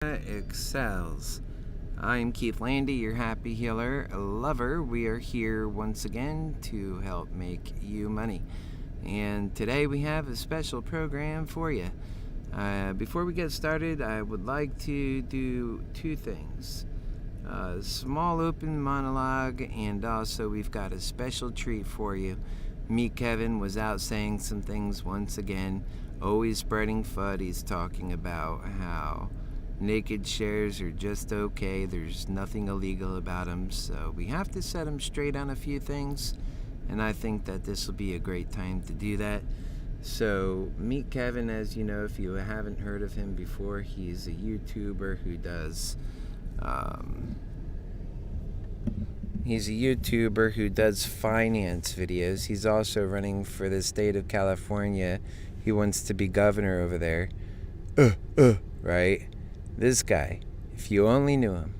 ModernaExceels. I'm Keith Landy, your happy healer lover. We are here once again to help make you money. And today we have a special program for you. Before we get started, I would like to do two things. A small open monologue, and also we've got a special treat for you. Me, Kevin, was out saying some things once again, always spreading FUD. He's talking about how naked shares are just okay. There's nothing illegal about them, so we have to set him straight on a few things, and I think that this will be a great time to do that. So meet Kevin. As you know, if you haven't heard of him before, he's a YouTuber who does finance videos. He's also running for the state of California. He wants to be governor over there. Right? This guy, if you only knew him,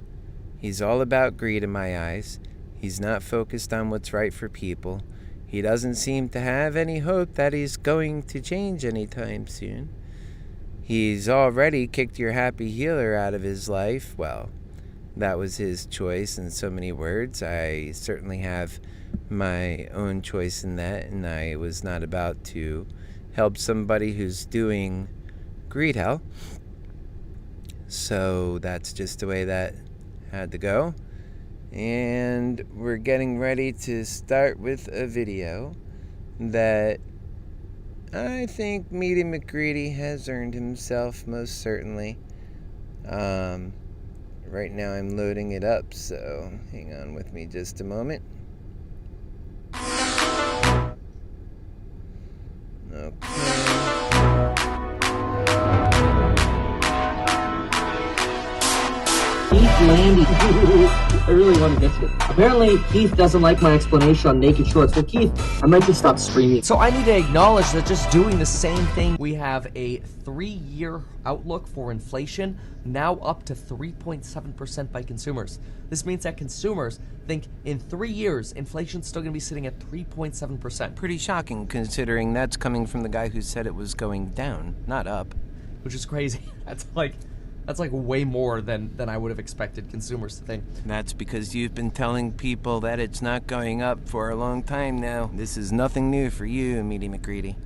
he's all about greed in my eyes. He's not focused on what's right for people. He doesn't seem to have any hope that he's going to change anytime soon. He's already kicked your happy healer out of his life. Well, that was his choice in so many words. I certainly have my own choice in that, and I was not about to help somebody who's doing greed hell. So that's just the way that had to go. And we're getting ready to start with a video that I think Meaty McGreedy has earned himself, most certainly. Right now I'm loading it up, so hang on with me just a moment. Okay. Landy. I really want to get to it. Apparently, Keith doesn't like my explanation on naked shorts. Well, Keith, I might just stop streaming. So I need to acknowledge that just doing the same thing, we have a 3-year outlook for inflation, now up to 3.7% by consumers. This means that consumers think in 3 years, inflation's still going to be sitting at 3.7%. Pretty shocking, considering that's coming from the guy who said it was going down, not up. Which is crazy. That's like way more than I would have expected consumers to think. That's because you've been telling people that it's not going up for a long time now. This is nothing new for you, Meaty McGreedy.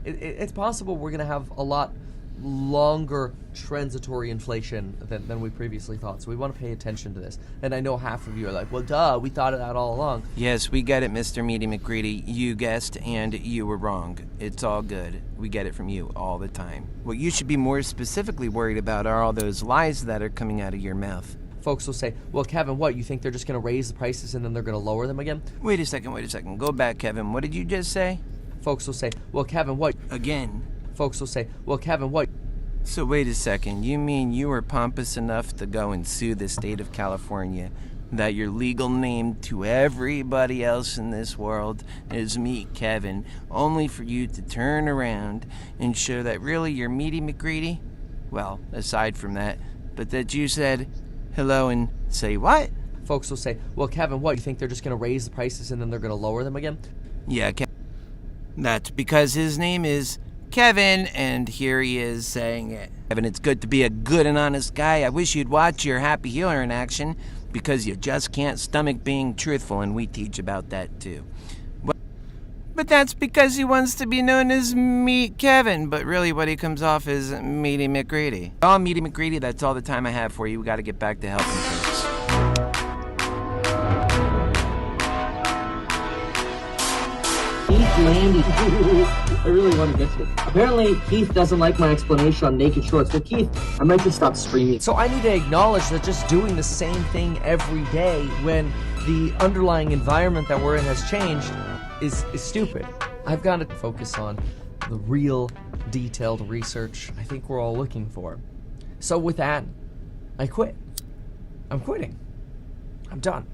It's possible we're going to have a lot longer transitory inflation than we previously thought, so we want to pay attention to this. And I know half of you are like, well, duh, we thought of that all along. Yes, we get it, Mr. Meaty McGreedy. You guessed, and you were wrong. It's all good. We get it from you all the time. What you should be more specifically worried about are all those lies that are coming out of your mouth. Folks will say, well, Kevin, what, you think they're just going to raise the prices and then they're going to lower them again? Wait a second. Go back, Kevin. What did you just say? Folks will say, well, Kevin, what? Again. Folks will say, well, Kevin, what? So wait a second, you mean you were pompous enough to go and sue the state of California that your legal name to everybody else in this world is me, Kevin, only for you to turn around and show that really you're Meaty McGreedy? Well, aside from that, but that you said hello and say what? Folks will say, well, Kevin, what, you think they're just going to raise the prices and then they're going to lower them again? Yeah, that's because his name is Kevin, and here he is saying it. Kevin, it's good to be a good and honest guy. I wish you'd watch your happy healer in action, because you just can't stomach being truthful, and we teach about that too. But that's because he wants to be known as Meat Kevin, but really what he comes off is Meaty McGreedy. All Meaty McGreedy, that's all the time I have for you. We got to get back to helping folks. Landy. I really want to get to it. Apparently, Keith doesn't like my explanation on naked shorts. Well, Keith, I might just stop streaming. So I need to acknowledge that just doing the same thing every day when the underlying environment that we're in has changed is stupid. I've got to focus on the real detailed research I think we're all looking for. So with that, I quit. I'm quitting. I'm done.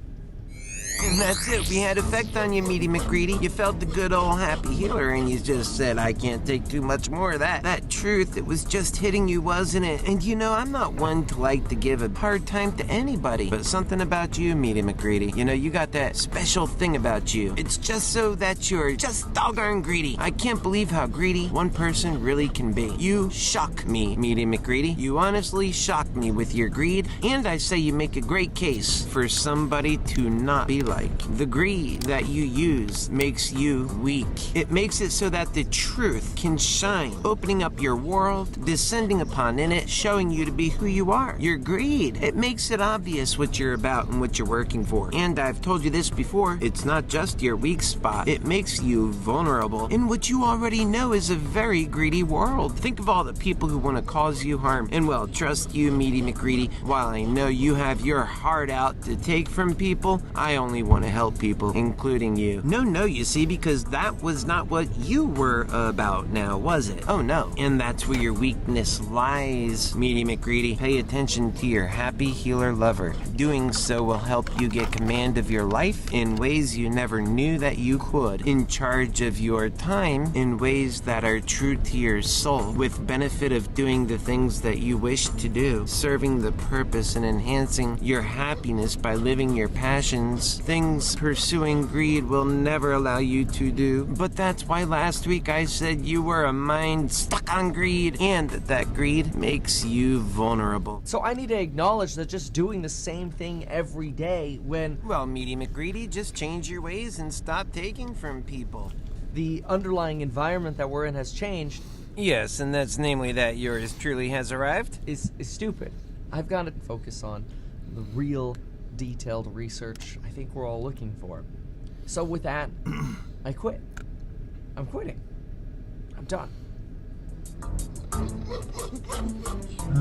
And that's it. We had effect on you, Meaty McGreedy. You felt the good old happy healer, and you just said, I can't take too much more of that. That truth, it was just hitting you, wasn't it? And you know, I'm not one to like to give a hard time to anybody, but something about you, Meaty McGreedy. You know, you got that special thing about you. It's just so that you're just doggone greedy. I can't believe how greedy one person really can be. You shock me, Meaty McGreedy. You honestly shock me with your greed, and I say you make a great case for somebody to not be like. The greed that you use makes you weak. It makes it so that the truth can shine, opening up your world, descending upon in it, showing you to be who you are. Your greed, it makes it obvious what you're about and what you're working for. And I've told you this before, it's not just your weak spot. It makes you vulnerable in what you already know is a very greedy world. Think of all the people who want to cause you harm. And well, trust you, Meaty McGreedy, while I know you have your heart out to take from people, I only want to help people, including you. No, you see, because that was not what you were about now, was it? Oh no. And that's where your weakness lies, Meaty McGreedy. Pay attention to your happy healer lover. Doing so will help you get command of your life in ways you never knew that you could. In charge of your time in ways that are true to your soul, with benefit of doing the things that you wish to do, serving the purpose and enhancing your happiness by living your passions, things pursuing greed will never allow you to do. But that's why last week I said you were a mind stuck on greed, and that greed makes you vulnerable. So I need to acknowledge that just doing the same thing every day when Well, Meaty McGreedy, just change your ways and stop taking from people. the underlying environment that we're in has changed Yes, and that's namely that yours truly has arrived. is stupid. I've got to focus on the real detailed research I think we're all looking for. So with that, I quit. I'm quitting. I'm done.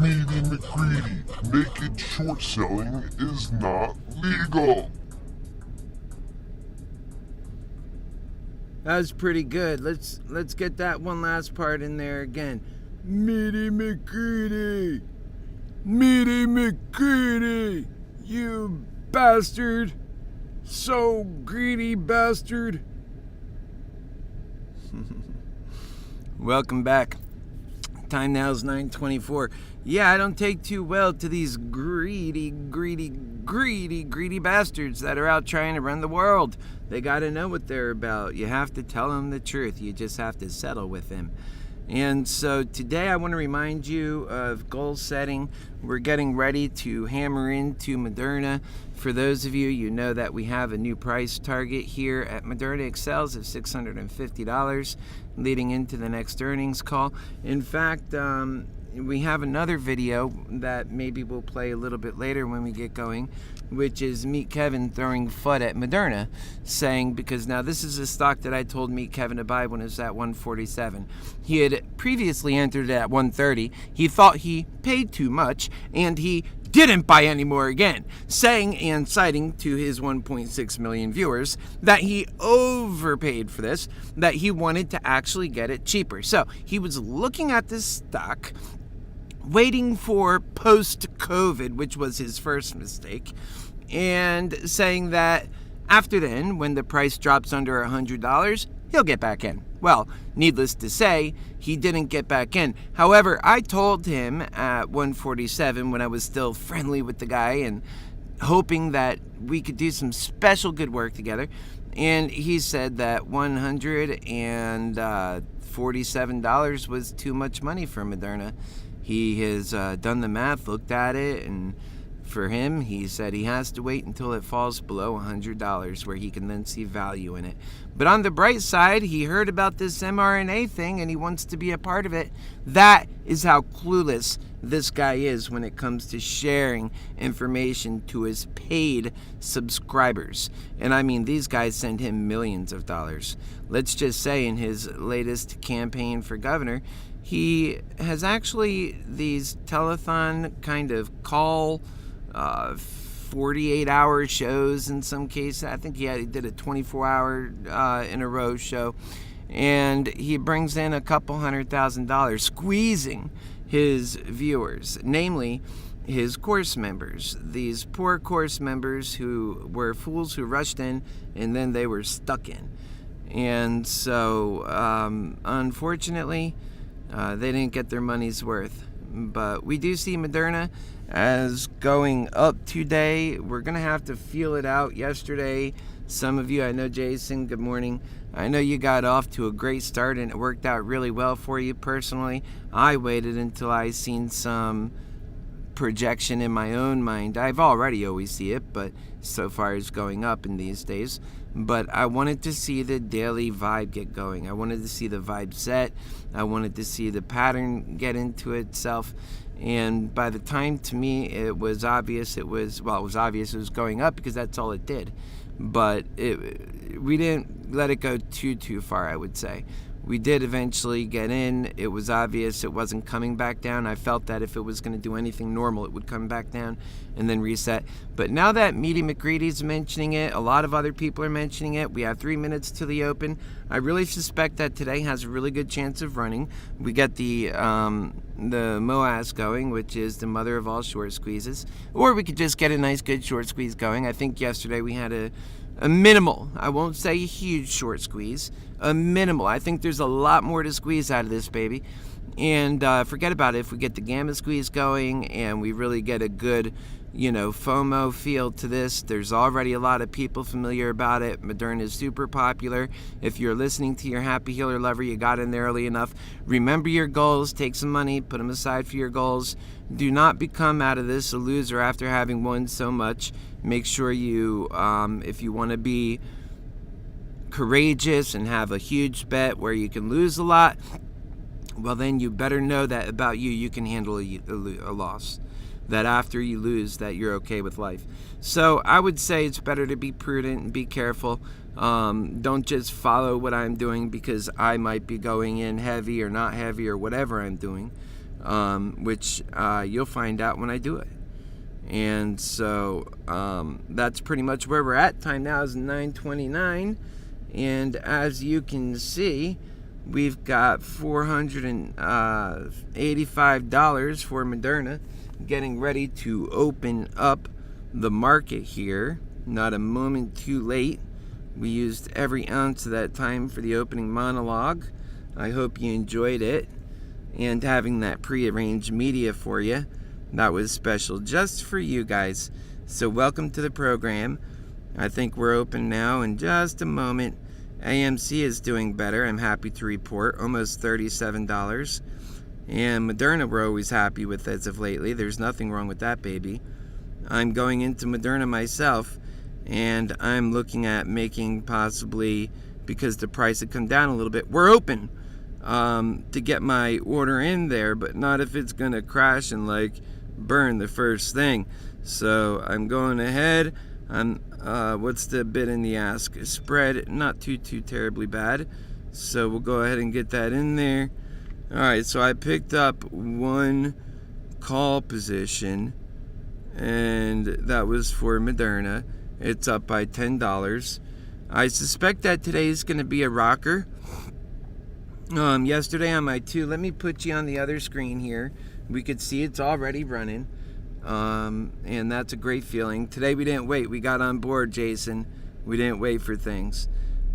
Meaty McGreedy, naked short selling is not legal. That was pretty good. Let's get that one last part in there again. Meaty McGreedy! Meaty McGreedy! You bastard! So greedy bastard! Welcome back. Time now is 9:24. Yeah, I don't take too well to these greedy bastards that are out trying to run the world. They gotta know what they're about. You have to tell them the truth. You just have to settle with them. And so today I want to remind you of goal setting. We're getting ready to hammer into Moderna. For those of you, you know that we have a new price target here at ModernaExceels of $650 leading into the next earnings call. In fact, we have another video that maybe we'll play a little bit later when we get going, which is Meet Kevin throwing FUD at Moderna, saying, because now this is a stock that I told Meet Kevin to buy when it was at 147. He had previously entered it at 130. He thought he paid too much, and he didn't buy any more again, saying and citing to his 1.6 million viewers that he overpaid for this, that he wanted to actually get it cheaper. So he was looking at this stock, waiting for post-COVID, which was his first mistake, and saying that after then, when the price drops under $100, he'll get back in. Well, needless to say, he didn't get back in. However, I told him at 147 when I was still friendly with the guy and hoping that we could do some special good work together, and he said that $147 was too much money for Moderna. He has done the math, looked at it, and for him, he said he has to wait until it falls below $100 where he can then see value in it. But on the bright side, he heard about this mRNA thing and he wants to be a part of it. That is how clueless this guy is when it comes to sharing information to his paid subscribers. And I mean, these guys send him millions of dollars. Let's just say in his latest campaign for governor, he has actually these telethon kind of call 48-hour shows in some cases. I think he did a 24-hour in a row show, and he brings in a couple $100,000, squeezing his viewers. Namely, his course members. These poor course members who were fools who rushed in and then they were stuck in. And so, unfortunately, they didn't get their money's worth. But we do see Moderna as going up today. We're going to have to feel it out. Yesterday, some of you, I know Jason, good morning. I know you got off to a great start and it worked out really well for you personally. I waited until I seen some projection in my own mind. I've already always see it, but so far it's going up in these days. But I wanted to see the daily vibe get going. I wanted to see the vibe set. I wanted to see the pattern get into itself. And by the time, to me, it was obvious it was going up because that's all it did. But we didn't let it go too far, I would say. We did eventually get in. It was obvious it wasn't coming back down. I felt that if it was going to do anything normal, it would come back down and then reset. But now that Meaty McGreedy's mentioning it, a lot of other people are mentioning it. We have 3 minutes to the open. I really suspect that today has a really good chance of running. We get the MOAS going, which is the mother of all short squeezes. Or we could just get a nice good short squeeze going. I think yesterday we had a minimal, I won't say a huge short squeeze, a minimal. I think there's a lot more to squeeze out of this baby. And forget about it. If we get the gamma squeeze going and we really get a good, FOMO feel to this, there's already a lot of people familiar about it. Moderna is super popular. If you're listening to your Happy Healer lover, you got in there early enough. Remember your goals. Take some money. Put them aside for your goals. Do not become out of this a loser after having won so much. Make sure you, if you want to be courageous and have a huge bet where you can lose a lot, well, then you better know that about you. You can handle a loss. That after you lose, that you're okay with life. So I would say it's better to be prudent and be careful. Don't just follow what I'm doing because I might be going in heavy or not heavy or whatever I'm doing, which you'll find out when I do it. And so that's pretty much where we're at. Time now is 9:29. And as you can see, we've got $485 for Moderna, getting ready to open up the market here. Not a moment too late. We used every ounce of that time for the opening monologue. I hope you enjoyed it. And having that pre-arranged media for you, that was special just for you guys. So welcome to the program. I think we're open now in just a moment. AMC is doing better, I'm happy to report, almost $37. And Moderna we're always happy with as of lately. There's nothing wrong with that baby. I'm going into Moderna myself, and I'm looking at making possibly, because the price had come down a little bit, we're open to get my order in there, but not if it's going to crash and burn the first thing. So I'm going ahead. What's the bid in the ask? Spread, not too terribly bad. So we'll go ahead and get that in there. Alright, so I picked up one call position, and that was for Moderna. It's up by $10. I suspect that today is going to be a rocker. Yesterday on my 2, let me put you on the other screen here. We could see it's already running, and that's a great feeling. Today we didn't wait. We got on board, Jason. We didn't wait for things.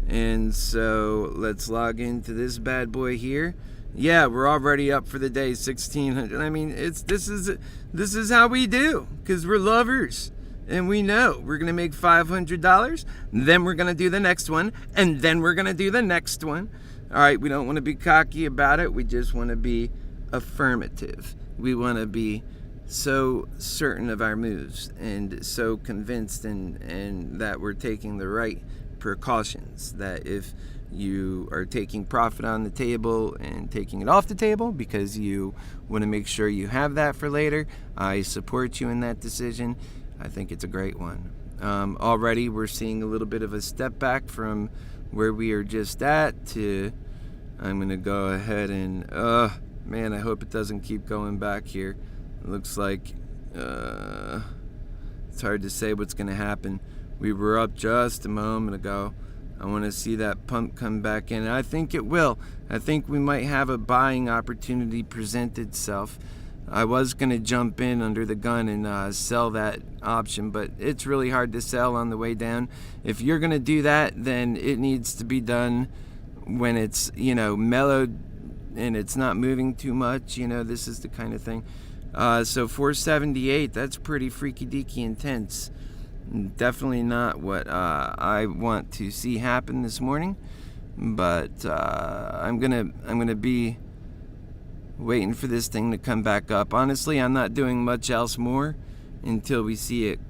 And so let's log into this bad boy here. Yeah, we're already up for the day, 1,600. I mean, this is how we do, because we're lovers. And we know we're going to make $500, then we're going to do the next one, and then we're going to do the next one. All right, we don't want to be cocky about it. We just want to be affirmative. We want to be so certain of our moves and so convinced and that we're taking the right precautions, that if you are taking profit on the table and taking it off the table because you want to make sure you have that for later, I support you in that decision. I think it's a great one. Already we're seeing a little bit of a step back from where we are just at to, I'm going to go ahead and, man, I hope it doesn't keep going back here. It looks like it's hard to say what's going to happen. We were up just a moment ago. I want to see that pump come back in. I think it will. I think we might have a buying opportunity present itself. I was going to jump in under the gun and sell that option, but it's really hard to sell on the way down. If you're going to do that, then it needs to be done when it's, mellowed and it's not moving too much. This is the kind of thing. So 478, that's pretty freaky deaky intense. Definitely not what I want to see happen this morning, but I'm gonna be waiting for this thing to come back up. Honestly, I'm not doing much else more until we see it,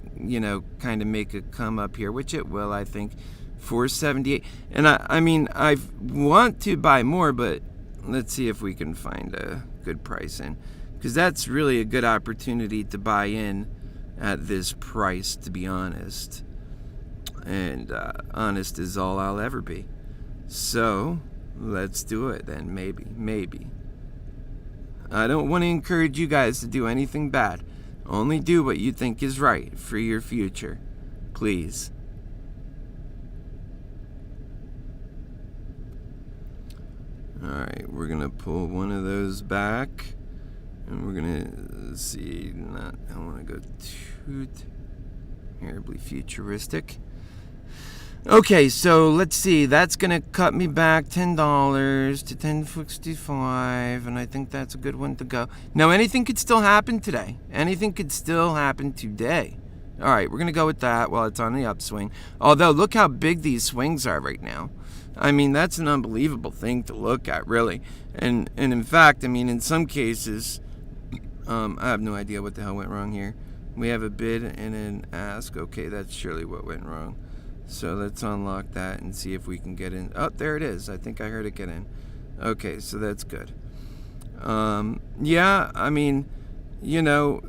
kind of make a come up here, which it will, I think. 478, and I want to buy more, but let's see if we can find a good price in, because that's really a good opportunity to buy in at this price, to be honest. And honest is all I'll ever be. So let's do it then. Maybe. I don't want to encourage you guys to do anything bad. Only do what you think is right for your future. Please. Alright, we're going to pull one of those back. And we're going to see. I want to go too terribly futuristic. Okay, so let's see. That's going to cut me back $10 to $10.65, and I think that's a good one to go. Now, anything could still happen today. Anything could still happen today. All right, we're going to go with that while it's on the upswing. Although, look how big these swings are right now. That's an unbelievable thing to look at, really. And in fact, in some cases, I have no idea what the hell went wrong here. We have a bid and an ask. Okay, that's surely what went wrong. So let's unlock that and see if we can get in. Oh, there it is. I think I heard it get in. Okay, so that's good.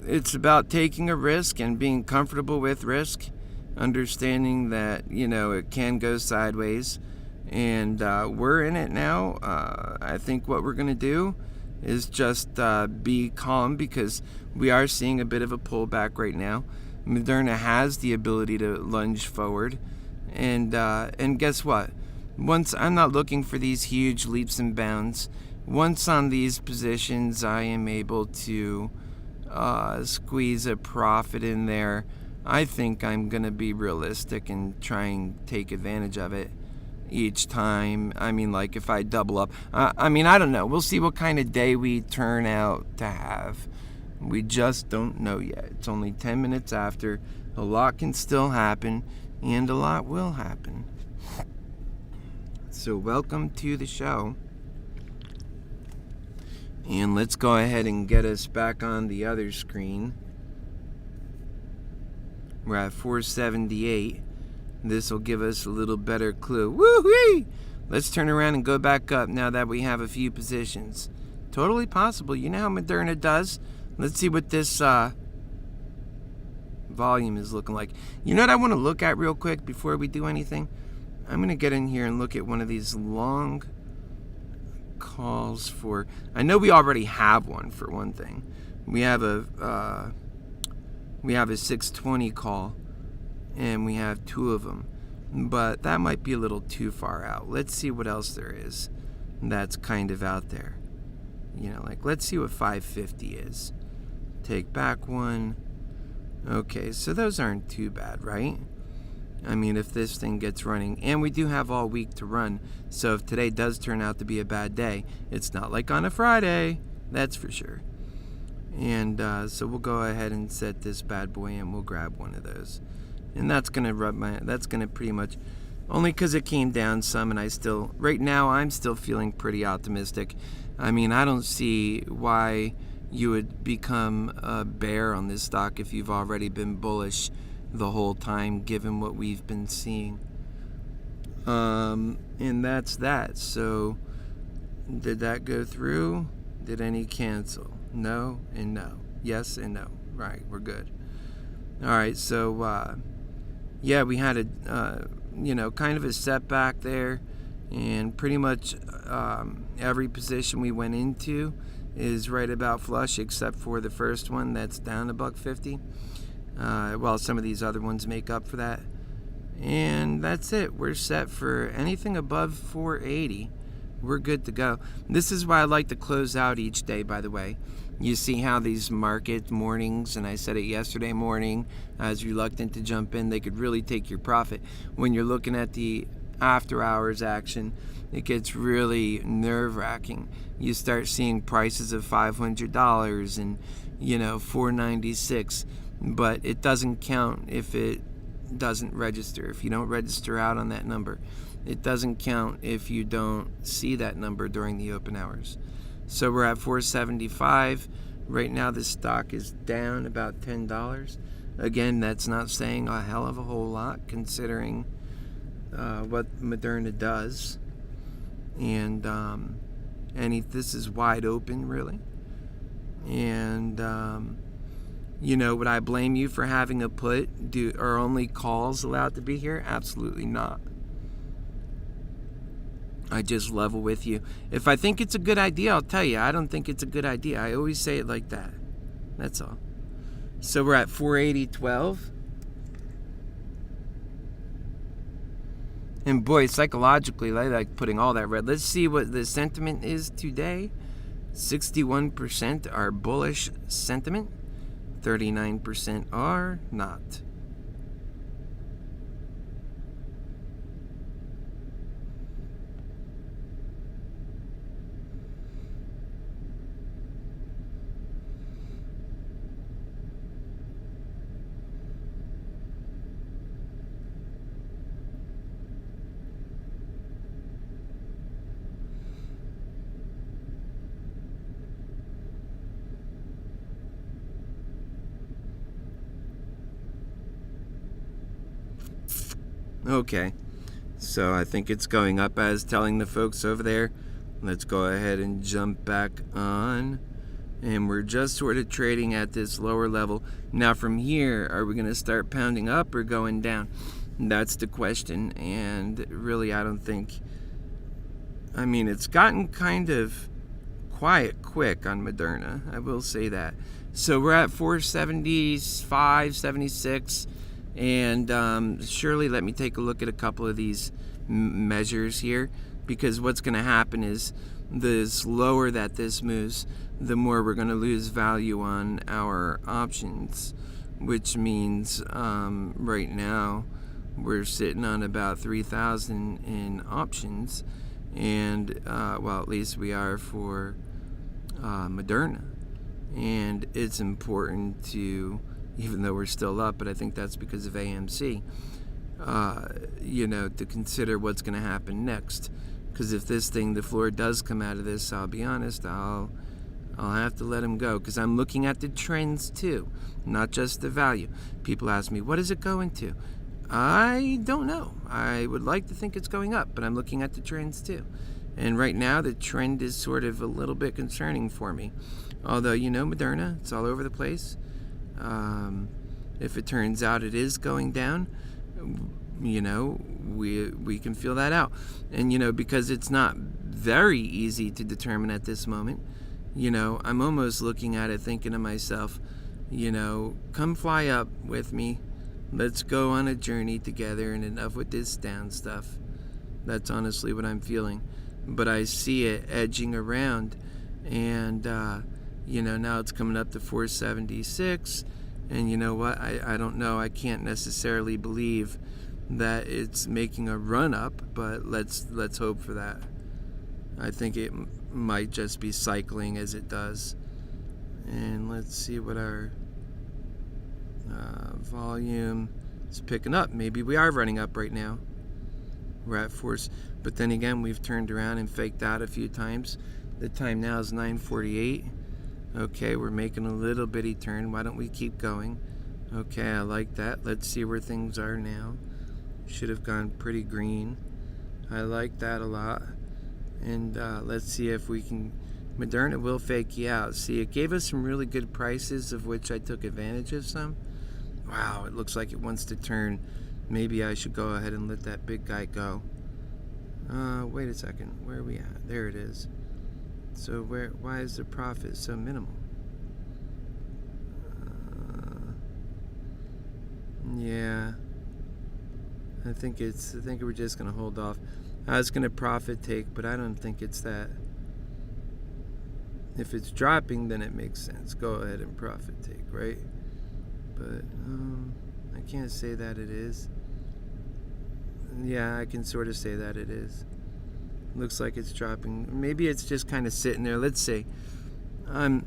It's about taking a risk and being comfortable with risk, understanding that, it can go sideways. And we're in it now. I think what we're going to do is just be calm, because we are seeing a bit of a pullback right now. Moderna has the ability to lunge forward. And guess what? Once I'm not looking for these huge leaps and bounds. Once on these positions, I am able to squeeze a profit in there. I think I'm going to be realistic and try and take advantage of it each time. Like if I double up. I don't know. We'll see what kind of day we turn out to have. We just don't know yet. It's only 10 minutes after. A lot can still happen. And a lot will happen. So welcome to the show. And let's go ahead and get us back on the other screen. We're at 478. This will give us a little better clue. Woo-wee! Let's turn around and go back up now that we have a few positions. Totally possible. You know how Moderna does? Let's see what this volume is looking like. You know what I want to look at real quick before we do anything? I'm going to get in here and look at one of these long calls for... I know we already have one, for one thing. We have a 620 call, and we have two of them. But that might be a little too far out. Let's see what else there is that's kind of out there. Let's see what 550 is. Take back one. Okay, so those aren't too bad, right? If this thing gets running, and we do have all week to run, so if today does turn out to be a bad day, it's not like on a Friday, that's for sure. And so we'll go ahead and set this bad boy and we'll grab one of those. And that's gonna pretty much, only because it came down some, and right now I'm still feeling pretty optimistic. I don't see why you would become a bear on this stock if you've already been bullish the whole time, given what we've been seeing. And that's that. So did that go through? Did any cancel? No and no. Yes and no. Right, we're good. All right, so we had a kind of a setback there, and pretty much every position we went into is right about flush, except for the first one that's down $1.50. Some of these other ones make up for that. And that's it. We're set for anything above 480. We're good to go. This is why I like to close out each day, by the way. You see how these market mornings, and I said it yesterday morning, I was reluctant to jump in, they could really take your profit. When you're looking at the after hours action, it gets really nerve-wracking. You start seeing prices of $500 and $496, but it doesn't count if it doesn't register. If you don't register out on that number, it doesn't count if you don't see that number during the open hours. So we're at $475 right now. The stock is down about $10. Again, that's not saying a hell of a whole lot considering what Moderna does, and this is wide open really. And would I blame you for having a put? Are only calls allowed to be here? Absolutely not. I just level with you. If I think it's a good idea, I'll tell you. I don't think it's a good idea. I always say it like that. That's all. So we're at 480.12. And boy, psychologically, I like putting all that red. Let's see what the sentiment is today. 61% are bullish sentiment. 39% are not. Okay, so I think it's going up. As telling the folks over there, let's go ahead and jump back on, and we're just sort of trading at this lower level. Now from here, are we going to start pounding up or going down? That's the question. And really, I don't think, it's gotten kind of quiet quick on Moderna, I will say that. So we're at 475, 76. And surely let me take a look at a couple of these measures here, because what's going to happen is the slower that this moves, the more we're going to lose value on our options, which means right now we're sitting on about 3,000 in options, and at least we are for Moderna. And it's important to, even though we're still up, but I think that's because of AMC, to consider what's going to happen next. Because if this thing, the floor does come out of this, I'll be honest, I'll have to let him go. Because I'm looking at the trends too, not just the value. People ask me, what is it going to? I don't know. I would like to think it's going up, but I'm looking at the trends too. And right now, the trend is sort of a little bit concerning for me. Although, Moderna, it's all over the place. If it turns out it is going down, we can feel that out. And, because it's not very easy to determine at this moment, I'm almost looking at it thinking to myself, come fly up with me. Let's go on a journey together, and enough with this down stuff. That's honestly what I'm feeling. But I see it edging around, and, now it's coming up to 476. And you know what? I don't know. I can't necessarily believe that it's making a run up, but let's hope for that. I think it might just be cycling as it does. And let's see what our volume is picking up. Maybe we are running up right now. We're at force, but then again, we've turned around and faked out a few times. The time now is 9:48. Okay, we're making a little bitty turn. Why don't we keep going? Okay, I like that. Let's see where things are now. Should have gone pretty green. I like that a lot. And let's see if we can... Moderna will fake you out. See, it gave us some really good prices, of which I took advantage of some. Wow, it looks like it wants to turn. Maybe I should go ahead and let that big guy go. Wait a second. Where are we at? There it is. So why is the profit so minimal? Yeah, I think we're just gonna hold off. I was gonna profit take, but I don't think it's that. If it's dropping, then it makes sense. Go ahead and profit take, right? But I can't say that it is. Yeah, I can sort of say that it is. Looks like it's dropping. Maybe it's just kind of sitting there. Let's see. I'm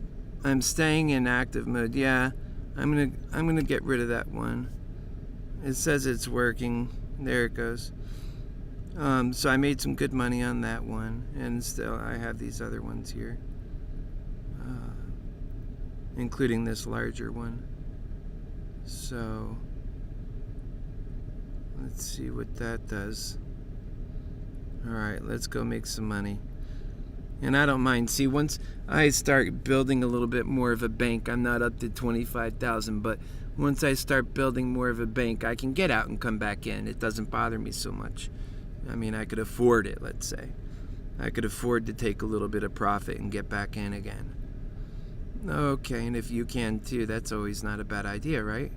staying in active mode. Yeah, I'm gonna get rid of that one. It says it's working. There it goes. So I made some good money on that one, and still I have these other ones here, including this larger one. So let's see what that does. Alright, let's go make some money. And I don't mind. See, once I start building a little bit more of a bank, I'm not up to 25,000, but once I start building more of a bank, I can get out and come back in. It doesn't bother me so much. I mean, I could afford it, let's say. I could afford to take a little bit of profit and get back in again. Okay, and if you can too, that's always not a bad idea, right?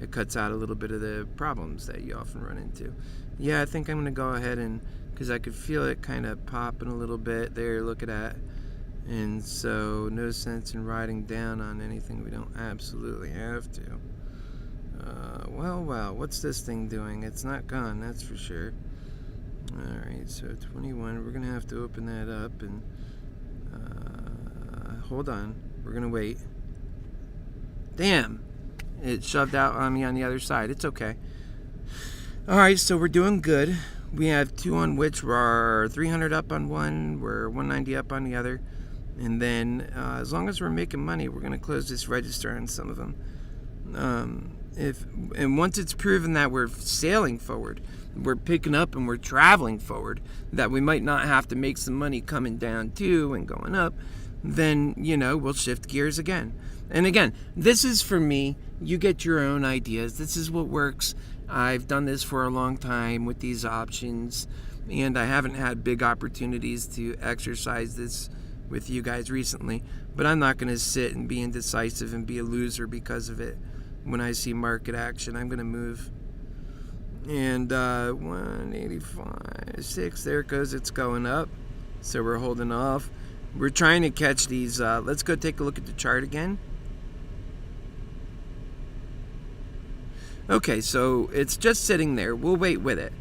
It cuts out a little bit of the problems that you often run into. Yeah, I think I'm going to go ahead and, because I could feel it kind of popping a little bit there, look at that. And so, no sense in riding down on anything we don't absolutely have to. Well, what's this thing doing? It's not gone, that's for sure. Alright, so 21, we're going to have to open that up and, hold on, we're going to wait. Damn! It shoved out on me on the other side. It's okay. Alright, so we're doing good. We have two on which we're 300 up on one, we're 190 up on the other. And then, as long as we're making money, we're going to close this register on some of them. And once it's proven that we're sailing forward, we're picking up and we're traveling forward, that we might not have to make some money coming down too and going up, then, we'll shift gears again. And again, this is for me. You get your own ideas. This is what works. I've done this for a long time with these options, and I haven't had big opportunities to exercise this with you guys recently, but I'm not going to sit and be indecisive and be a loser because of it. When I see market action, I'm going to move. And 185.6, there it goes. It's going up, so we're holding off. We're trying to catch these. Let's go take a look at the chart again. Okay, so it's just sitting there. We'll wait with it.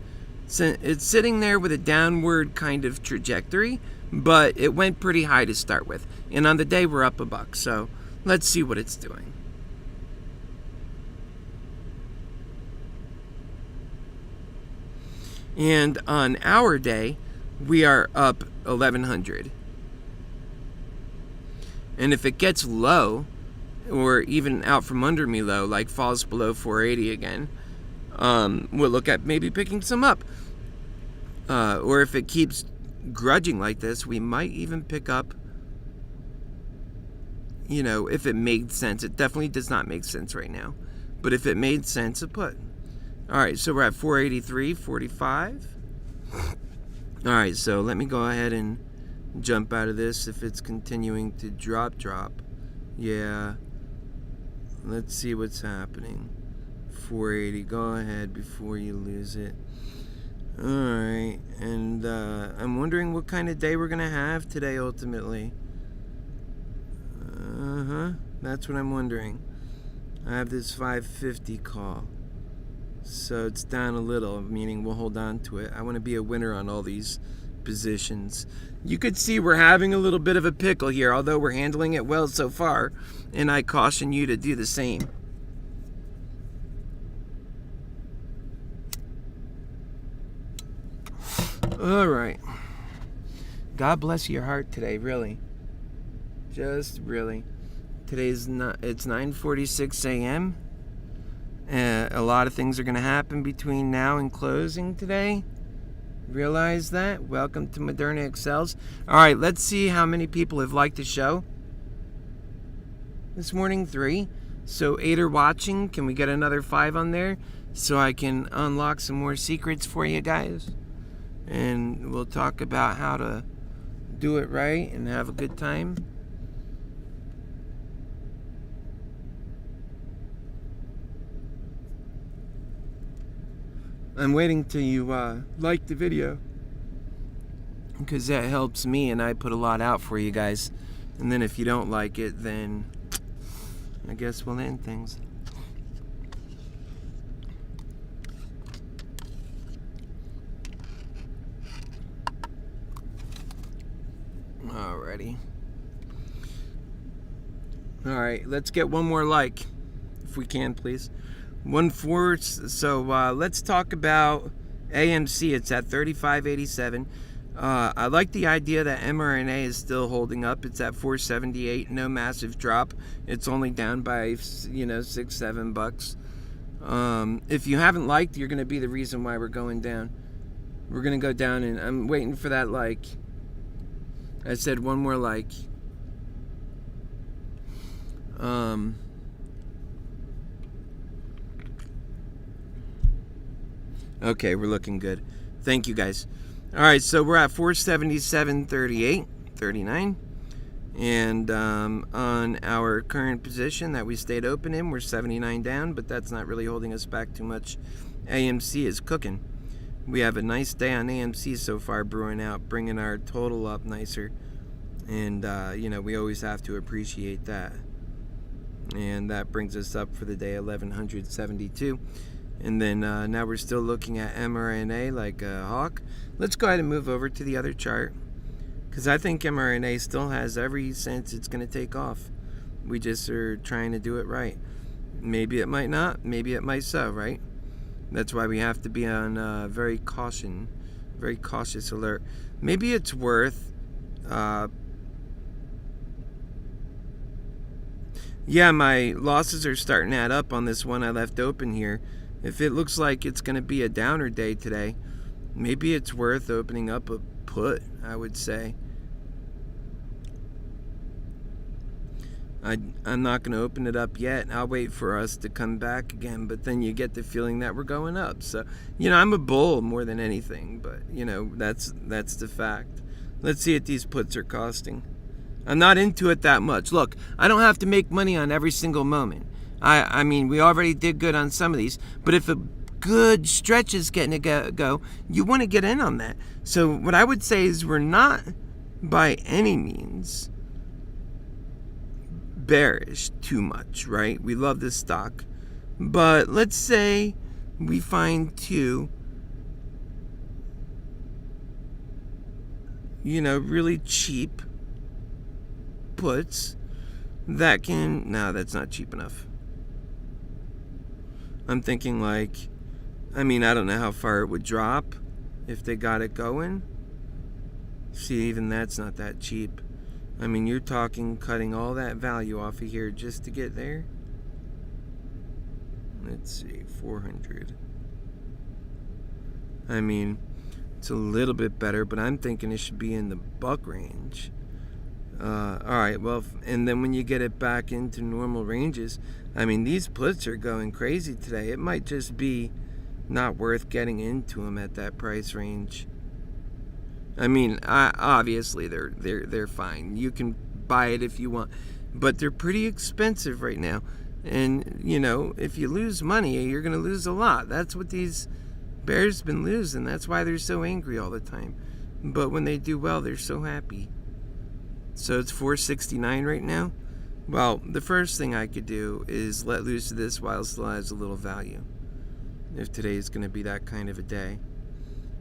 So it's sitting there with a downward kind of trajectory, but it went pretty high to start with. And on the day, we're up $1, so let's see what it's doing. And on our day, we are up 1,100. And if it gets low, or even out from under me low, like falls below 480 again, we'll look at maybe picking some up. Or if it keeps grudging like this, we might even pick up, if it made sense. It definitely does not make sense right now. But if it made sense, a put. Alright, so we're at 483.45. Alright, so let me go ahead and jump out of this if it's continuing to drop. Yeah. Let's see what's happening. 480, go ahead before you lose it. Alright, and I'm wondering what kind of day we're going to have today ultimately. That's what I'm wondering. I have this 550 call. So it's down a little, meaning we'll hold on to it. I want to be a winner on all these positions. You could see we're having a little bit of a pickle here, although we're handling it well so far, and I caution you to do the same. All right. God bless your heart today, really. Just really. It's 9:46 a.m. A lot of things are going to happen between now and closing today. Realize that. Welcome to ModernaExceels. Alright, let's see how many people have liked the show. This morning, 3. So 8 are watching. Can we get another 5 on there so I can unlock some more secrets for you guys? And we'll talk about how to do it right and have a good time. I'm waiting till you like the video, because that helps me, and I put a lot out for you guys And then if you don't like it, then I guess we'll end things. Alrighty. Alright, let's get one more like, if we can, please. 1/4. So let's talk about AMC. It's at 35.87. I like the idea that mRNA is still holding up. It's at 478. No massive drop. It's only down by $6-7. If you haven't liked, you're going to be the reason why we're going down. We're going to go down, and I'm waiting for that like. I said one more like. Okay, we're looking good. Thank you, guys. All right, so we're at 477.38, and on our current position that we stayed open in, we're 79 down, but that's not really holding us back too much. AMC is cooking. We have a nice day on AMC so far, brewing out, bringing our total up nicer, and we always have to appreciate that. And that brings us up for the day 1172. And then now we're still looking at mRNA like a hawk. Let's go ahead and move over to the other chart, because I think mRNA still has every sense it's going to take off. We just are trying to do it right. Maybe it might not, maybe it might so, right? That's why we have to be on very cautious alert. Maybe it's worth yeah, my losses are starting to add up on this one I left open here. If it looks like it's going to be a downer day today, maybe it's worth opening up a put, I would say. I'm not going to open it up yet. I'll wait for us to come back again, but then you get the feeling that we're going up. So, I'm a bull more than anything, but, that's the fact. Let's see what these puts are costing. I'm not into it that much. Look, I don't have to make money on every single moment. I mean, we already did good on some of these, but if a good stretch is getting to go, you want to get in on that. So what I would say is we're not by any means bearish too much, right? We love this stock. But let's say we find two, really cheap puts that can, no, that's not cheap enough. I'm thinking I don't know how far it would drop if they got it going. See, even that's not that cheap. You're talking cutting all that value off of here just to get there. Let's see, 400. It's a little bit better, but I'm thinking it should be in the buck range. Alright, well, and then when you get it back into normal ranges, these puts are going crazy today. It might just be not worth getting into them at that price range. Obviously they're fine. You can buy it if you want, but they're pretty expensive right now. And if you lose money, you're gonna lose a lot. That's what these bears been losing. That's why they're so angry all the time. But when they do well, they're so happy. So it's 469 right now. Well, the first thing I could do is let loose of this while it still has a little value, if today's going to be that kind of a day.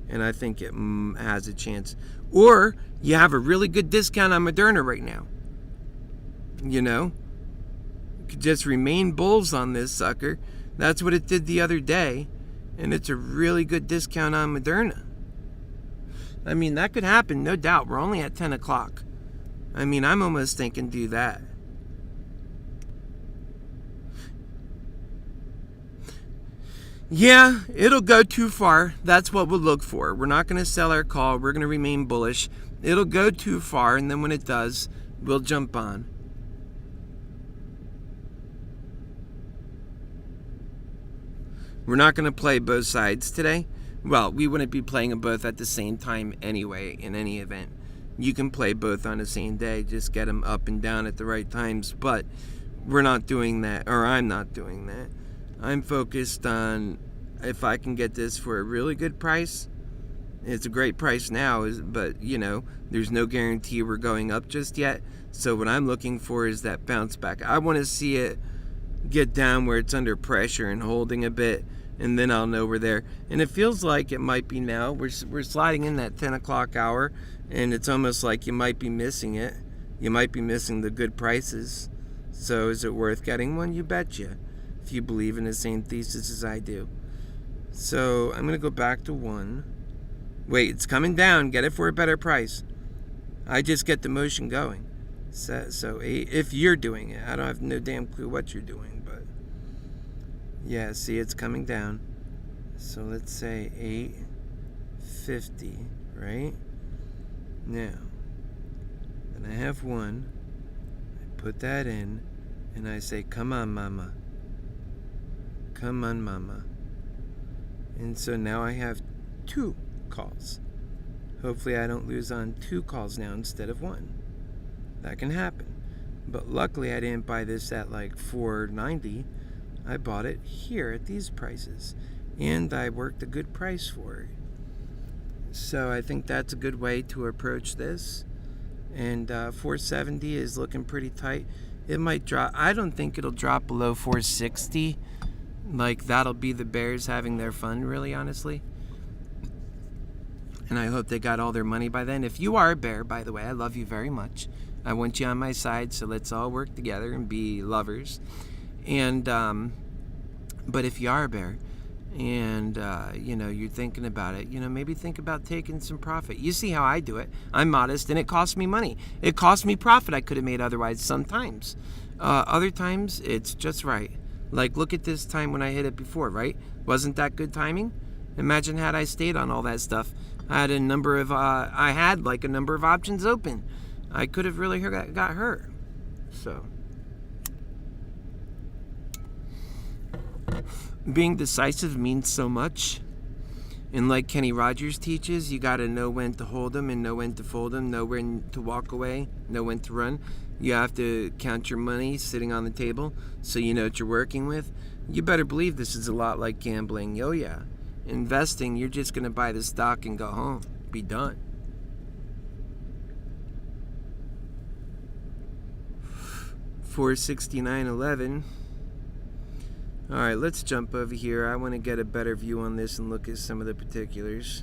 And I think it has a chance. Or you have a really good discount on Moderna right now. You could just remain bulls on this sucker. That's what it did the other day. And it's a really good discount on Moderna. That could happen, no doubt. We're only at 10 o'clock. I'm almost thinking do that. Yeah, it'll go too far. That's what we'll look for. We're not going to sell our call. We're going to remain bullish. It'll go too far, and then when it does, we'll jump on. We're not going to play both sides today. Well, we wouldn't be playing them both at the same time anyway, in any event. You can play both on the same day. Just get them up and down at the right times. But we're not doing that, or I'm not doing that. I'm focused on if I can get this for a really good price It's a great price now, but there's no guarantee we're going up just yet. So what I'm looking for is that bounce back. I want to see it get down where it's under pressure and holding a bit, and then I'll know we're there. And it feels like it might be now. We're sliding in that 10 o'clock hour, and it's almost like you might be missing it. You might be missing the good prices. So is it worth getting one? You betcha, if you believe in the same thesis as I do. So I'm going to go back to 1. Wait, it's coming down. Get it for a better price. I just get the motion going. So 8, if you're doing it. I don't have no damn clue what you're doing, but yeah, see, it's coming down. So let's say 8.50, right? Now, then I have 1. I put that in, and I say, come on, mama. Come on, mama. And so now I have 2 calls. Hopefully I don't lose on 2 calls now instead of 1. That can happen. But luckily I didn't buy this at like $4.90. I bought it here at these prices. And I worked a good price for it. So I think that's a good way to approach this. And 470 is looking pretty tight. It might drop. I don't think it'll drop below 460. Like, that'll be the bears having their fun, really, honestly. And I hope they got all their money by then. If you are a bear, by the way, I love you very much. I want you on my side, so let's all work together and be lovers. And but if you are a bear and you're thinking about it, maybe think about taking some profit. You see how I do it. I'm modest, and it costs me money. It costs me profit I could have made otherwise sometimes. Other times it's just right. Like, look at this time when I hit it before, right? Wasn't that good timing? Imagine had I stayed on all that stuff. I had a number of options open. I could have really got hurt. So, being decisive means so much. And like Kenny Rogers teaches, you got to know when to hold them and know when to fold them, know when to walk away, know when to run. You have to count your money sitting on the table so you know what you're working with. You better believe this is a lot like gambling. Oh yeah. Investing, you're just going to buy the stock and go home. Be done. $469.11. All right, let's jump over here. I want to get a better view on this and look at some of the particulars.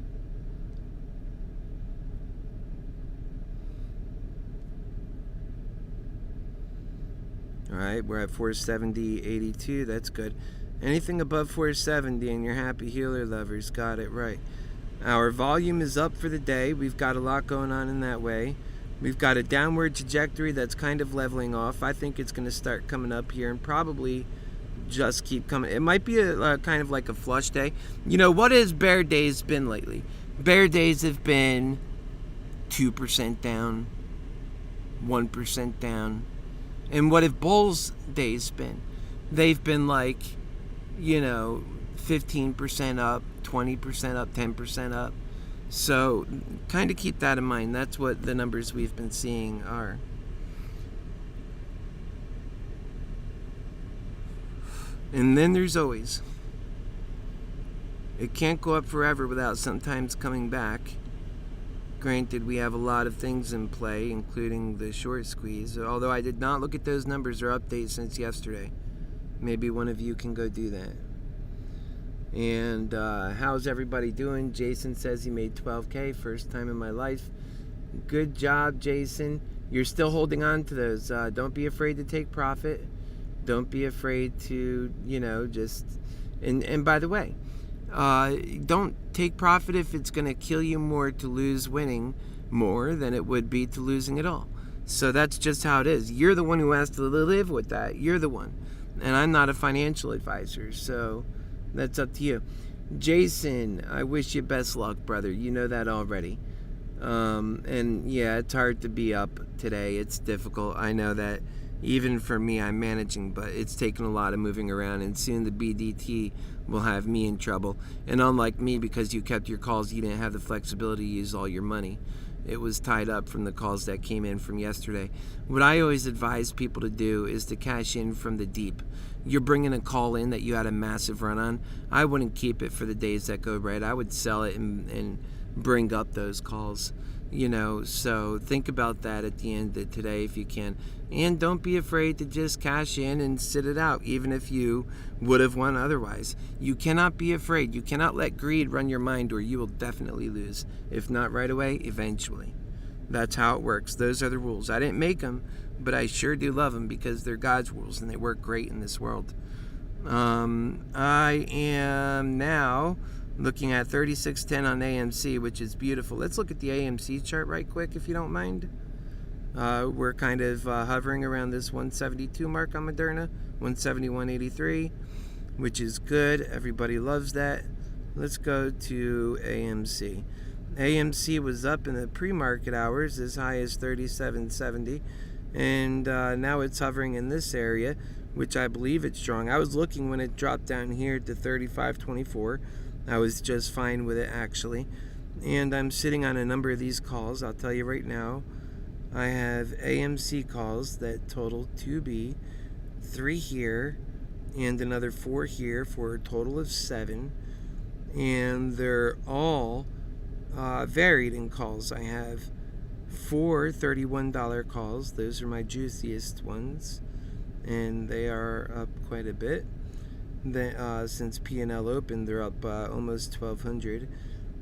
All right, we're at 470.82. That's good. Anything above 470 and your happy healer lovers got it right. Our volume is up for the day. We've got a lot going on in that way. We've got a downward trajectory that's kind of leveling off. I think it's going to start coming up here and probably just keep coming. It might be a kind of like a flush day. What has bear days been lately? Bear days have been 2% down, 1% down. And what have bulls days been? They've been like 15% up, 20% up, 10% up. So kind of keep that in mind. That's what the numbers we've been seeing are. And then there's always. It can't go up forever without sometimes coming back. Granted, we have a lot of things in play, including the short squeeze, although I did not look at those numbers or updates since yesterday. Maybe one of you can go do that. And how's everybody doing? Jason says he made $12K, first time in my life. Good job, Jason. You're still holding on to those. Don't be afraid to take profit. Don't be afraid to, just... And by the way, don't take profit if it's going to kill you more to lose winning more than it would be to losing it all. So that's just how it is. You're the one who has to live with that. You're the one. And I'm not a financial advisor, so that's up to you. Jason, I wish you best luck, brother. You know that already. And yeah, it's hard to be up today. It's difficult. I know that. Even for me, I'm managing, but it's taken a lot of moving around, and soon the BDT will have me in trouble. And unlike me, because you kept your calls, you didn't have the flexibility to use all your money. It was tied up from the calls that came in from yesterday. What I always advise people to do is to cash in from the deep. You're bringing a call in that you had a massive run on. I wouldn't keep it for the days that go right. I would sell it and bring up those calls. So think about that at the end of today if you can. And don't be afraid to just cash in and sit it out, even if you would have won otherwise. You cannot be afraid. You cannot let greed run your mind, or you will definitely lose. If not right away, eventually. That's how it works. Those are the rules. I didn't make them, but I sure do love them because they're God's rules and they work great in this world. I am now looking at 3610 on AMC, which is beautiful. Let's look at the AMC chart right quick, if you don't mind. We're kind of hovering around this 172 mark on Moderna, 171.83, which is good. Everybody loves that. Let's go to AMC. AMC was up in the pre-market hours as high as 37.70, and now it's hovering in this area, which I believe it's strong. I was looking when it dropped down here to 35.24. I was just fine with it, actually. And I'm sitting on a number of these calls. I'll tell you right now, I have AMC calls that total 2B, 3 here, and another 4 here for a total of 7. And they're all varied in calls. I have 4 $31 calls. Those are my juiciest ones, and they are up quite a bit. Since P&L opened, they're up almost 1,200.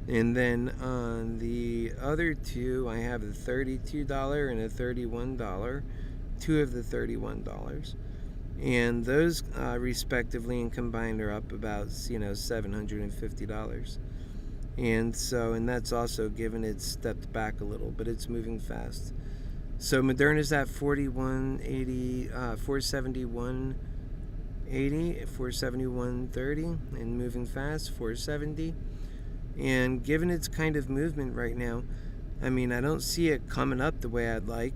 And then on the other two, I have a $32 and a $31, 2 of the $31, and those respectively and combined are up about $750. And that's also given it stepped back a little, but it's moving fast. So Moderna's at 41.80, 471.80, 471.30, and moving fast, 470. And given its kind of movement right now, I mean, I don't see it coming up the way I'd like.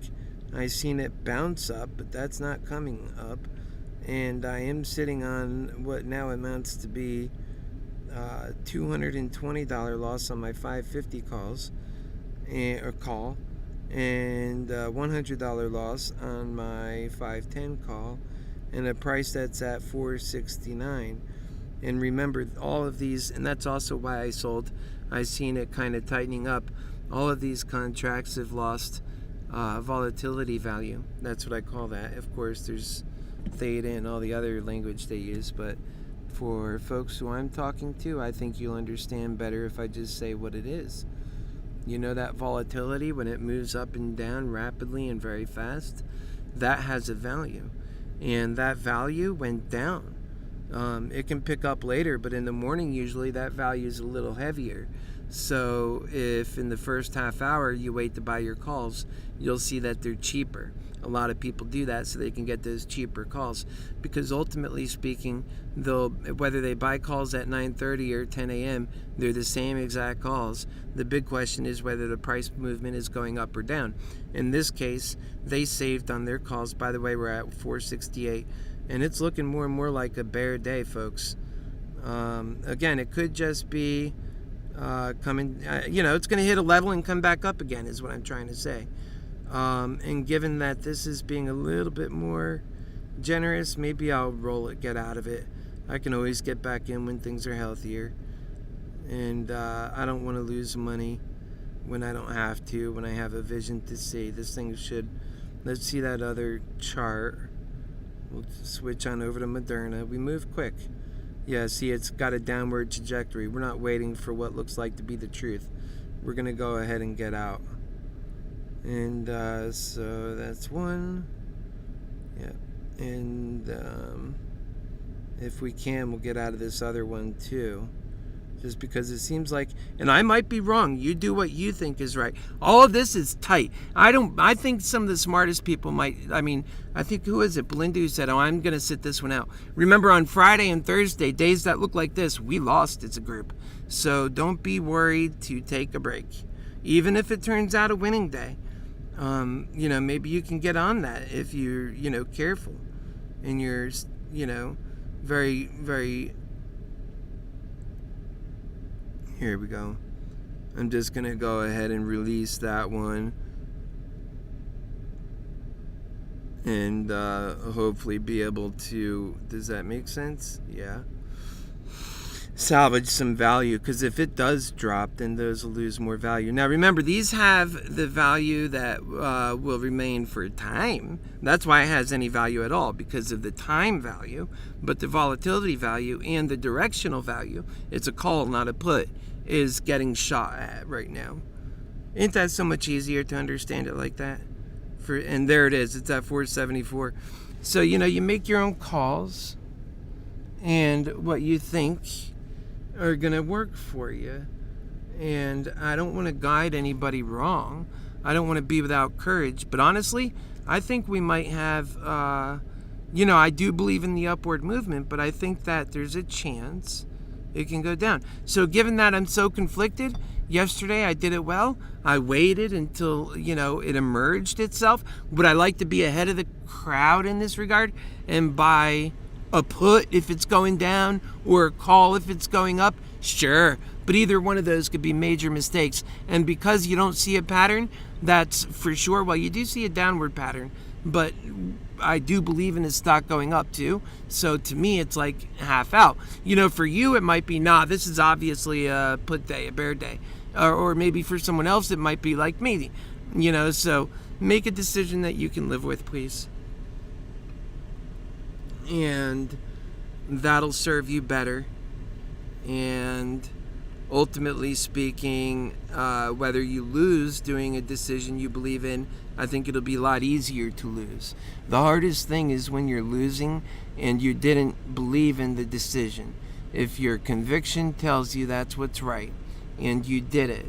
I've seen it bounce up, but that's not coming up. And I am sitting on what now amounts to be $220 loss on my 550 calls, and $100 loss on my 510 call, and a price that's at 469. And remember, all of these, and that's also why I sold. I've seen it kind of tightening up. All of these contracts have lost volatility value. That's what I call that. Of course, there's theta and all the other language they use, but for folks who I'm talking to, I think you'll understand better if I just say what it is. That volatility, when it moves up and down rapidly and very fast, that has a value. And that value went down. It can pick up later, but in the morning usually that value is a little heavier. So if in the first half hour you wait to buy your calls, you'll see that they're cheaper. A lot of people do that so they can get those cheaper calls, because ultimately speaking, whether they buy calls at 9:30 or 10 a.m., they're the same exact calls. The big question is whether the price movement is going up or down. In this case, they saved on their calls. By the way, we're at 468. And it's looking more and more like a bear day, folks. Again, it could just be coming, it's going to hit a level and come back up again, is what I'm trying to say. And given that this is being a little bit more generous, maybe I'll roll it, get out of it. I can always get back in when things are healthier. And I don't want to lose money when I don't have to, when I have a vision to see. This thing should, let's see that other chart. We'll switch on over to Moderna. We move quick. Yeah, see, it's got a downward trajectory. We're not waiting for what looks like to be the truth. We're going to go ahead and get out. And so that's one. Yeah. And if we can, we'll get out of this other one too. Just because it seems like, and I might be wrong, you do what you think is right. All of this is tight. I think some of the smartest people might, I think, who is it? Belinda, who said, I'm going to sit this one out. Remember, on Friday and Thursday, days that look like this, we lost as a group. So don't be worried to take a break. Even if it turns out a winning day, maybe you can get on that if you're, careful. And you're, very, very... Here we go. I'm just going to go ahead and release that one. And hopefully be able to... Does that make sense? Yeah. salvage some value, because if it does drop, then those will lose more value. Now remember, these have the value that will remain for time. That's why it has any value at all, because of the time value. But the volatility value and the directional value, it's a call, not a put, is getting shot at right now. Ain't that so much easier to understand it like that? And there it is, it's at 474. So you make your own calls and what you think are gonna work for you. And I don't want to guide anybody wrong. I don't want to be without courage. But honestly, I think we might have, I do believe in the upward movement, but I think that there's a chance it can go down. So given that I'm so conflicted, yesterday I did it well. I waited until, it emerged itself. Would I like to be ahead of the crowd in this regard and buy a put if it's going down or a call if it's going up? Sure, but either one of those could be major mistakes. And because you don't see a pattern, that's for sure. Well, you do see a downward pattern, but I do believe in the stock going up too. So to me, it's like half out. For you, it might be, this is obviously a put day, a bear day. Or maybe for someone else, it might be like me. So make a decision that you can live with, please. And that'll serve you better. And ultimately speaking, whether you lose doing a decision you believe in, I think it'll be a lot easier to lose. The hardest thing is when you're losing and you didn't believe in the decision. If your conviction tells you that's what's right and you did it,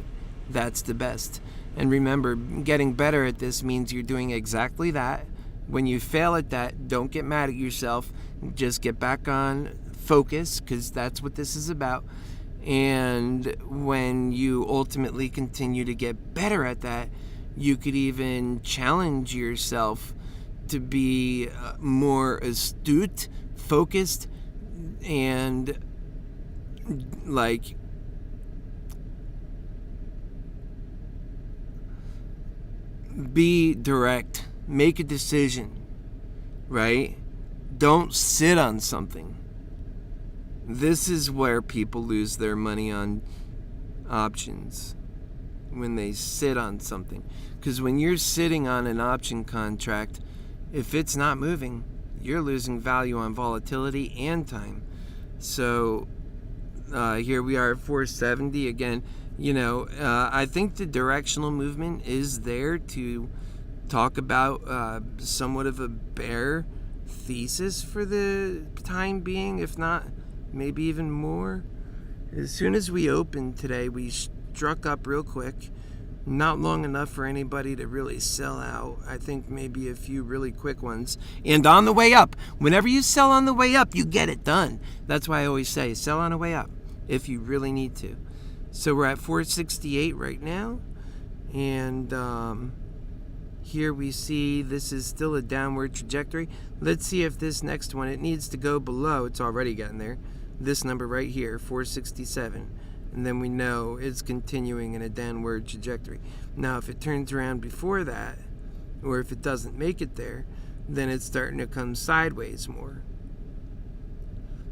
that's the best. And remember, getting better at this means you're doing exactly that. When you fail at that, don't get mad at yourself. Just get back on focus, because that's what this is about. And when you ultimately continue to get better at that, you could even challenge yourself to be more astute, focused, and be direct. Make a decision, right? Don't sit on something. This is where people lose their money on options, when they sit on something. Because when you're sitting on an option contract, if it's not moving, you're losing value on volatility and time. So here we are at 470 again. I think the directional movement is there to talk about somewhat of a bear thesis for the time being, if not maybe even more. As soon as we opened today, we struck up real quick. Not long enough for anybody to really sell out. I think maybe a few really quick ones. And on the way up, whenever you sell on the way up, you get it done. That's why I always say sell on the way up if you really need to. So we're at 468 right now. And here we see this is still a downward trajectory. Let's see if this next one, it needs to go below. It's already gotten there. This number right here, 467. And then we know it's continuing in a downward trajectory. Now, if it turns around before that, or if it doesn't make it there, then it's starting to come sideways more.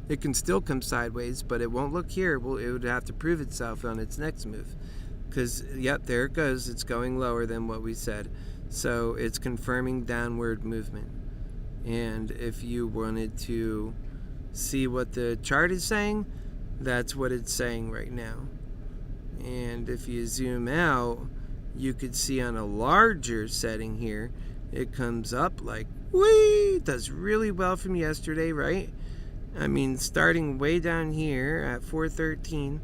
It can still come sideways, but it won't look here. Well, it would have to prove itself on its next move. Because, yep, there it goes. It's going lower than what we said. So it's confirming downward movement. And if you wanted to see what the chart is saying, that's what it's saying right now. And if you zoom out, you could see on a larger setting here, it comes up like, whee, does really well from yesterday, right? I mean, starting way down here at 413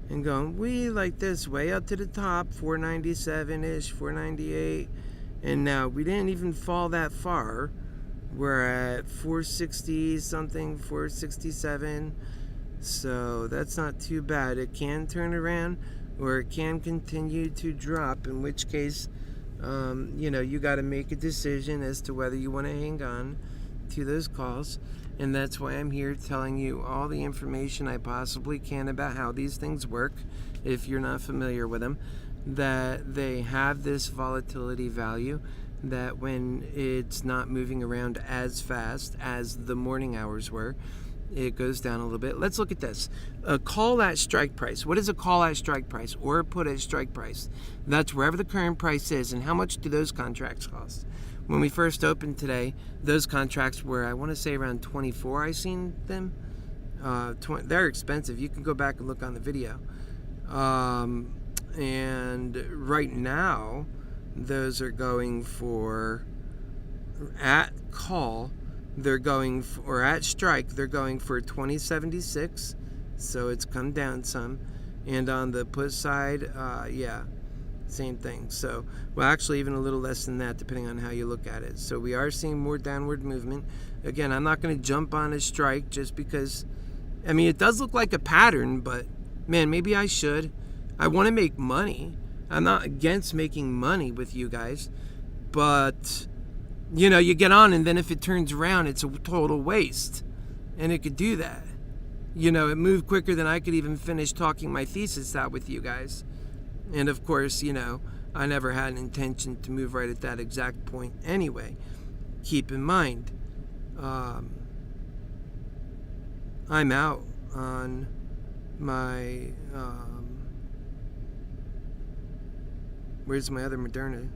and going whee like this, way up to the top, 497-ish, 498. And now we didn't even fall that far. We're at 460 something, 467. So that's not too bad. It can turn around or it can continue to drop, in which case, you got to make a decision as to whether you want to hang on to those calls. And that's why I'm here telling you all the information I possibly can about how these things work, if you're not familiar with them, that they have this volatility value, that when it's not moving around as fast as the morning hours were, it goes down a little bit. Let's look at this. A call at strike price. What is a call at strike price or a put at strike price? That's wherever the current price is. And how much do those contracts cost? When we first opened today, those contracts were, I want to say, around 24. I seen them. They're expensive. You can go back and look on the video. And right now, those are going for, at call, they're going for, or at strike, they're going for 20.76. So it's come down some. And on the put side, yeah, same thing. So, well, actually even a little less than that, depending on how you look at it. So we are seeing more downward movement. Again, I'm not going to jump on a strike just because, I mean, it does look like a pattern, but man, maybe I should. I want to make money. I'm not against making money with you guys, but you know, you get on and then if it turns around, it's a total waste. And it could do that. You know, it moved quicker than I could even finish talking my thesis out with you guys. And of course, you know, I never had an intention to move right at that exact point anyway. Keep in mind, I'm out on my, where's my other Moderna?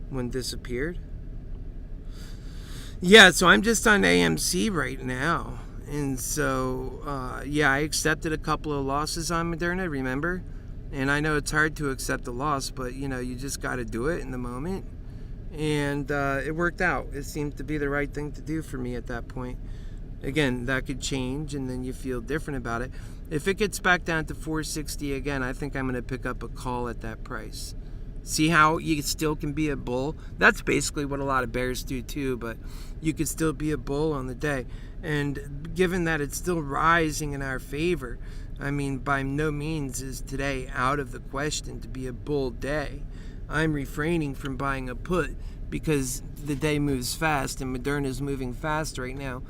One disappeared. Yeah, so I'm just on AMC right now. And so, yeah, I accepted a couple of losses on Moderna, remember? And I know it's hard to accept a loss, but, you know, you just got to do it in the moment. And it worked out. It seemed to be the right thing to do for me at that point. Again, that could change, and then you feel different about it. If it gets back down to 460 again, I think I'm going to pick up a call at that price. See how you still can be a bull? That's basically what a lot of bears do too, but you could still be a bull on the day. And given that it's still rising in our favor, I mean, by no means is today out of the question to be a bull day. I'm refraining from buying a put because the day moves fast and Moderna is moving fast right now.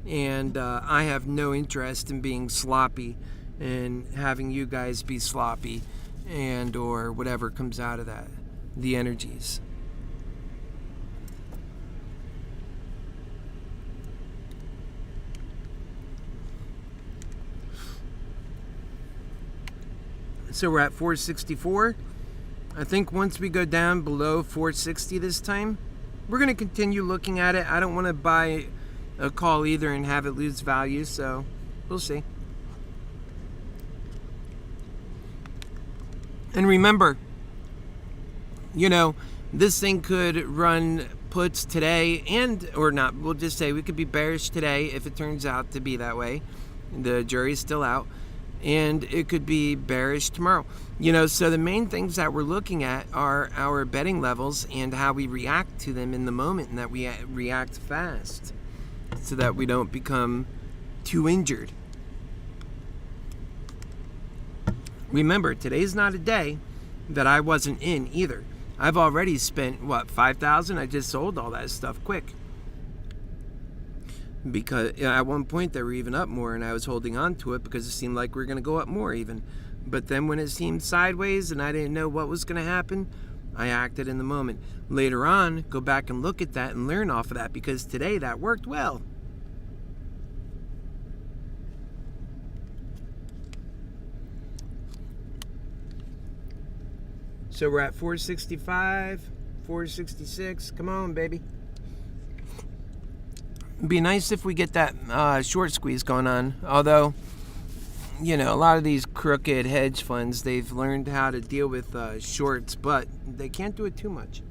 And I have no interest in being sloppy and having you guys be sloppy and or whatever comes out of that, the energies. So we're at 464. I think once we go down below 460 this time, we're going to continue looking at it. I don't want to buy a call either and have it lose value, so we'll see. And remember, you know, this thing could run puts today and or not. We'll just say we could be bearish today if it turns out to be that way. The jury's still out. And it could be bearish tomorrow. You know, so the main things that we're looking at are our betting levels and how we react to them in the moment, and that we react fast so that we don't become too injured. Remember, today's not a day that I wasn't in either. I've already spent, what, $5,000? I just sold all that stuff quick. Because at one point they were even up more and I was holding on to it because it seemed like we were going to go up more even. But then when it seemed sideways and I didn't know what was going to happen, I acted in the moment. Later on, go back and look at that and learn off of that because today that worked well. So we're at 465, 466. Come on, baby. It'd be nice if we get that short squeeze going on. Although, you know, a lot of these crooked hedge funds, they've learned how to deal with shorts, but they can't do it too much.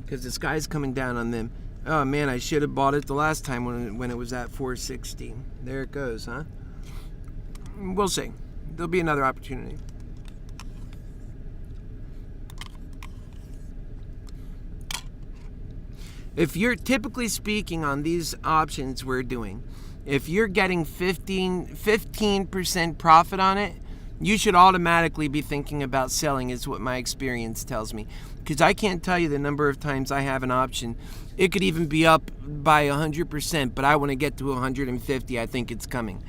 Because the sky's coming down on them. Oh man, I should have bought it the last time when it was at 460. There it goes, huh? We'll see. There'll be another opportunity. If you're, typically speaking, on these options we're doing, if you're getting 15% profit on it, you should automatically be thinking about selling, is what my experience tells me. Because I can't tell you the number of times I have an option. It could even be up by 100%, but I want to get to 150. I think it's coming.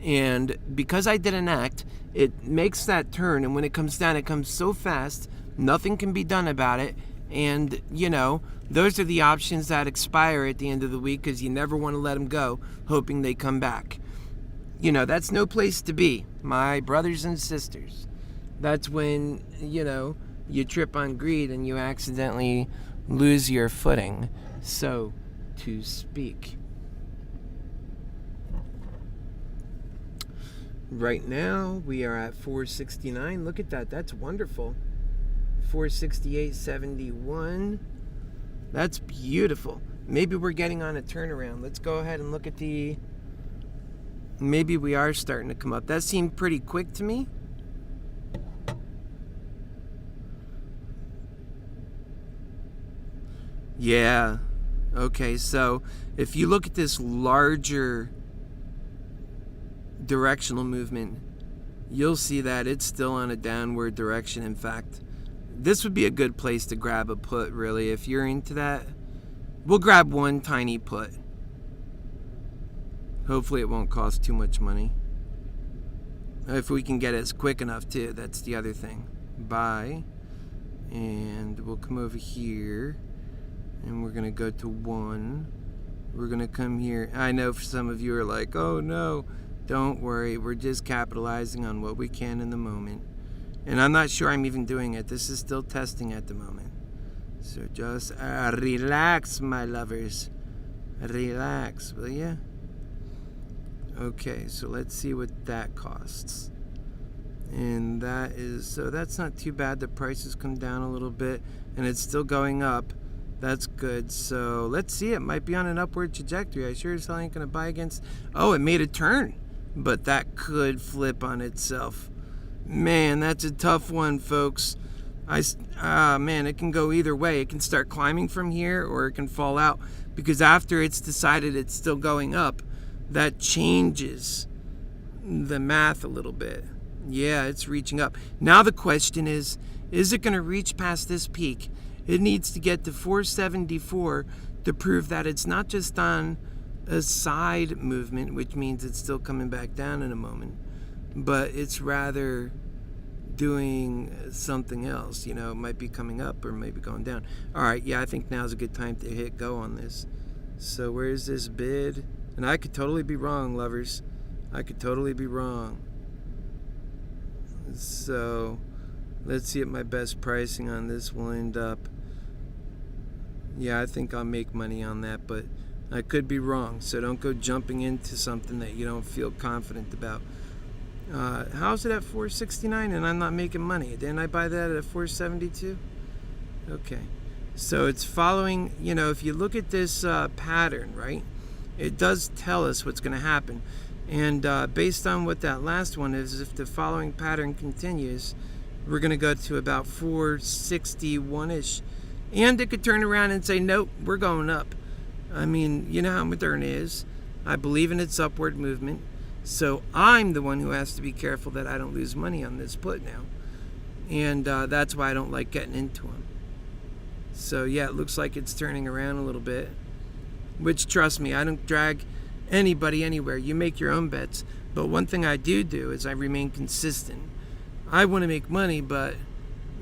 And because I didn't act, it makes that turn, and when it comes down, it comes so fast, nothing can be done about it, And, you know, those are the options that expire at the end of the week because you never want to let them go, hoping they come back. You know, that's no place to be, my brothers and sisters. That's when, you know, you trip on greed and you accidentally lose your footing, so to speak. Right now, we are at 469. Look at that. That's wonderful. 468.71. That's beautiful. Maybe we're getting on a turnaround. Let's go ahead and look at the... Maybe we are starting to come up. That seemed pretty quick to me. Yeah. Okay, so if you look at this larger directional movement, you'll see that it's still on a downward direction. In fact, this would be a good place to grab a put, really. If you're into that, we'll grab one tiny put. Hopefully it won't cost too much money. If we can get it quick enough, too. That's the other thing. Buy. And we'll come over here. And we're going to go to 1. We're going to come here. I know for some of you are like, oh, no. Don't worry. We're just capitalizing on what we can in the moment. And I'm not sure I'm even doing it. This is still testing at the moment. So just relax, my lovers. Relax, will ya? Okay, so let's see what that costs. And that is, so that's not too bad. The prices come down a little bit and it's still going up. That's good. So let's see. It might be on an upward trajectory. I sure as hell ain't going to buy against. Oh, it made a turn. But that could flip on itself. Man, that's a tough one, folks. Man, it can go either way. It can start climbing from here or it can fall out. Because after it's decided it's still going up, that changes the math a little bit. Yeah, it's reaching up. Now the question is it going to reach past this peak? It needs to get to 474 to prove that it's not just on a side movement, which means it's still coming back down in a moment, but it's rather doing something else. You know, it might be coming up or maybe going down. All right, yeah, I think now's a good time to hit go on this. So where's this bid? And I could totally be wrong, lovers. I could totally be wrong. So let's see what my best pricing on this will end up. Yeah, I think I'll make money on that, but I could be wrong. So don't go jumping into something that you don't feel confident about. How's it at 469 and I'm not making money? Didn't I buy that at 472? Okay. So it's following, you know, if you look at this pattern, right? It does tell us what's going to happen. And based on what that last one is, if the following pattern continues, we're going to go to about 461-ish. And it could turn around and say, nope, we're going up. I mean, you know how Moderna is. I believe in its upward movement. So I'm the one who has to be careful that I don't lose money on this put now. And that's why I don't like getting into them. So yeah, it looks like it's turning around a little bit. Which, trust me, I don't drag anybody anywhere. You make your own bets. But one thing I do is I remain consistent. I want to make money, but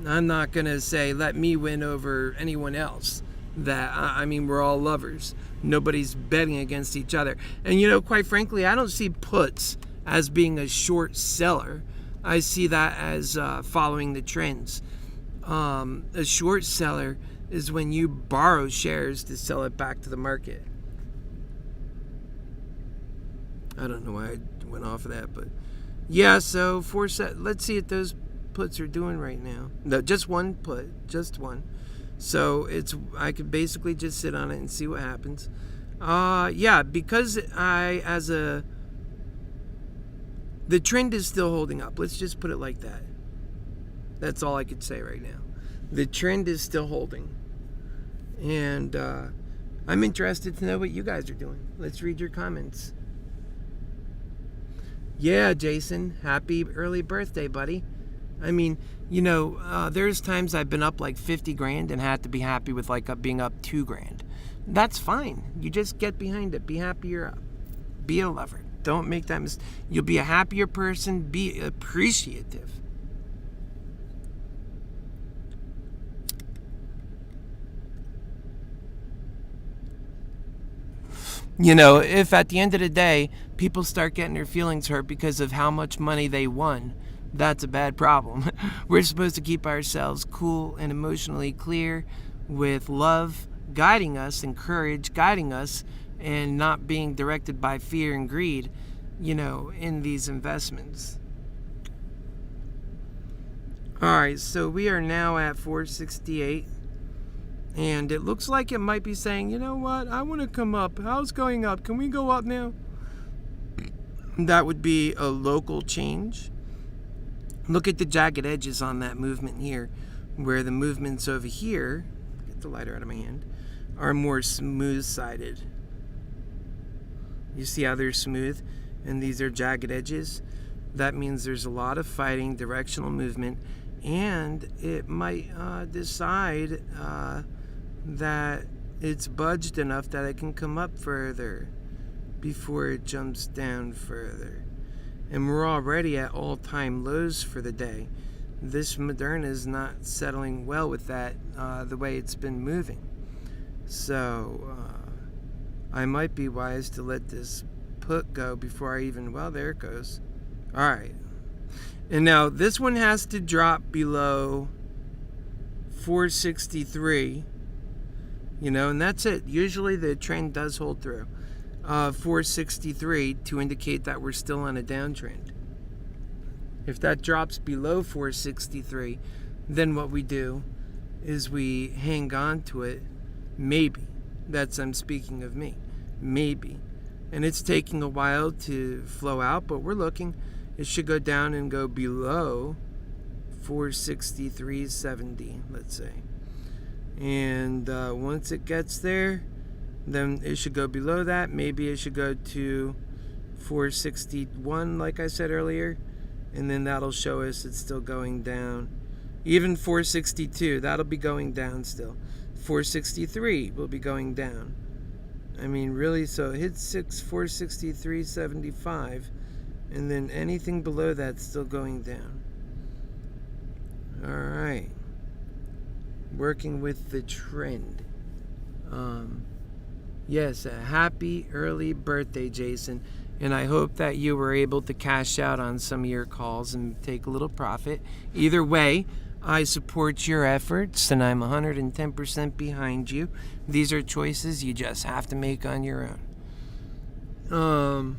I'm not going to say, let me win over anyone else. I mean, we're all lovers. Nobody's betting against each other. And, you know, quite frankly, I don't see puts as being a short seller. I see that as following the trends. A short seller is when you borrow shares to sell it back to the market. I don't know why I went off of that, but yeah, so let's see what those puts are doing right now. No, just one put, just one. So I could basically just sit on it and see what happens. Yeah, because the trend is still holding up. Let's just put it like that. That's all I could say right now. The trend is still holding. And I'm interested to know what you guys are doing. Let's read your comments. Yeah, Jason, happy early birthday, buddy. I mean, you know, there's times I've been up like 50 grand and had to be happy with like being up 2 grand. That's fine. You just get behind it. Be happy you're up. Be a lover. Don't make that mistake. You'll be a happier person. Be appreciative. You know, if at the end of the day, people start getting their feelings hurt because of how much money they won, that's a bad problem. We're supposed to keep ourselves cool and emotionally clear with love guiding us and courage guiding us and not being directed by fear and greed, you know, in these investments. All right, so we are now at 468. And it looks like it might be saying, you know what, I want to come up. How's going up? Can we go up now? That would be a local change. Look at the jagged edges on that movement here, where the movements over here, get the lighter out of my hand, are more smooth-sided. You see how they're smooth? And these are jagged edges? That means there's a lot of fighting, directional movement, and it might decide that it's budged enough that it can come up further before it jumps down further. And we're already at all-time lows for the day. This Moderna is not settling well with that, the way it's been moving. So I might be wise to let this put go before I even, well, there it goes. All right. And now this one has to drop below 463. You know, and that's it. Usually the trend does hold through. 463 to indicate that we're still on a downtrend. If that drops below 463, then what we do is we hang on to it. Maybe. I'm speaking of me. Maybe. And it's taking a while to flow out, but we're looking. It should go down and go below 463.70, let's say. And once it gets there, then it should go below that. Maybe it should go to 461, like I said earlier, and then that'll show us it's still going down. Even 462, that'll be going down still. 463 will be going down. I mean, really, so hit 463.75, and then anything below that's still going down. All right. Working with the trend. Yes, a happy early birthday, Jason. And I hope that you were able to cash out on some of your calls and take a little profit. Either way, I support your efforts and I'm 110% behind you. These are choices you just have to make on your own.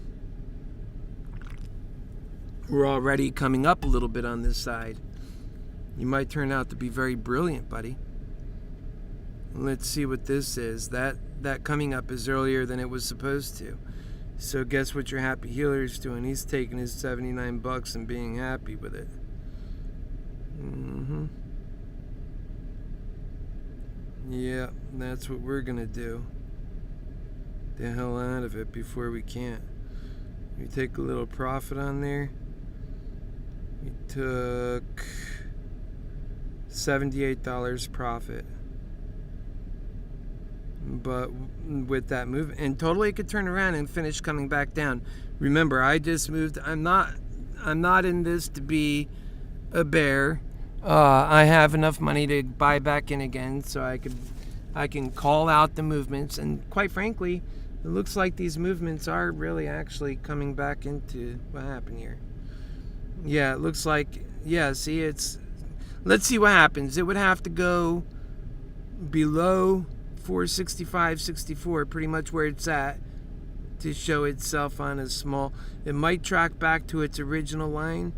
We're already coming up a little bit on this side. You might turn out to be very brilliant, buddy. Let's see what this is. That coming up is earlier than it was supposed to. So guess what your happy healer is doing? He's taking his $79 and being happy with it. Yeah, that's what we're gonna do. The hell out of it before we can't. We take a little profit on there. We took $78 profit. But with that move, and totally it could turn around and finish coming back down. Remember, I just moved. I'm not in this to be a bear. I have enough money to buy back in again, so I can call out the movements. And quite frankly, it looks like these movements are really actually coming back into what happened here. Yeah, it looks like, yeah, see, let's see what happens. It would have to go below 465.64, pretty much where it's at, to show itself on a small. It might track back to its original line,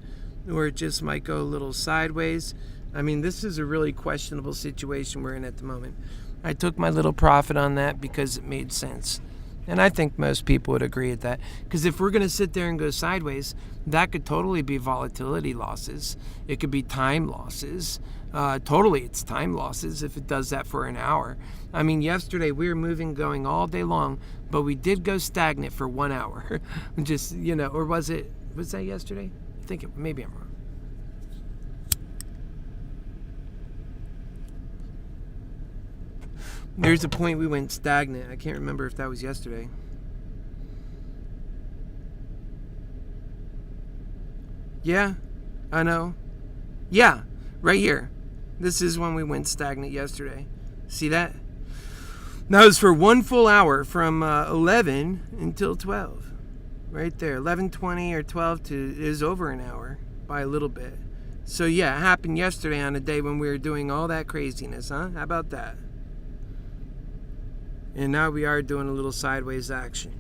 or it just might go a little sideways. I mean, this is a really questionable situation we're in at the moment. I took my little profit on that because it made sense. And I think most people would agree with that. Because if we're going to sit there and go sideways, that could totally be volatility losses. It could be time losses. Totally, it's time losses if it does that for an hour. I mean, yesterday we were moving, going all day long, but we did go stagnant for 1 hour. Just, or was that yesterday? I think maybe I'm wrong. There's a point we went stagnant. I can't remember if that was yesterday. Yeah, I know. Yeah, right here. This is when we went stagnant yesterday. See that? That was for 1 full hour from 11 until 12. Right there, 11:20 or 12 to is over an hour by a little bit. So yeah, it happened yesterday on a day when we were doing all that craziness, huh? How about that? And now we are doing a little sideways action.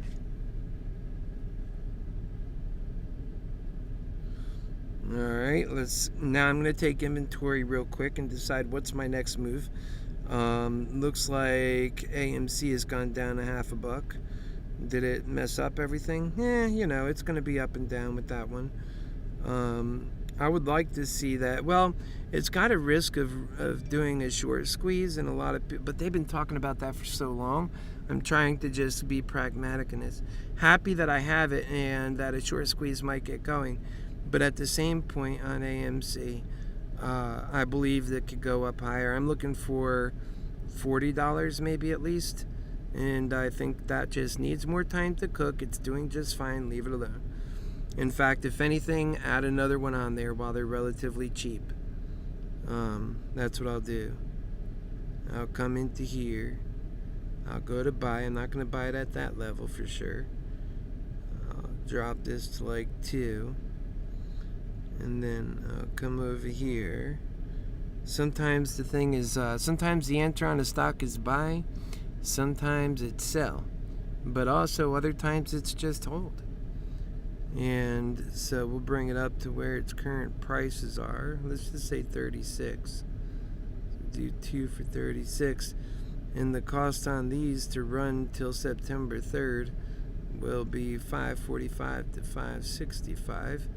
All right, now I'm going to take inventory real quick and decide what's my next move. Looks like AMC has gone down $0.50. Did it mess up everything? It's going to be up and down with that one. I would like to see that. Well, it's got a risk of doing a short squeeze, and a lot of people, but they've been talking about that for so long. I'm trying to just be pragmatic in this. Happy that I have it and that a short squeeze might get going. But at the same point on AMC, I believe that could go up higher. I'm looking for $40 maybe at least. And I think that just needs more time to cook. It's doing just fine. Leave it alone. In fact, if anything, add another one on there while they're relatively cheap. That's what I'll do. I'll come into here. I'll go to buy. I'm not going to buy it at that level for sure. I'll drop this to like 2. And then I'll come over here. Sometimes the thing is, sometimes the answer on a stock is buy. Sometimes it's sell. But also other times it's just hold. And so we'll bring it up to where its current prices are. Let's just say 36. Do 2 for 36. And the cost on these to run till September 3rd will be $5.45 to $5.65.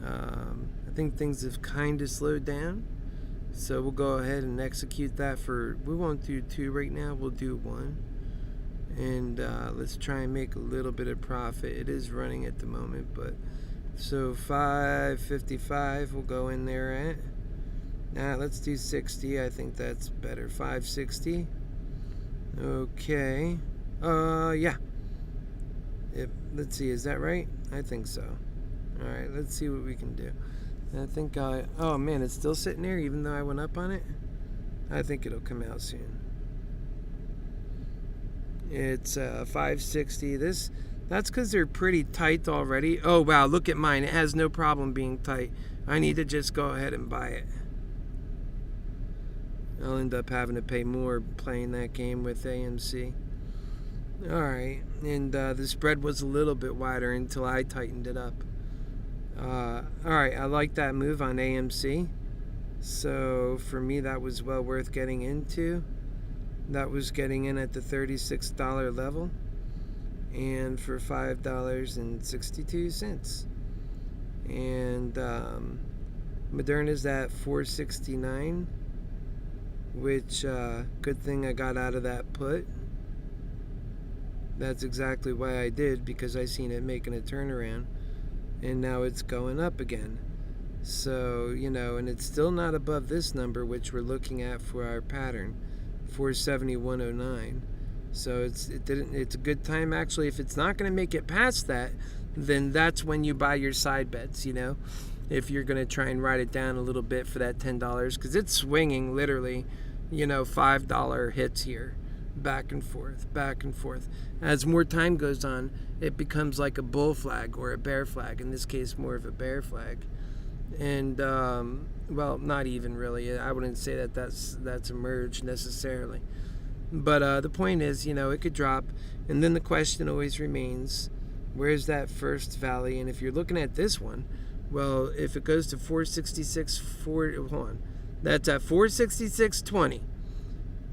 I think things have kind of slowed down. So we'll go ahead and execute that we won't do 2 right now, we'll do 1. And let's try and make a little bit of profit. It is running at the moment, but so $5.55 we'll go in there at. Now let's do 60. I think that's better. $5.60. Okay. Yeah. Let's see, is that right? I think so. All right, let's see what we can do. I think oh man, it's still sitting there even though I went up on it. I think it'll come out soon. It's $5.60. That's because they're pretty tight already. Oh wow, look at mine. It has no problem being tight. I need to just go ahead and buy it. I'll end up having to pay more playing that game with AMC. Alright, and the spread was a little bit wider until I tightened it up. Alright, I like that move on AMC. So for me that was well worth getting into. That was getting in at the $36 level. And for $5.62. And Moderna's at $4.69. Which, good thing I got out of that put. That's exactly why I did, because I seen it making a turnaround. And now it's going up again. So, and it's still not above this number, which we're looking at for our pattern, 471.09. So it's a good time, actually. If it's not going to make it past that, then that's when you buy your side bets, if you're going to try and ride it down a little bit for that $10, because it's swinging literally, $5 hits here, back and forth. As more time goes on, it becomes like a bull flag or a bear flag, in this case more of a bear flag. And well, not even really. I wouldn't say that that's emerged necessarily, but the point is, it could drop, and then the question always remains, where's that first valley? And if you're looking at this one, well, if it goes to 466, hold on, that's at 466.20.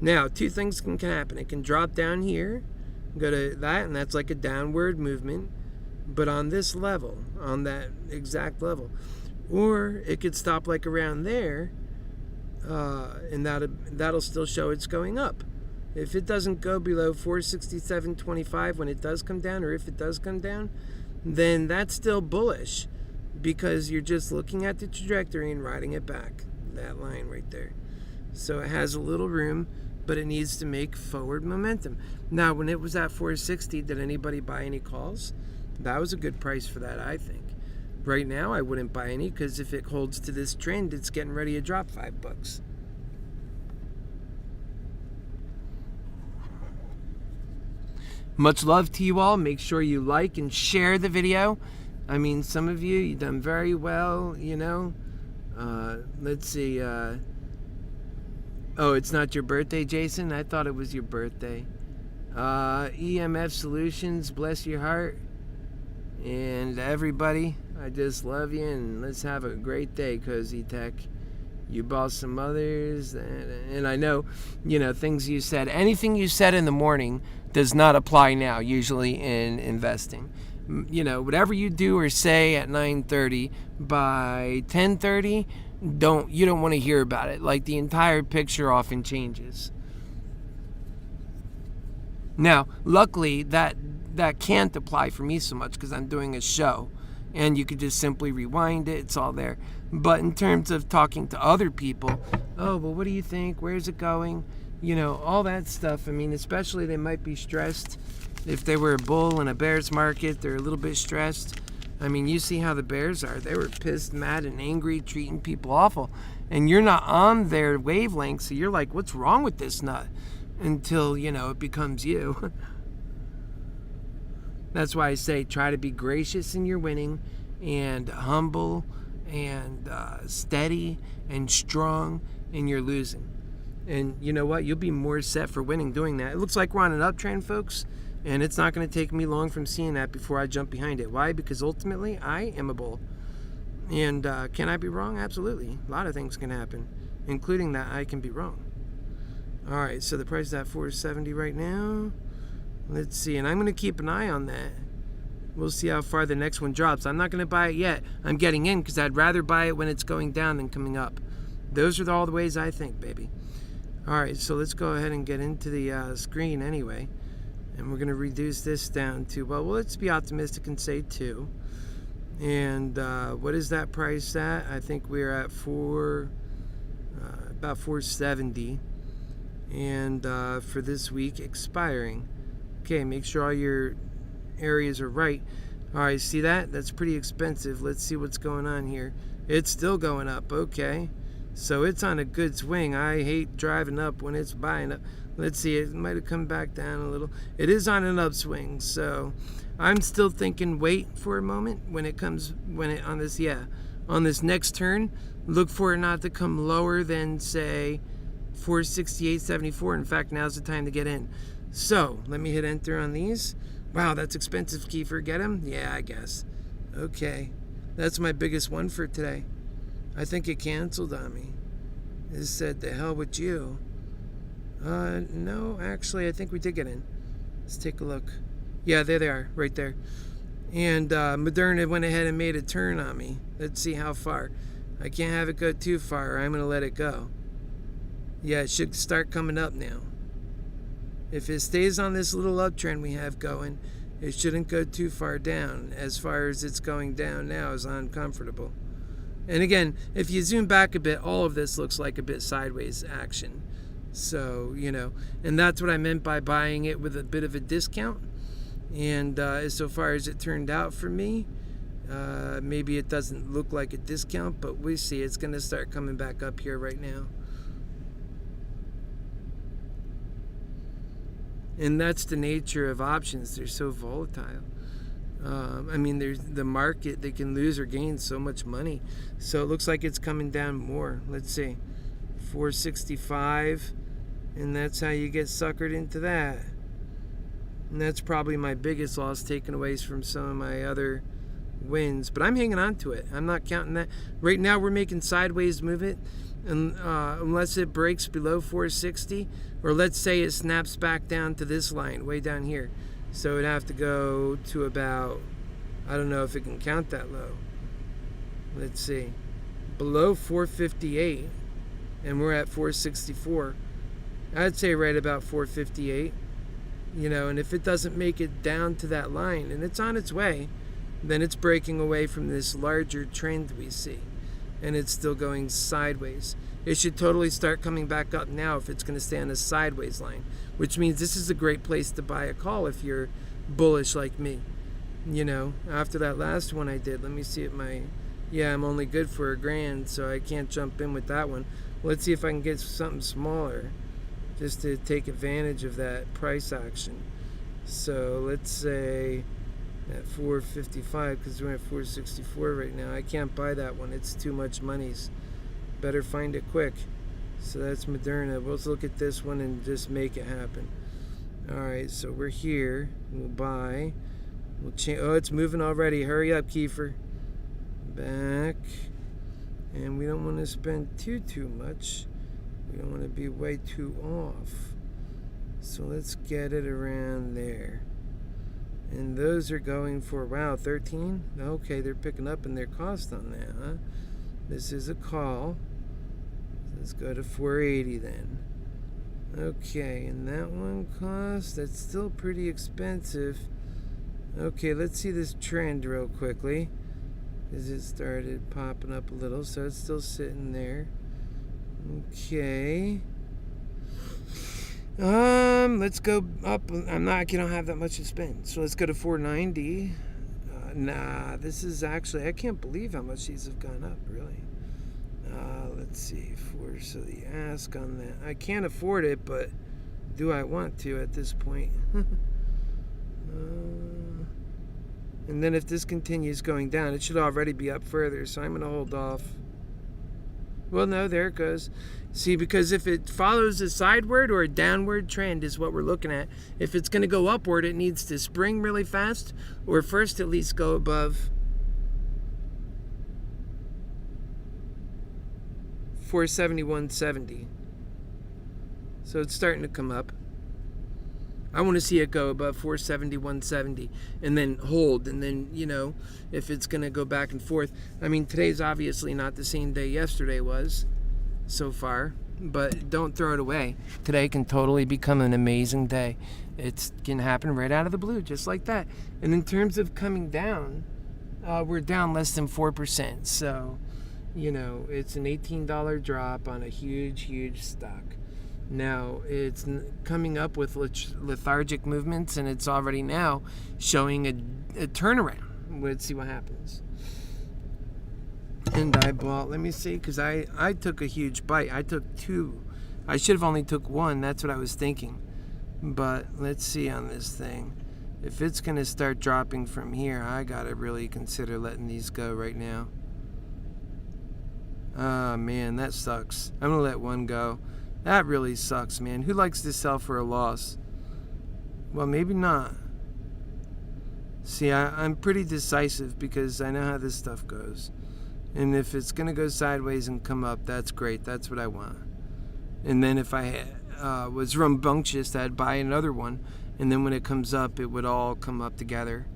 Now, 2 things can happen. It can drop down here, go to that, and that's like a downward movement, but on this level, on that exact level. Or it could stop like around there, and that'll still show it's going up. If it doesn't go below 467.25 when it does come down, or if it does come down, then that's still bullish, because you're just looking at the trajectory and riding it back, that line right there. So it has a little room, but it needs to make forward momentum. Now, when it was at 460, did anybody buy any calls? That was a good price for that, I think. Right now, I wouldn't buy any, because if it holds to this trend, it's getting ready to drop $5. much love to you all. Make sure you like and share the video. I mean, some of you've done very well, you know. Let's see. Oh, it's not your birthday, Jason? I thought it was your birthday. EMF Solutions, bless your heart. And everybody, I just love you, and let's have a great day, Cozy Tech. You bought some others, and I know, you know, things you said. Anything you said in the morning does not apply now, usually in investing. You know, whatever you do or say at 9:30, by 10:30, you don't want to hear about it. Like, the entire picture often changes. Now, luckily, that can't apply for me so much because I'm doing a show, and you could just simply rewind it. It's all there. But in terms of talking to other people, oh, well, what do you think? Where's it going? You know, all that stuff. I mean, especially they might be stressed. If they were a bull in a bear's market, they're a little bit stressed. I mean, you see how the bears are. They were pissed, mad, and angry, treating people awful. And you're not on their wavelength, so you're like, what's wrong with this nut? Until, you know, it becomes you. That's why I say try to be gracious in your winning, and humble, and steady, and strong in your losing. And you know what? You'll be more set for winning doing that. It looks like we're on an uptrend, folks. And it's not going to take me long from seeing that before I jump behind it. Why? Because ultimately, I am a bull. And can I be wrong? Absolutely. A lot of things can happen, including that I can be wrong. All right, so the price is at $470 right now. Let's see, and I'm going to keep an eye on that. We'll see how far the next one drops. I'm not going to buy it yet. I'm getting in because I'd rather buy it when it's going down than coming up. Those are all the ways I think, baby. All right, so let's go ahead and get into the screen anyway. And we're going to reduce this down to, well, let's be optimistic and say 2. And what is that price at? I think we're at about 470. And for this week, expiring. Okay, make sure all your areas are right. All right, see that? That's pretty expensive. Let's see what's going on here. It's still going up. Okay. So it's on a good swing. I hate driving up when it's buying up. Let's see, it might have come back down a little. It is on an upswing, so I'm still thinking wait for a moment on this next turn. Look for it not to come lower than, say, 468.74. In fact, now's the time to get in. So let me hit enter on these. Wow, that's expensive, Kiefer. Get him? Yeah, I guess. Okay, that's my biggest one for today. I think it canceled on me. It said, the hell with you. No, actually, I think we did get in. Let's take a look. Yeah, there they are, right there. And Moderna went ahead and made a turn on me. Let's see how far. I can't have it go too far, or I'm going to let it go. Yeah, it should start coming up now. If it stays on this little uptrend we have going, it shouldn't go too far down. As far as it's going down now is uncomfortable. And again, if you zoom back a bit, all of this looks like a bit sideways action. So, you know, and that's what I meant by buying it with a bit of a discount. And so far as it turned out for me, maybe it doesn't look like a discount, but we see it's going to start coming back up here right now. And that's the nature of options. They're so volatile. I mean, there's the market, they can lose or gain so much money. So it looks like it's coming down more. Let's see, 465, and that's how you get suckered into that. And that's probably my biggest loss, taken away from some of my other wins. But I'm hanging on to it. I'm not counting that. Right now we're making sideways movement, and unless it breaks below 460, or let's say it snaps back down to this line way down here. So it'd have to go to about, I don't know if it can count that low. Let's see, below 458, and we're at 464. I'd say right about 458, you know, and if it doesn't make it down to that line, and it's on its way, then it's breaking away from this larger trend we see, and it's still going sideways. It should totally start coming back up now if it's going to stay on a sideways line, which means this is a great place to buy a call if you're bullish like me. You know, after that last one I did, let me see if I'm only good for $1,000, so I can't jump in with that one. Let's see if I can get something smaller just to take advantage of that price action. So let's say at 455, because we're at 464 right now. I can't buy that one. It's too much monies. Better find it quick. So that's Moderna. Let's look at this one and just make it happen. Alright, so we're here. We'll buy. We'll change. Oh, it's moving already. Hurry up, Kiefer. Back. And we don't want to spend too much. We don't want to be way too off. So let's get it around there. And those are going for, wow, 13? Okay, they're picking up in their cost on that, huh? This is a call. Let's go to 480 then. Okay, and that one cost, that's still pretty expensive. Okay, let's see this trend real quickly. As it started popping up a little, so it's still sitting there. Okay. Let's go up. I don't have that much to spend, so let's go to 490. Nah, this is actually, I can't believe how much these have gone up, really. Let's see, so the ask on that, I can't afford it, but do I want to at this point? And then if this continues going down, it should already be up further, so I'm going to hold off. Well, no, there it goes. See, because if it follows a sideward or a downward trend is what we're looking at. If it's going to go upward, it needs to spring really fast, or first at least go above 471.70. So it's starting to come up. I want to see it go above 471.70 and then hold, and then, if it's going to go back and forth. I mean, today's obviously not the same day yesterday was so far, but don't throw it away. Today can totally become an amazing day. It can happen right out of the blue, just like that. And in terms of coming down, we're down less than 4%. So, it's an $18 drop on a huge stock. Now, it's coming up with lethargic movements, and it's already now showing a turnaround. Let's see what happens. And I bought, let me see, because I took a huge bite. I took 2. I should have only took 1. That's what I was thinking. But let's see on this thing. If it's going to start dropping from here, I got to really consider letting these go right now. Ah, man, that sucks. I'm going to let 1 go. That really sucks, man. Who likes to sell for a loss? Well, maybe not. See, I'm pretty decisive because I know how this stuff goes. And if it's going to go sideways and come up, that's great. That's what I want. And then if I was rambunctious, I'd buy another one. And then when it comes up, it would all come up together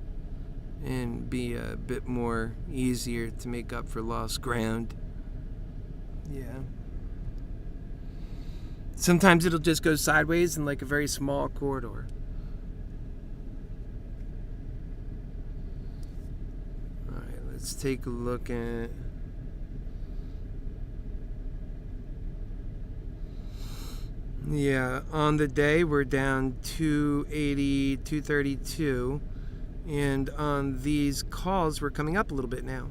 and be a bit more easier to make up for lost ground. Yeah. Sometimes it'll just go sideways in like a very small corridor. Alright, let's take a look at... Yeah, on the day we're down 280, 232. And on these calls we're coming up a little bit now.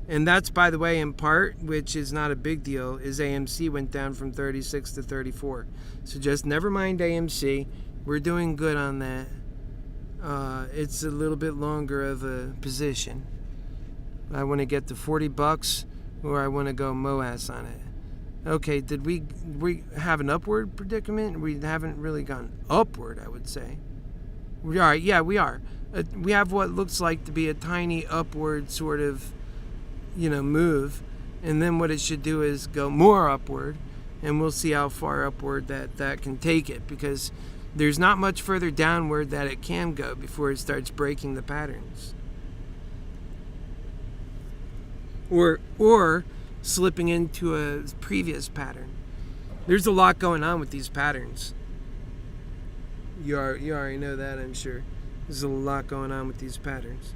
And that's, by the way, in part, which is not a big deal, is AMC went down from 36 to 34. So just never mind AMC. We're doing good on that. It's a little bit longer of a position. I want to get to $40, or I want to go MOAS on it. Okay, did we have an upward predicament? We haven't really gone upward, I would say. We are, yeah, we are. We have what looks like to be a tiny upward sort of move, and then what it should do is go more upward, and we'll see how far upward that can take it, because there's not much further downward that it can go before it starts breaking the patterns, or slipping into a previous pattern. There's a lot going on with these patterns. You already know that, I'm sure. There's a lot going on with these patterns.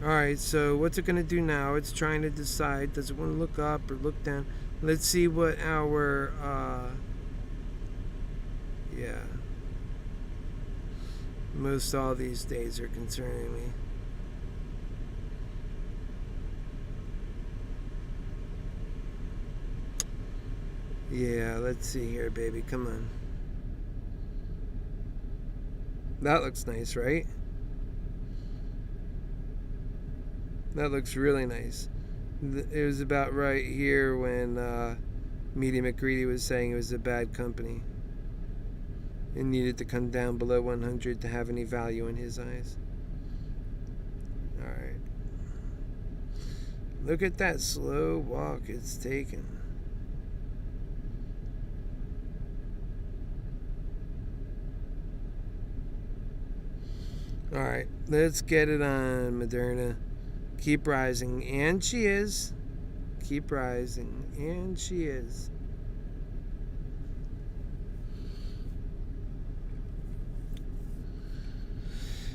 Alright, so what's it going to do now? It's trying to decide, does it want to look up or look down? Let's see what our, most all these days are concerning me. Yeah, let's see here, baby, come on. That looks nice, right? That looks really nice. It was about right here when Meaty McCready was saying it was a bad company. It needed to come down below 100 to have any value in his eyes. Alright. Look at that slow walk it's taken. Alright, let's get it on, Moderna. Keep rising, and she is. Keep rising, and she is.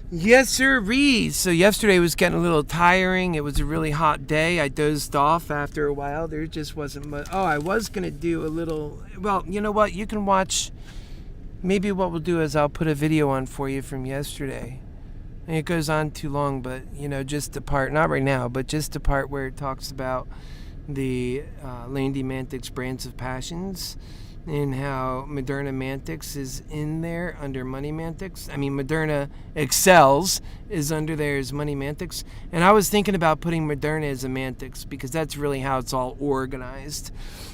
Yes, sirree. So yesterday was getting a little tiring. It was a really hot day. I dozed off after a while. There just wasn't much. Oh, I was going to do a little... Well, you know what? You can watch... Maybe what we'll do is I'll put a video on for you from yesterday. And it goes on too long, but, you know, just the part... Not right now, but just the part where it talks about the Landy Mantic's brands of passions, and how Moderna Mantix is in there under Money Mantix. I mean, ModernaExceels is under there as Money Mantix. And I was thinking about putting Moderna as a Mantix because that's really how it's all organized.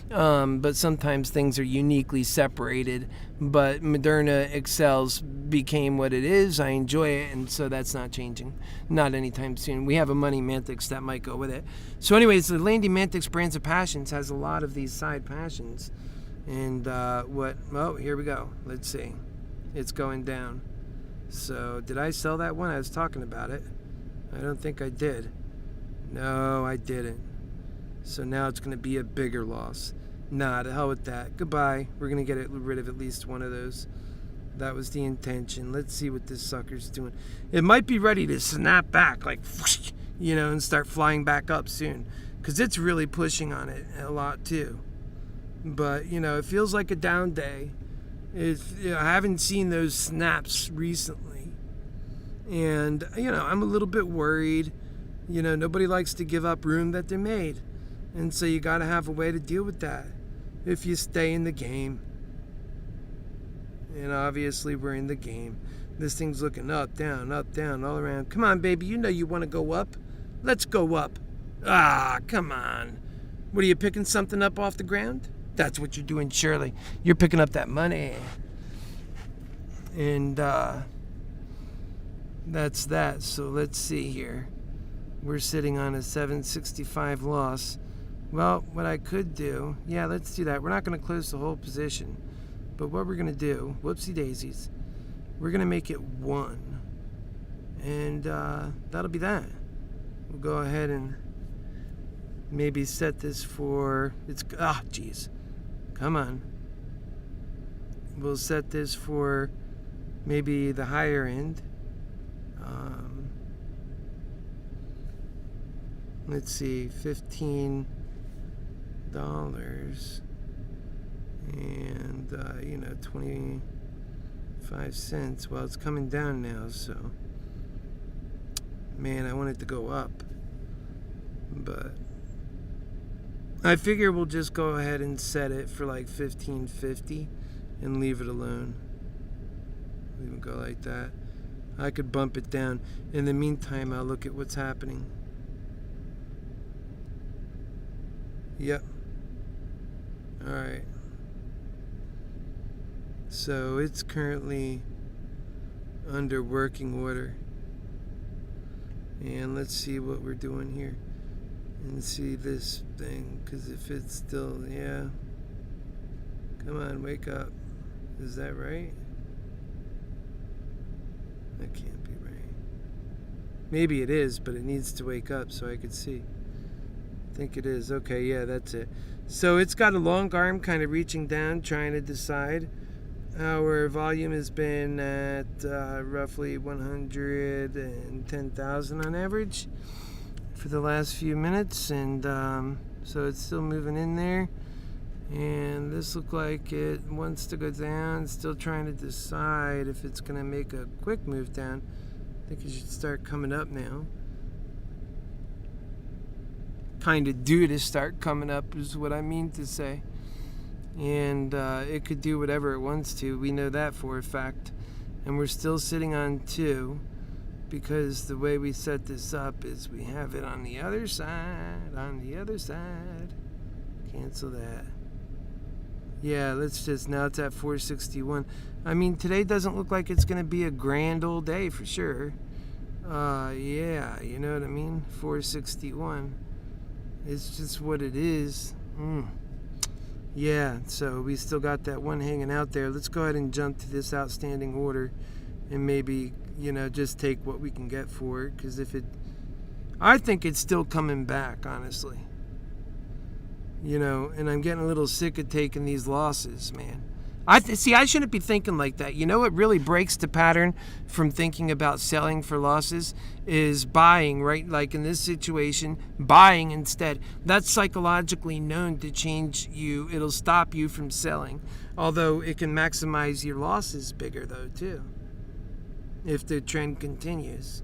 But sometimes things are uniquely separated. But ModernaExceels became what it is. I enjoy it, and so that's not changing. Not anytime soon. We have a Money Mantix that might go with it. So anyways, the Landy Mantix brands of passions has a lot of these side passions. And here we go. Let's see. It's going down. So, did I sell that one? I was talking about it. I don't think I did. No, I didn't. So now it's going to be a bigger loss. Nah, to hell with that. Goodbye. We're going to get rid of at least one of those. That was the intention. Let's see what this sucker's doing. It might be ready to snap back, like, whoosh, you know, and start flying back up soon. Because it's really pushing on it a lot, too. But, you know, it feels like a down day. I haven't seen those snaps recently. And, you know, I'm a little bit worried. You know, nobody likes to give up room that they made. And so you got to have a way to deal with that if you stay in the game. And obviously we're in the game. This thing's looking up, down, all around. Come on, baby. You know you want to go up. Let's go up. Ah, come on. What, are you picking something up off the ground? That's what you're doing, Shirley. You're picking up that money. And that's that. So let's see here. We're sitting on a 765 loss. Well, what I could do, yeah, let's do that. We're not going to close the whole position. But what we're going to do, whoopsie daisies, we're going to make it 1. And that'll be that. We'll go ahead and maybe set this for, geez. Come on. We'll set this for maybe the higher end. Let's see, $15. And, 25 cents. Well, it's coming down now, so. Man, I want it to go up. But I figure we'll just go ahead and set it for like $15.50 and leave it alone. Leave it go like that. I could bump it down. In the meantime, I'll look at what's happening. Yep. Alright. So it's currently under working order. And let's see what we're doing here. And see this thing, because if it's still, yeah. Come on, wake up. Is that right? That can't be right. Maybe it is, but it needs to wake up so I could see. I think it is. Okay, yeah, that's it. So it's got a long arm kind of reaching down, trying to decide. Our volume has been at roughly 110,000 on average for the last few minutes, and so it's still moving in there. And this looks like it wants to go down, still trying to decide if it's going to make a quick move down. I think it should start coming up now. Kind of due to start coming up is what I mean to say. And it could do whatever it wants to. We know that for a fact. and we're still sitting on 2 because the way we set this up is we have it on the other side, cancel that. Yeah, let's just, now it's at 461. I mean, today doesn't look like it's going to be a grand old day for sure. Yeah, you know what I mean? 461. It's just what it is. Yeah, so we still got that one hanging out there. Let's go ahead and jump to this outstanding order and maybe, just take what we can get for it. Because I think it's still coming back, honestly. And I'm getting a little sick of taking these losses, man. I shouldn't be thinking like that. What really breaks the pattern from thinking about selling for losses is buying, right? Like in this situation, buying instead. That's psychologically known to change you. It'll stop you from selling. Although it can maximize your losses bigger, though, too, if the trend continues.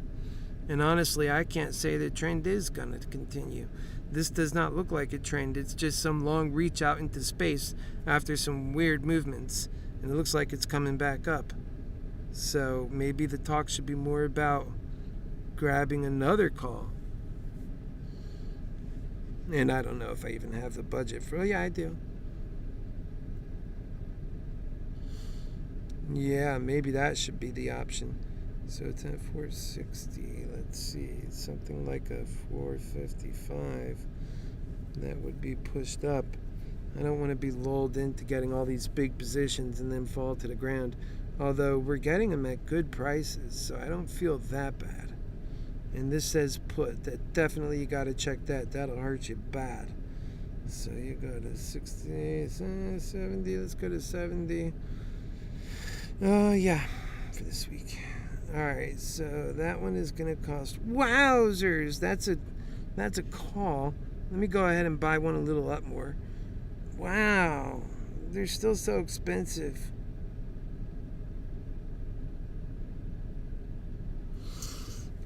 And honestly, I can't say the trend is going to continue. This does not look like a trend. It's just some long reach out into space after some weird movements. And it looks like it's coming back up. So maybe the talk should be more about grabbing another call. And I don't know if I even have the budget for... Oh, yeah, I do. Yeah, maybe that should be the option. So it's at 460. Let's see, something like a 455. That would be pushed up. I don't want to be lulled into getting all these big positions and then fall to the ground. Although we're getting them at good prices, so I don't feel that bad. And this says put. That definitely, you got to check that. That'll hurt you bad. So you go to 60, 70. Let's go to 70. Yeah, for this week. Alright, so that one is going to cost... Wowzers! That's a call. Let me go ahead and buy one a little up more. Wow. They're still so expensive.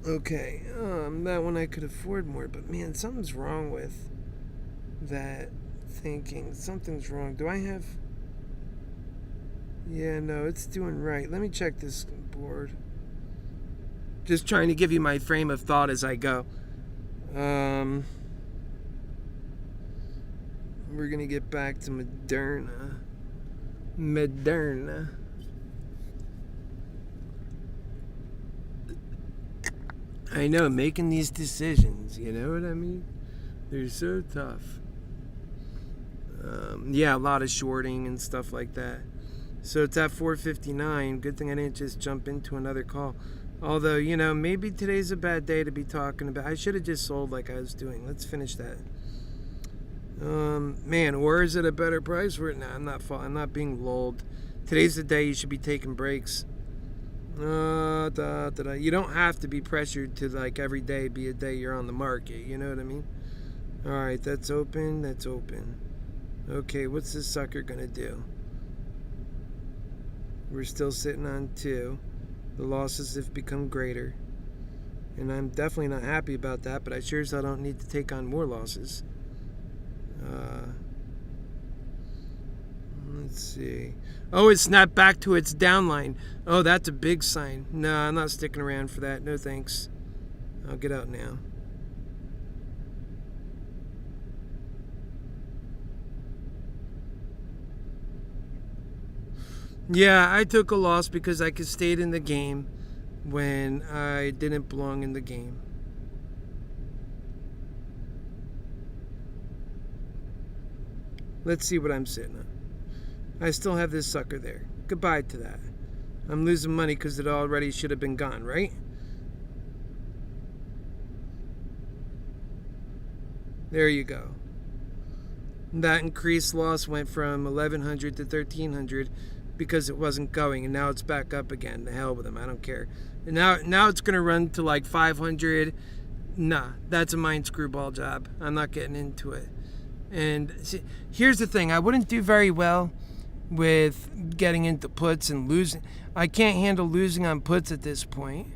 Okay, that one I could afford more, but man, something's wrong with that thinking. Something's wrong. Do I have... Yeah, no, it's doing right. Let me check this board. Just trying to give you my frame of thought as I go. We're going to get back to Moderna. I know, making these decisions, you know what I mean? They're so tough. Yeah, a lot of shorting and stuff like that. So it's at 459. Good thing I didn't just jump into another call. Although, maybe today's a bad day to be talking about. I should have just sold like I was doing. Let's finish that. Man, or is it a better price for it? Nah, I'm not being lulled. Today's the day you should be taking breaks. You don't have to be pressured to like every day be a day you're on the market. You know what I mean? Alright, that's open. Okay, what's this sucker gonna do? We're still sitting on 2. The losses have become greater. And I'm definitely not happy about that, but I sure as hell don't need to take on more losses. Let's see. Oh, it snapped back to its downline. Oh, that's a big sign. No, I'm not sticking around for that. No thanks. I'll get out now. Yeah, I took a loss because I could stay in the game when I didn't belong in the game. Let's see what I'm sitting on. I still have this sucker there. Goodbye to that. I'm losing money because it already should have been gone, right? There you go. That increased loss went from 1,100 to 1,300 because it wasn't going, and now it's back up again. The hell with them, I don't care. And now it's gonna run to like 500. Nah, that's a mind screwball job. I'm not getting into it. And see, here's the thing: I wouldn't do very well with getting into puts and losing. I can't handle losing on puts at this point,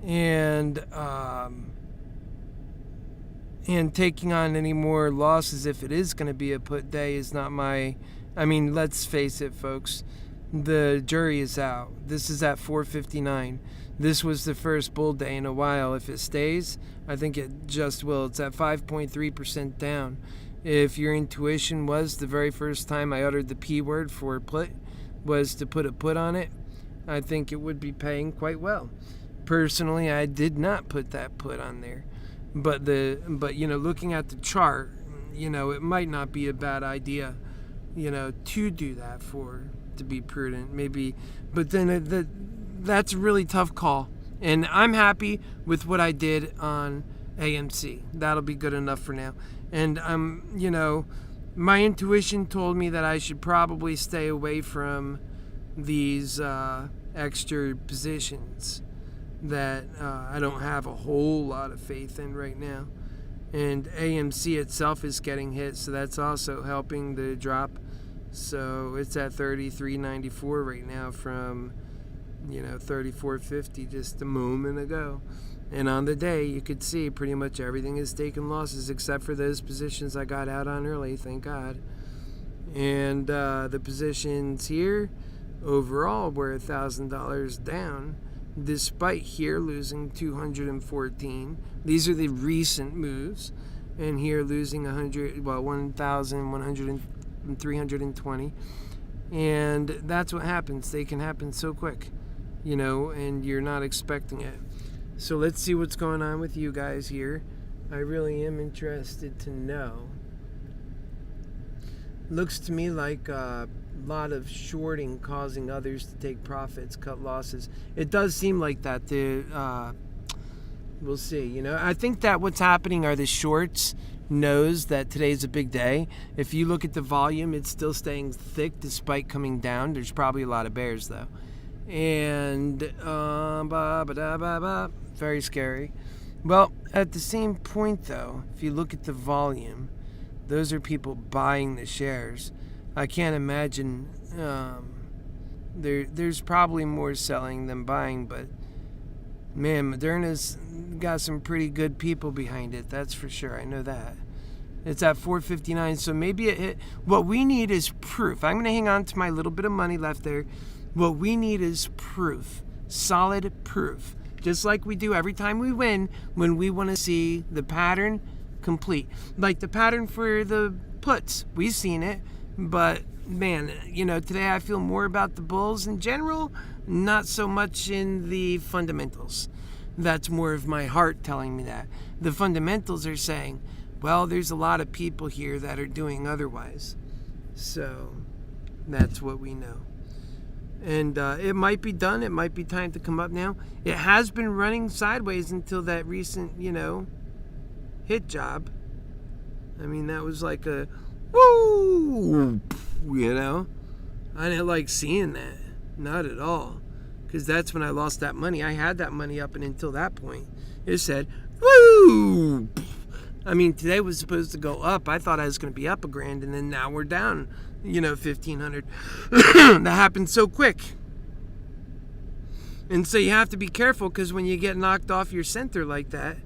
and taking on any more losses if it is going to be a put day is not my... I mean, let's face it, folks. the jury is out. This is at 4:59. This was the first bull day in a while. If it stays, I think it just will. It's at 5.3% down. If your intuition was the very first time I uttered the P word for put was to put a put on it, I think it would be paying quite well. Personally, I did not put that put on there. But looking at the chart, it might not be a bad idea, to do that to be prudent, maybe. But then that's a really tough call. And I'm happy with what I did on AMC. That'll be good enough for now. And my intuition told me that I should probably stay away from these extra positions that I don't have a whole lot of faith in right now. And AMC itself is getting hit, so that's also helping the drop. So it's at 33.94 right now from 34.50 just a moment ago. And on the day, you could see pretty much everything is taking losses except for those positions I got out on early, thank God. And the positions here overall were $1,000 down, despite here losing 214. These are the recent moves, and here losing 1,320. And that's what happens. They can happen so quick, and you're not expecting it. So let's see what's going on with you guys here. I really am interested to know. Looks to me like a lot of shorting causing others to take profits, cut losses. It does seem like that. We'll see. I think that what's happening are the shorts knows that today's a big day. If you look at the volume, it's still staying thick despite coming down. There's probably a lot of bears though. And very scary. Well, at the same point though, if you look at the volume, those are people buying the shares. I can't imagine there's probably more selling than buying, but man, Moderna's got some pretty good people behind it, that's for sure. I know that. It's at 4.59, so maybe it hit. What we need is proof. I'm going to hang on to my little bit of money left there. What we need is proof, solid proof, just like we do every time we win when we want to see the pattern complete. Like the pattern for the puts, we've seen it, but man, today I feel more about the bulls in general, not so much in the fundamentals. That's more of my heart telling me that. The fundamentals are saying, well, there's a lot of people here that are doing otherwise. So that's what we know. And it might be done. It might be time to come up now. It has been running sideways until that recent, hit job. I mean, that was like a woo, I didn't like seeing that. Not at all. Because that's when I lost that money. I had that money up and until that point. It said, woo! I mean, today was supposed to go up. I thought I was going to be up $1,000, and then now we're down, $1,500. That happened so quick. And so you have to be careful, because when you get knocked off your center like that,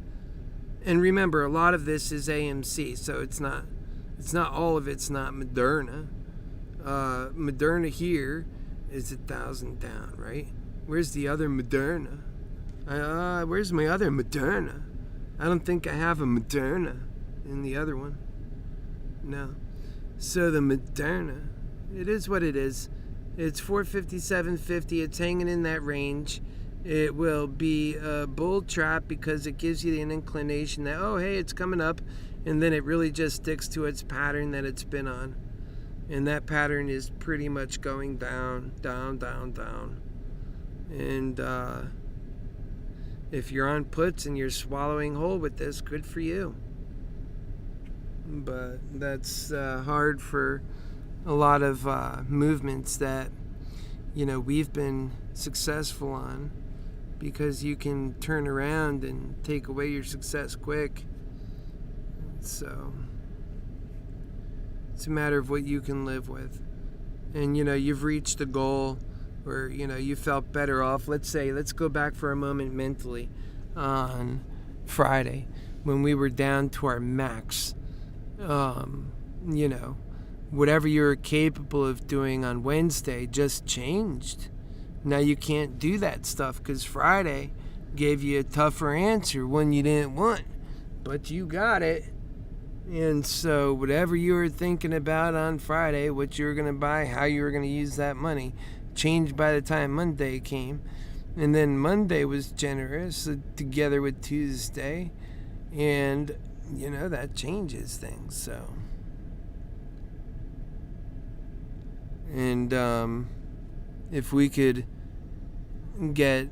and remember, a lot of this is AMC, so it's not all of it's not Moderna. Moderna here is 1,000 down, right? Where's the other Moderna? Where's my other Moderna? I don't think I have a Moderna in the other one. No. So the Moderna, it is what it is. It's 457.50. It's hanging in that range. It will be a bull trap because it gives you an inclination that, oh, hey, it's coming up. And then it really just sticks to its pattern that it's been on. And that pattern is pretty much going down, down, down, down. And if you're on puts and you're swallowing whole with this, good for you. But that's hard for a lot of movements that, we've been successful on, because you can turn around and take away your success quick. So it's a matter of what you can live with. And, you've reached a goal where, you felt better off. Let's go back for a moment mentally on Friday when we were down to our max. whatever you were capable of doing on Wednesday just changed. Now you can't do that stuff because Friday gave you a tougher answer, one you didn't want, but you got it. And so whatever you were thinking about on Friday, what you were going to buy, how you were going to use that money, changed by the time Monday came. And then Monday was generous together with Tuesday. And, that changes things. So. And if we could get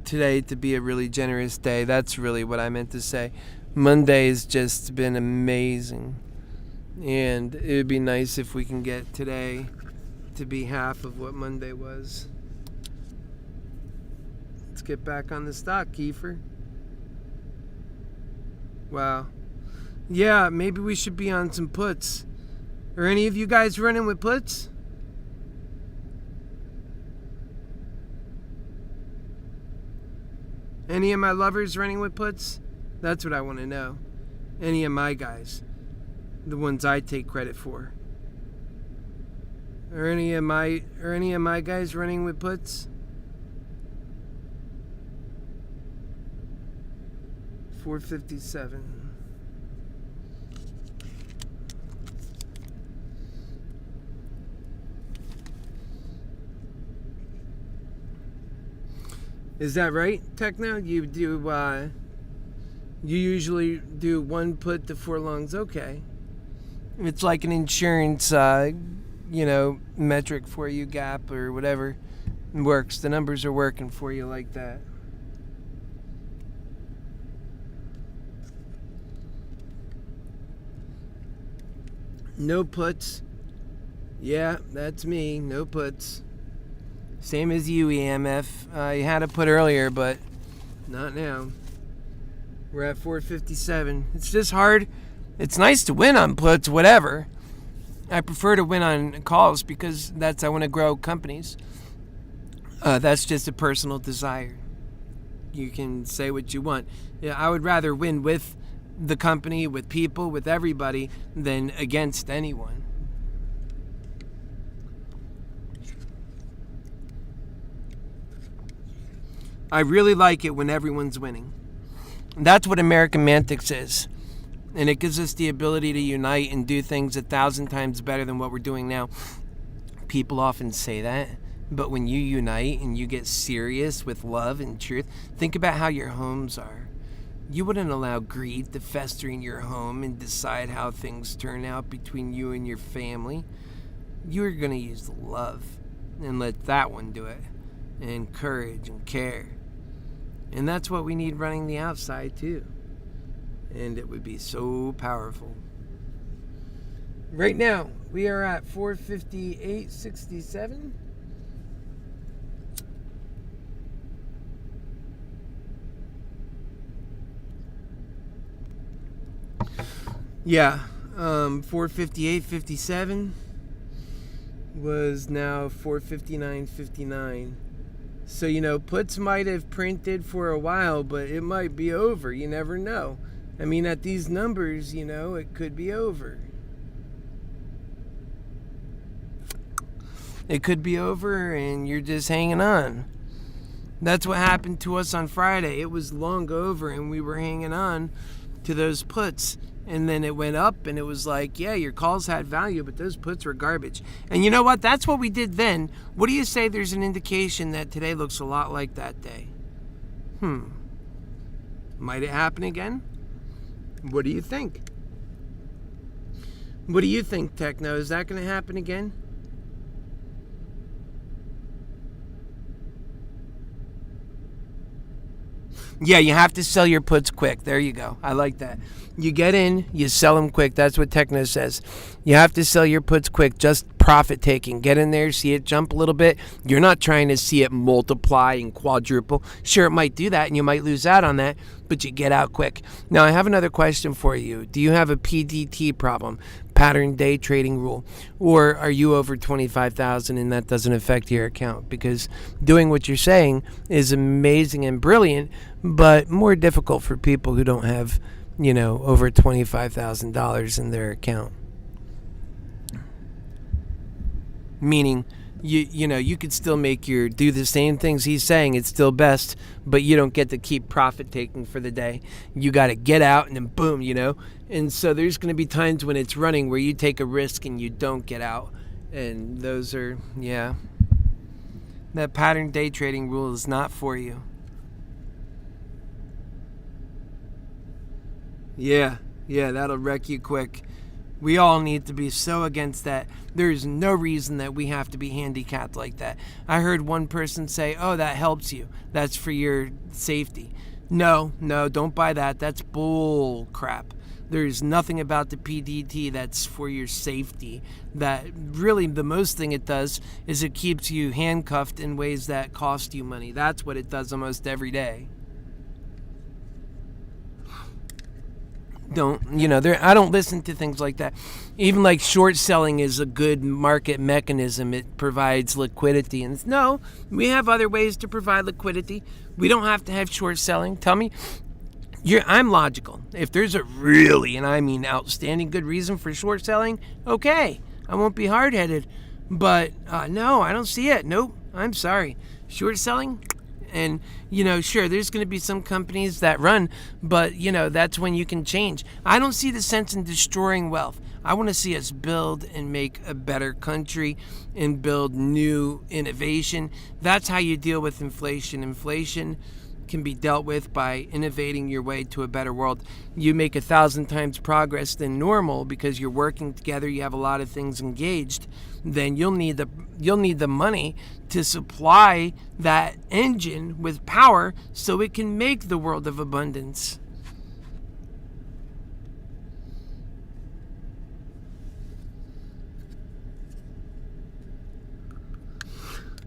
today to be a really generous day, that's really what I meant to say. Monday has just been amazing. And it would be nice if we can get today to be half of what Monday was. Let's get back on the stock, Kiefer. Wow. Yeah, maybe we should be on some puts. Are any of you guys running with puts? Any of my lovers running with puts? That's what I want to know. Any of my guys. The ones I take credit for. Are any of my guys running with puts? 457. Is that right, Techno? You do, you usually do one put to 4 longs. Okay. It's like an insurance, metric for you, gap or whatever. It works. The numbers are working for you like that. No puts. Yeah, that's me. No puts. Same as you, EMF. You had a put earlier, but not now. We're at 457. It's just hard. It's nice to win on puts, whatever. I prefer to win on calls because I want to grow companies. That's just a personal desire. You can say what you want. Yeah, I would rather win with the company, with people, with everybody, than against anyone. I really like it when everyone's winning. That's what American Mantics is. And it gives us the ability to unite and do things 1,000 times better than what we're doing now. People often say that, but when you unite and you get serious with love and truth, think about how your homes are. You wouldn't allow greed to fester in your home and decide how things turn out between you and your family. You're going to use love and let that one do it. And courage and care. And that's what we need running the outside too. And it would be so powerful. Right now, we are at 458.67. Yeah, 458.57 was now 459.59. So, puts might have printed for a while, but it might be over. You never know. I mean, at these numbers, it could be over. It could be over and you're just hanging on. That's what happened to us on Friday. It was long over and we were hanging on to those puts. And then it went up and it was like, yeah, your calls had value, but those puts were garbage. And you know what? That's what we did then. What do you say there's an indication that today looks a lot like that day? Might it happen again? What do you think? What do you think, Techno? Is that going to happen again? Yeah, you have to sell your puts quick. There you go. I like that. You get in, you sell them quick. That's what Techno says. You have to sell your puts quick. Just profit taking. Get in there, see it jump a little bit. You're not trying to see it multiply and quadruple. Sure, it might do that and you might lose out on that, but you get out quick. Now, I have another question for you. Do you have a PDT problem? Pattern day trading rule, or are you over 25,000 and that doesn't affect your account? Because doing what you're saying is amazing and brilliant, but more difficult for people who don't have, over $25,000 in their account. meaning you could still do the same things he's saying. It's still best, but you don't get to keep profit taking for the day. You got to get out and then boom, And so there's going to be times when it's running where you take a risk and you don't get out. And those are, that pattern day trading rule is not for you. Yeah, that'll wreck you quick. We all need to be so against that. There's no reason that we have to be handicapped like that. I heard one person say, oh, that helps you. That's for your safety. No, don't buy that. That's bull crap. There's nothing about the PDT that's for your safety. That really the most thing it does is it keeps you handcuffed in ways that cost you money. That's what it does almost every day. I don't listen to things like that. Even like short selling is a good market mechanism. It provides liquidity. And no, we have other ways to provide liquidity. We don't have to have short selling. Tell me, I'm logical. If there's a really, and I mean outstanding good reason for short selling, okay, I won't be hard-headed. But no, I don't see it. Nope, I'm sorry. Short selling? And, sure, there's going to be some companies that run, but, that's when you can change. I don't see the sense in destroying wealth. I want to see us build and make a better country and build new innovation. That's how you deal with inflation. Inflation can be dealt with by innovating your way to a better world. You make 1,000 times progress than normal because you're working together, you have a lot of things engaged, then you'll need the money to supply that engine with power so it can make the world of abundance.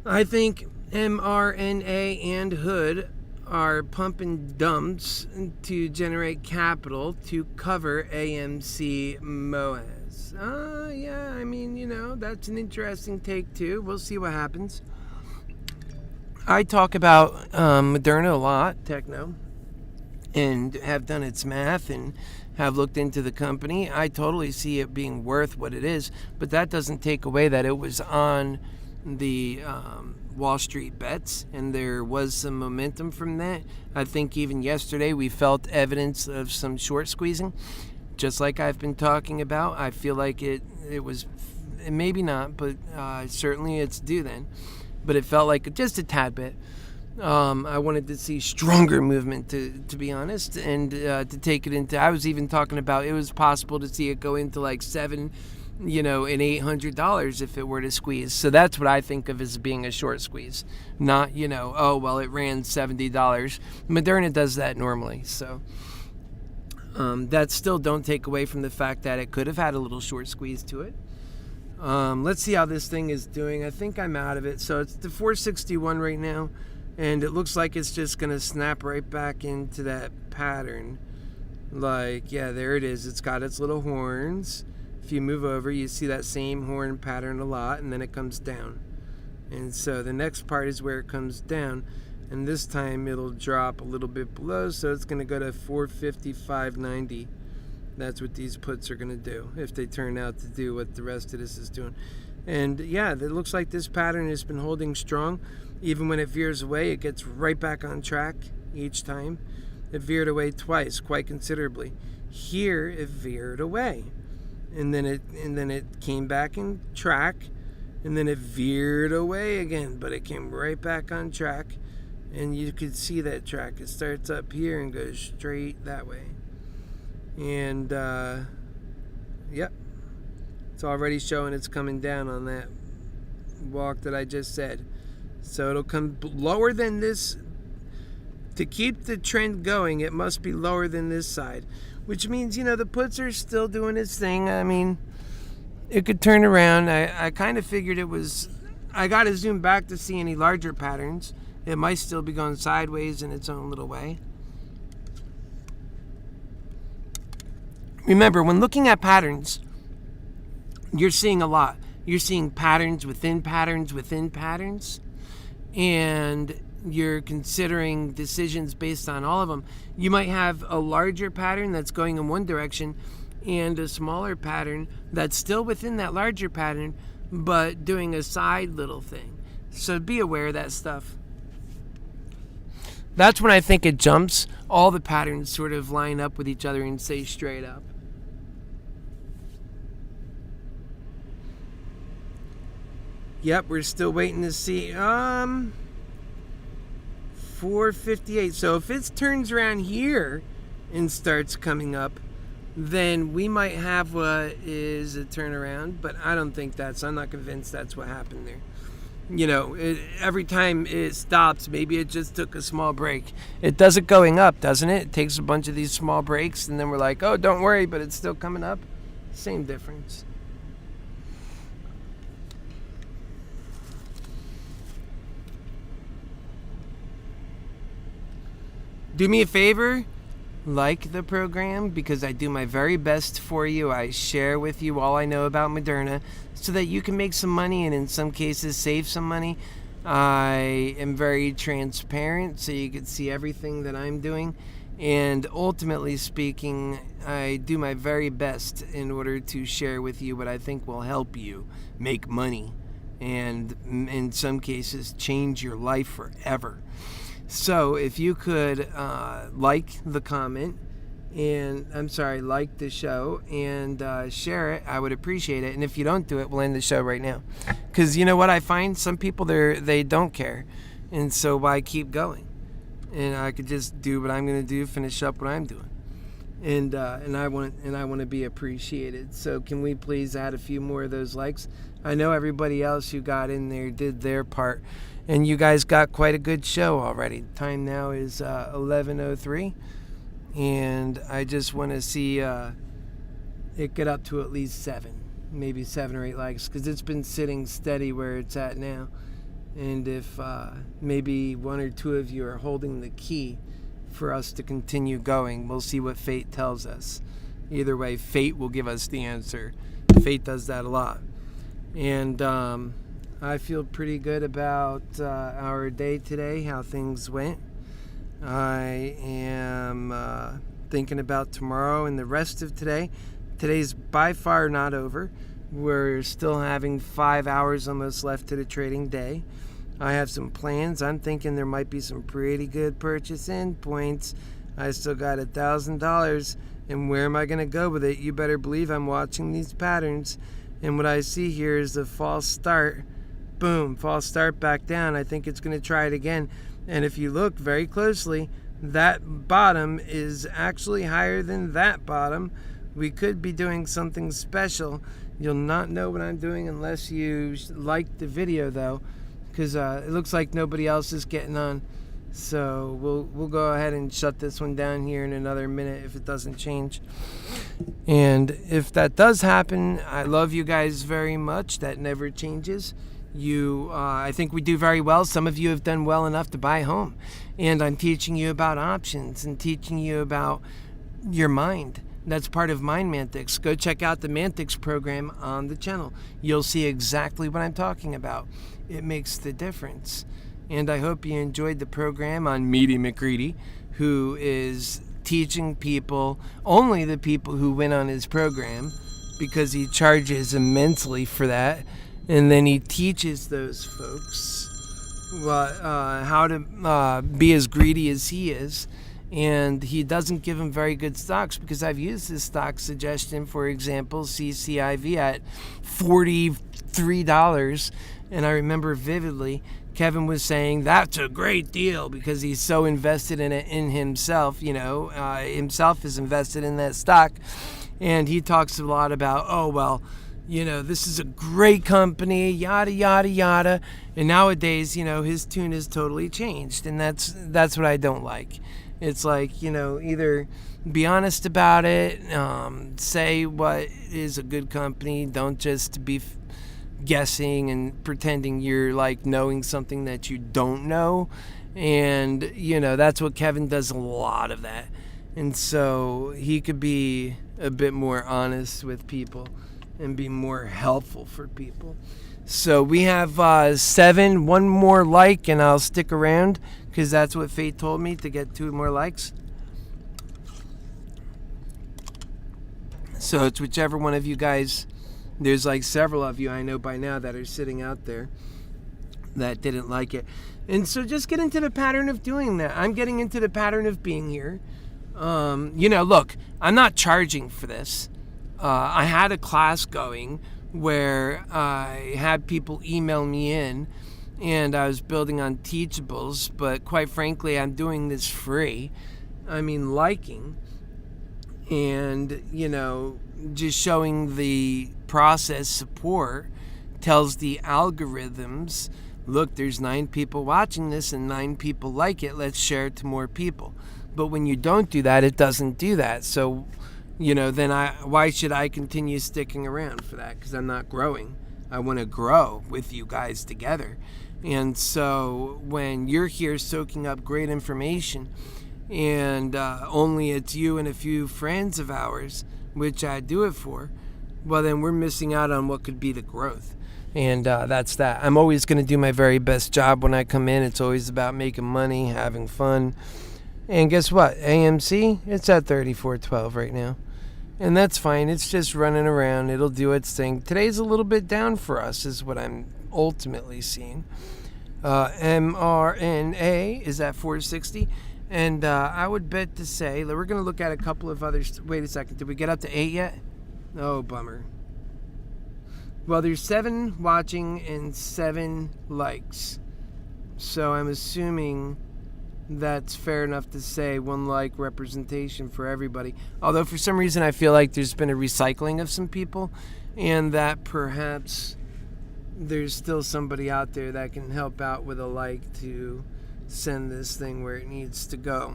I think mRNA and Hood are pumping dumps to generate capital to cover AMC MOAS. That's an interesting take too. We'll see what happens. I talk about Moderna a lot, techno, and have done its math and have looked into the company. I totally see it being worth what it is, but that doesn't take away that it was on the Wall Street bets, and there was some momentum from that. I think even yesterday we felt evidence of some short squeezing, just like I've been talking about. I feel like it was, maybe not, but certainly it's due then. But it felt like just a tad bit. I wanted to see stronger movement, to be honest, and to take it into, I was even talking about it was possible to see it go into like $700 and $800 if it were to squeeze. So that's what I think of as being a short squeeze. Not, it ran $70. Moderna does that normally. So that still don't take away from the fact that it could have had a little short squeeze to it. Let's see how this thing is doing. I think I'm out of it. So it's the 461 right now, and it looks like it's just going to snap right back into that pattern. There it is. It's got its little horns. If you move over, you see that same horn pattern a lot, and then it comes down. And so the next part is where it comes down, and this time it'll drop a little bit below, so it's going to go to 455.90. That's what these puts are going to do if they turn out to do what the rest of this is doing. And it looks like this pattern has been holding strong. Even when it veers away, it gets right back on track each time. It veered away twice, quite considerably. Here it veered away. And then it came back in track, and then it veered away again, but it came right back on track, and you could see that track. It starts up here and goes straight that way. And it's already showing it's coming down on that walk that I just said. So it'll come lower than this. To keep the trend going, it must be lower than this side, which means, the puts are still doing its thing. I mean, it could turn around. I kind of figured it was, I got to zoom back to see any larger patterns. It might still be going sideways in its own little way. Remember, when looking at patterns, you're seeing a lot. You're seeing patterns within patterns within patterns, and you're considering decisions based on all of them. You might have a larger pattern that's going in one direction and a smaller pattern that's still within that larger pattern, but doing a side little thing. So be aware of that stuff. That's when I think it jumps. All the patterns sort of line up with each other and say straight up. Yep, we're still waiting to see. 458. So if it turns around here and starts coming up, then we might have what is a turnaround. But I don't think I'm not convinced that's what happened there. Every time it stops, maybe it just took a small break. It does it going up, doesn't it? It takes a bunch of these small breaks, and then we're like, oh, don't worry, but it's still coming up. Same difference. Do me a favor, like the program, because I do my very best for you. I share with you all I know about Moderna so that you can make some money and in some cases save some money. I am very transparent so you can see everything that I'm doing. And ultimately speaking, I do my very best in order to share with you what I think will help you make money and in some cases change your life forever. So if you could like the comment like the show and share it, I would appreciate it. And if you don't do it, we'll end the show right now. Because you know what I find? Some people, they don't care. And so why keep going? And I could just do what I'm going to do, finish up what I'm doing. And I want to be appreciated. So can we please add a few more of those likes? I know everybody else who got in there did their part. And you guys got quite a good show already. Time now is 11:03. And I just want to see it get up to at least 7. Maybe 7 or 8 likes. Because it's been sitting steady where it's at now. And if maybe 1 or 2 of you are holding the key for us to continue going, we'll see what fate tells us. Either way, fate will give us the answer. Fate does that a lot. And I feel pretty good about our day today, how things went. I am thinking about tomorrow and the rest of today. Today's by far not over. We're still having 5 hours almost left to the trading day. I have some plans. I'm thinking there might be some pretty good purchase in points. I still got $1,000. And where am I going to go with it? You better believe I'm watching these patterns. And what I see here is a false start. Boom, false start back down. I think it's going to try it again. And if you look very closely, that bottom is actually higher than that bottom. We could be doing something special. You'll not know what I'm doing unless you like the video, though, because it looks like nobody else is getting on. So we'll go ahead and shut this one down here in another minute if it doesn't change. And if that does happen, I love you guys very much. That never changes. I think we do very well. Some of you have done well enough to buy a home. And I'm teaching you about options and teaching you about your mind. That's part of Mind Mantics. Go check out the Mantics program on the channel. You'll see exactly what I'm talking about. It makes the difference. And I hope you enjoyed the program on Meaty McCready, who is teaching people, only the people who went on his program, because he charges immensely for that. And then he teaches those folks how to be as greedy as he is. And he doesn't give them very good stocks, because I've used this stock suggestion, for example, CCIV at $43. And I remember vividly Kevin was saying that's a great deal because he's so invested in it in himself. Himself is invested in that stock. And he talks a lot about, this is a great company, yada, yada, yada. And nowadays, his tune has totally changed. And that's what I don't like. It's like, either be honest about it, say what is a good company. Don't just be guessing and pretending you're like knowing something that you don't know. And, that's what Kevin does, a lot of that. And so he could be a bit more honest with people and be more helpful for people. So we have 7, one more like, and I'll stick around because that's what fate told me, to get 2 more likes. So it's whichever one of you guys There's like several of you I know by now that are sitting out there that didn't like it. And so just get into the pattern of doing that. I'm getting into the pattern of being here. Look, I'm not charging for this. I had a class going where I had people email me in, and I was building on teachables, but quite frankly, I'm doing this free. I mean, liking and, just showing the process support tells the algorithms, look, there's 9 people watching this and 9 people like it. Let's share it to more people. But when you don't do that, it doesn't do that. So, then why should I continue sticking around for that? Because I'm not growing. I want to grow with you guys together. And so when you're here soaking up great information and only it's you and a few friends of ours, which I do it for, well, then we're missing out on what could be the growth. And that's that. I'm always going to do my very best job when I come in. It's always about making money, having fun. And guess what? AMC, it's at 34.12 right now. And that's fine. It's just running around. It'll do its thing. Today's a little bit down for us is what I'm ultimately seeing. mRNA is at 460. And I would bet to say, we're going to look at a couple of others. Wait a second. Did we get up to 8 yet? Oh, bummer. Well, there's 7 watching and 7 likes. So I'm assuming that's fair enough to say 1 like representation for everybody. Although for some reason I feel like there's been a recycling of some people, and that perhaps there's still somebody out there that can help out with a like to send this thing where it needs to go.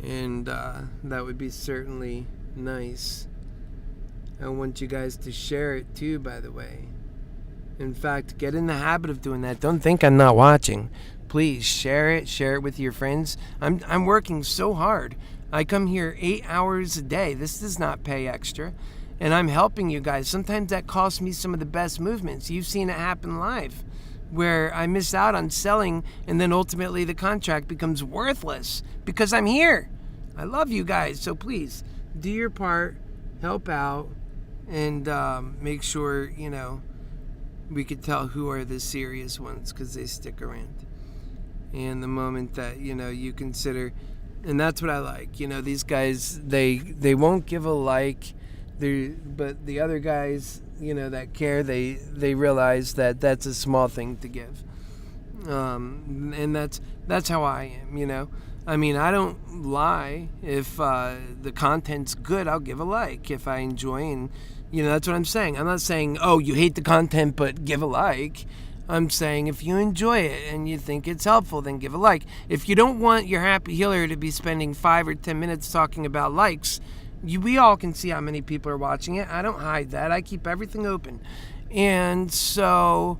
And that would be certainly nice. I want you guys to share it too, by the way. In fact, get in the habit of doing that. Don't think I'm not watching. Please share it with your friends. I'm working so hard. I come here 8 hours a day. This does not pay extra. And I'm helping you guys. Sometimes that costs me some of the best movements. You've seen it happen live, where I miss out on selling and then ultimately the contract becomes worthless because I'm here. I love you guys. So please do your part, help out, and make sure, we could tell who are the serious ones because they stick around. And the moment that, you consider, and that's what I like, these guys, they won't give a like, but the other guys, that care, they realize that that's a small thing to give. And that's how I am, I mean, I don't lie. If the content's good, I'll give a like. If I enjoy, and that's what I'm saying. I'm not saying, oh, you hate the content but give a like. I'm saying if you enjoy it and you think it's helpful, then give a like. If you don't want your Happy Healer to be spending 5 or 10 minutes talking about likes, we all can see how many people are watching it. I don't hide that. I keep everything open. And so,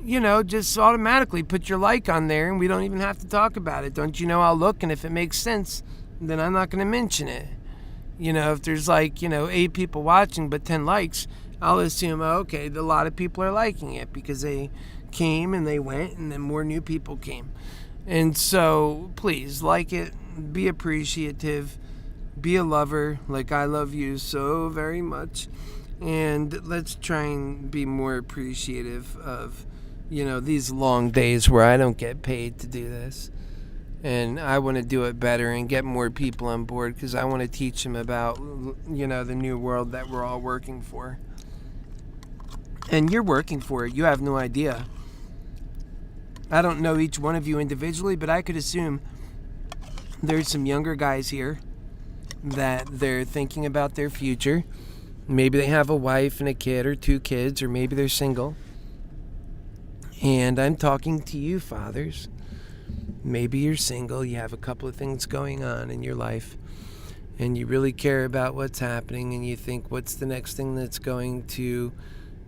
just automatically put your like on there and we don't even have to talk about it. Don't you know I'll look, and if it makes sense, then I'm not going to mention it. If there's 8 people watching but 10 likes, I'll assume, okay, a lot of people are liking it because they came and they went and then more new people came. And so please like it, be appreciative, be a lover like I love you so very much. And let's try and be more appreciative of, these long days where I don't get paid to do this. And I want to do it better and get more people on board because I want to teach them about, the new world that we're all working for. And you're working for it. You have no idea. I don't know each one of you individually, but I could assume there's some younger guys here that they're thinking about their future. Maybe they have a wife and a kid or 2 kids, or maybe they're single. And I'm talking to you, fathers. Maybe you're single, you have a couple of things going on in your life, and you really care about what's happening, and you think, what's the next thing that's going to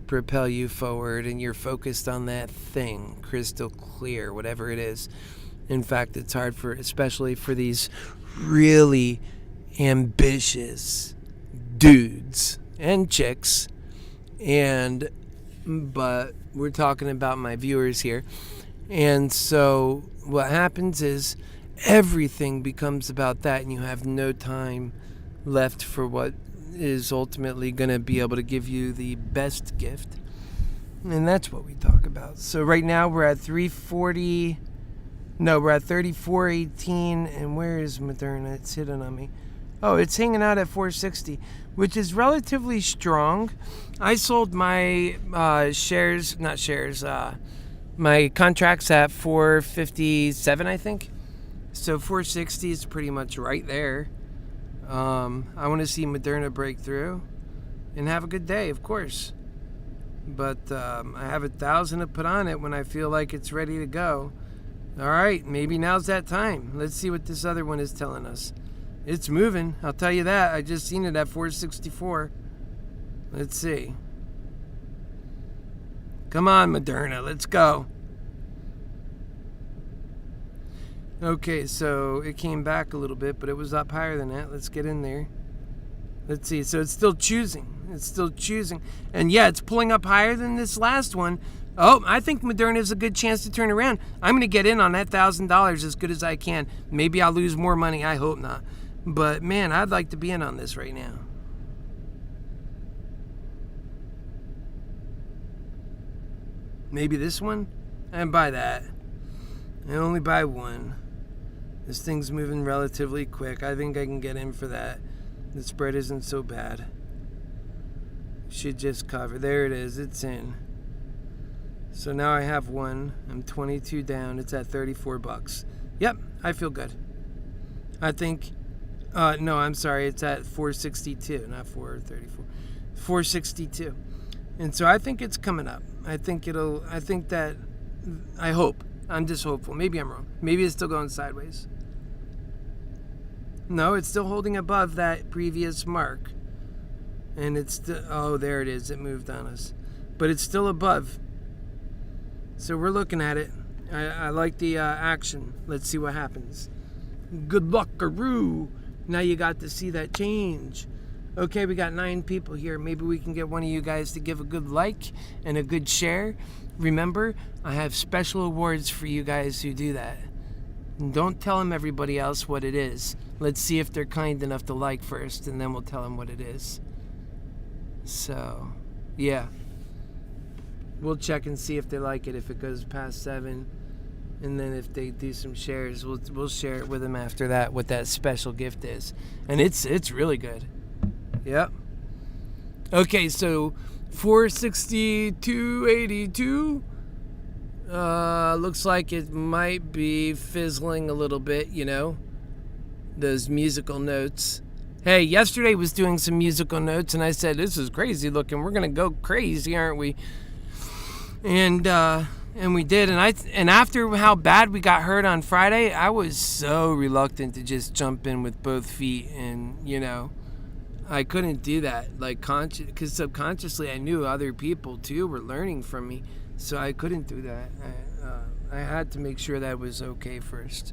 propel you forward, and you're focused on that thing, crystal clear, whatever it is. In fact, it's hard especially for these really ambitious dudes and chicks, but we're talking about my viewers here. And so what happens is everything becomes about that, and you have no time left for what is ultimately going to be able to give you the best gift. And that's what we talk about. So right now we're at 340. No, we're at 34.18. And where is Moderna? It's hidden on me. Oh, it's hanging out at 460, which is relatively strong. I sold my my contracts at 457, I think. So 460 is pretty much right there. I want to see Moderna break through and have a good day, of course. But I have 1,000 to put on it when I feel like it's ready to go. All right, maybe now's that time. Let's see what this other one is telling us. It's moving, I'll tell you that. I just seen it at 464. Let's see. Come on, Moderna, let's go. Okay, so it came back a little bit, but it was up higher than that. Let's get in there. Let's see. So it's still choosing. It's still choosing. And yeah, it's pulling up higher than this last one. Oh, I think Moderna is a good chance to turn around. I'm going to get in on that $1,000 as good as I can. Maybe I'll lose more money. I hope not. But man, I'd like to be in on this right now. Maybe this one? And buy that. I only buy one. This thing's moving relatively quick. I think I can get in for that. The spread isn't so bad. Should just cover. There it is. It's in. So now I have one. I'm 22 down. It's at $34. Yep, I feel good. I think. No, I'm sorry. It's at 462, not 434. 462. And so I think it's coming up. I hope. I'm just hopeful. Maybe I'm wrong. Maybe it's still going sideways. No, it's still holding above that previous mark. And it's still, oh, there it is. It moved on us. But it's still above. So we're looking at it. I like the action. Let's see what happens. Good luck-a-roo. Now you got to see that change. Okay, we got 9 people here. Maybe we can get one of you guys to give a good like and a good share. Remember, I have special awards for you guys who do that. And don't tell them everybody else what it is. Let's see if they're kind enough to like first, and then we'll tell them what it is. So, yeah. We'll check and see if they like it, if it goes past 7. And then if they do some shares, we'll share it with them after that, what that special gift is. And it's really good. Yep. Okay, so 462.82. Looks like it might be fizzling a little bit, you know, those musical notes. Hey, yesterday was doing some musical notes, and I said, this is crazy looking. We're going to go crazy, aren't we? And we did. And after how bad we got hurt on Friday, I was so reluctant to just jump in with both feet. And, you know, I couldn't do that, like, because subconsciously I knew other people, too, were learning from me. So I couldn't do that. I had to make sure that was okay first.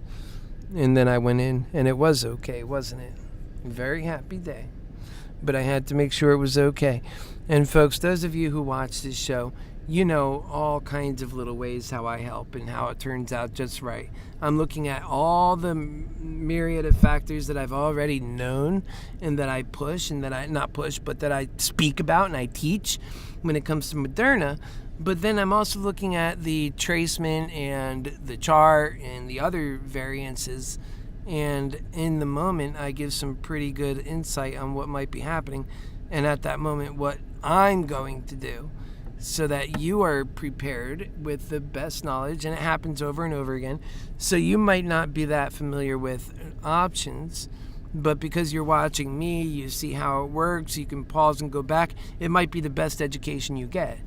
And then I went in, and it was okay, wasn't it? Very happy day. But I had to make sure it was okay. And folks, those of you who watch this show, you know all kinds of little ways how I help and how it turns out just right. I'm looking at all the myriad of factors that I've already known and that I push and that I, not push, but that I speak about and I teach when it comes to Moderna. But then I'm also looking at the tracement and the chart and the other variances. And in the moment, I give some pretty good insight on what might be happening. And at that moment, what I'm going to do so that you are prepared with the best knowledge. And it happens over and over again. So you might not be that familiar with options. But because you're watching me, you see how it works. You can pause and go back. It might be the best education you get.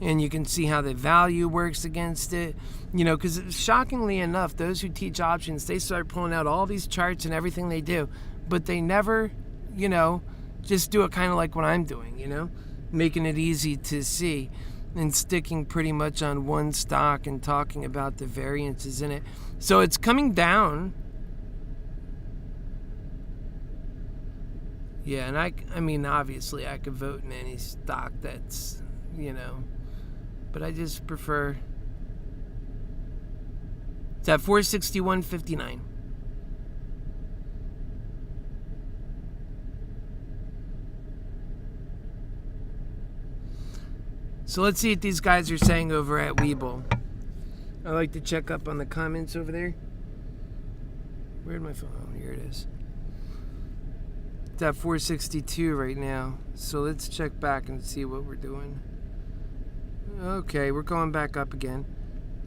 And you can see how the value works against it. You know, because shockingly enough, those who teach options, they start pulling out all these charts and everything they do. But they never, you know, just do it kind of like what I'm doing, you know, making it easy to see and sticking pretty much on one stock and talking about the variances in it. So it's coming down. Yeah, and I mean, obviously I could vote in any stock that's, you know, but I just prefer. It's at 461.59. So let's see what these guys are saying over at Webull. I like to check up on the comments over there. Where'd my phone? Oh, here it is. It's at 462 right now. So let's check back and see what we're doing. Okay, we're going back up again.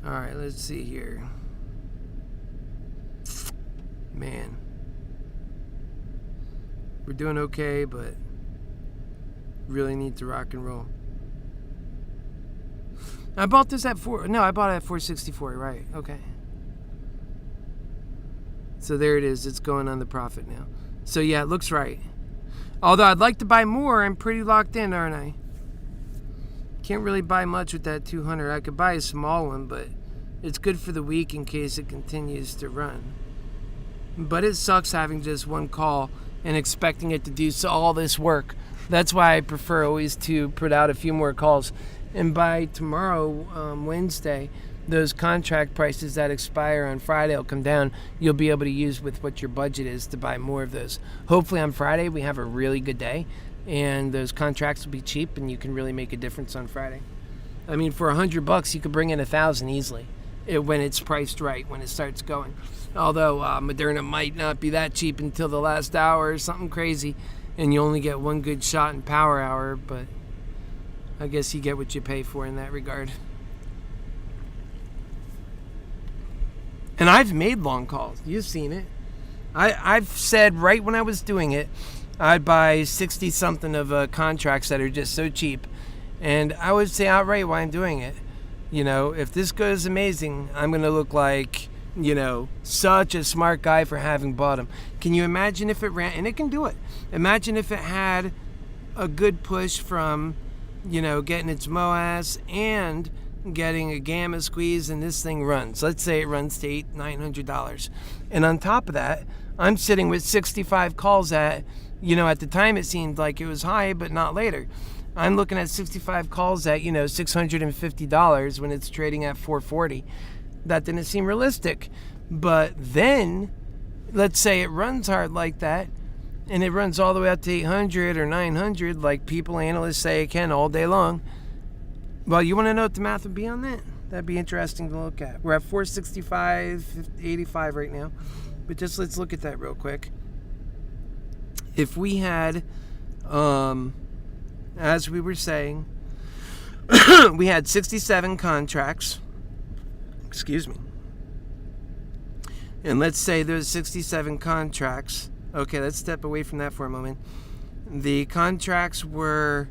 All right, let's see here. Man. We're doing okay, but really need to rock and roll. I bought this at I bought it at 464, right? Okay. So there it is. It's going on the profit now. So yeah, it looks right. Although I'd like to buy more, I'm pretty locked in, aren't I? Can't really buy much with that 200. I could buy a small one, but it's good for the week in case it continues to run. But it sucks having just one call and expecting it to do all this work. That's why I prefer always to put out a few more calls. And by tomorrow, Wednesday, those contract prices that expire on Friday will come down. You'll be able to use with what your budget is to buy more of those. Hopefully on Friday we have a really good day and those contracts will be cheap and you can really make a difference on Friday. I mean, for $100 you could bring in 1,000 easily when it's priced right, when it starts going. Although Moderna might not be that cheap until the last hour or something crazy, and you only get one good shot in power hour, but I guess you get what you pay for in that regard. And I've made long calls. You've seen it. I've said right when I was doing it, I'd buy 60-something of contracts that are just so cheap. And I would say outright why I'm doing it. You know, if this goes amazing, I'm going to look like, you know, such a smart guy for having bought them. Can you imagine if it ran? And it can do it. Imagine if it had a good push from, you know, getting its MOAS and getting a gamma squeeze, and this thing runs. Let's say it runs to $900. And on top of that, I'm sitting with 65 calls at, you know, at the time it seemed like it was high, but not later. I'm looking at 65 calls at, you know, $650 when it's trading at $440. That didn't seem realistic. But then, let's say it runs hard like that, and it runs all the way up to 800 or 900, like people, analysts say it can all day long. Well, you want to know what the math would be on that? That'd be interesting to look at. We're at 465.85 right now. But just let's look at that real quick. If we had, as we were saying, we had 67 contracts. Excuse me. And let's say those 67 contracts. Okay, let's step away from that for a moment. The contracts were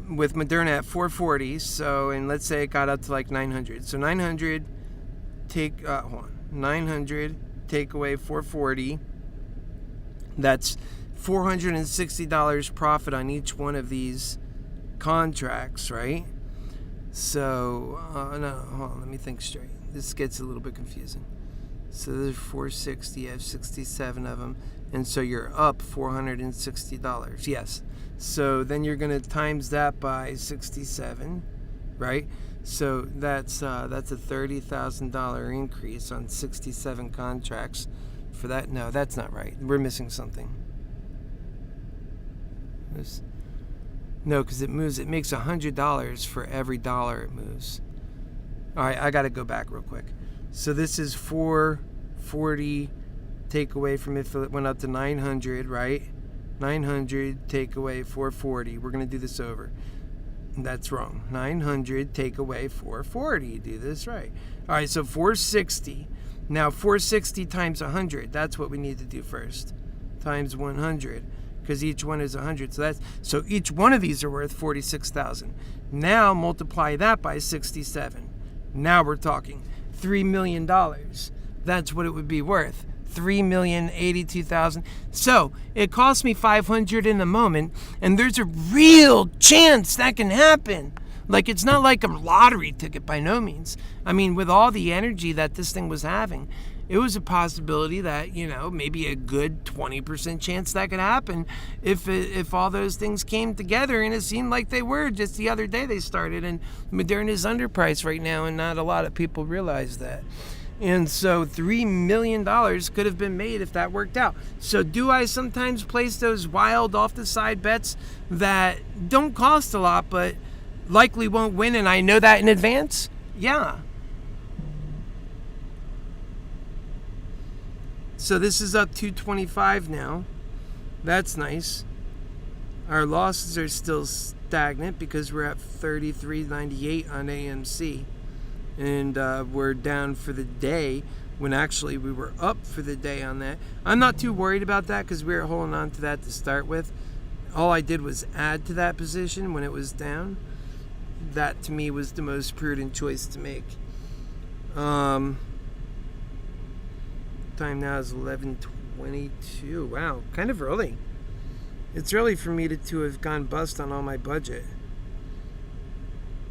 with Moderna at 440, so, and let's say it got up to like 900. So 900 900 take away 440. That's $460 profit on each one of these contracts, right? So, no, hold on, let me think straight. This gets a little bit confusing. So there's 460, you have 67 of them, and so you're up $460, yes. So then you're going to times that by 67, right? So that's a $30,000 increase on 67 contracts for that. No, that's not right. We're missing something. No, because it moves. It makes $100 for every dollar it moves. All right, I got to go back real quick. So this is 440 take away from if it went up to 900, right? 900 take away 440. We're going to do this over. That's wrong. 900 take away 440. Do this right. All right, so 460. Now 460 times 100. That's what we need to do first. Times 100, because each one is 100. So each one of these are worth 46,000. Now multiply that by 67. Now we're talking $3 million. That's what it would be worth. $3,082,000. So it cost me $500 in the moment, and there's a real chance that can happen. Like, it's not like a lottery ticket by no means. I mean, with all the energy that this thing was having, it was a possibility that, you know, maybe a good 20% chance that could happen if all those things came together, and it seemed like they were. Just the other day they started, and Moderna is underpriced right now, and not a lot of people realize that. And so $3 million could have been made if that worked out. So do I sometimes place those wild off the side bets that don't cost a lot but likely won't win, and I know that in advance? Yeah. So this is up 225 now. That's nice. Our losses are still stagnant because we're at 33.98 on AMC. And we're down for the day when actually we were up for the day on that. I'm not too worried about that because we were holding on to that to start with. All I did was add to that position when it was down. That to me was the most prudent choice to make. Time now is 11:22. Wow, kind of early. It's early for me to have gone bust on all my budget.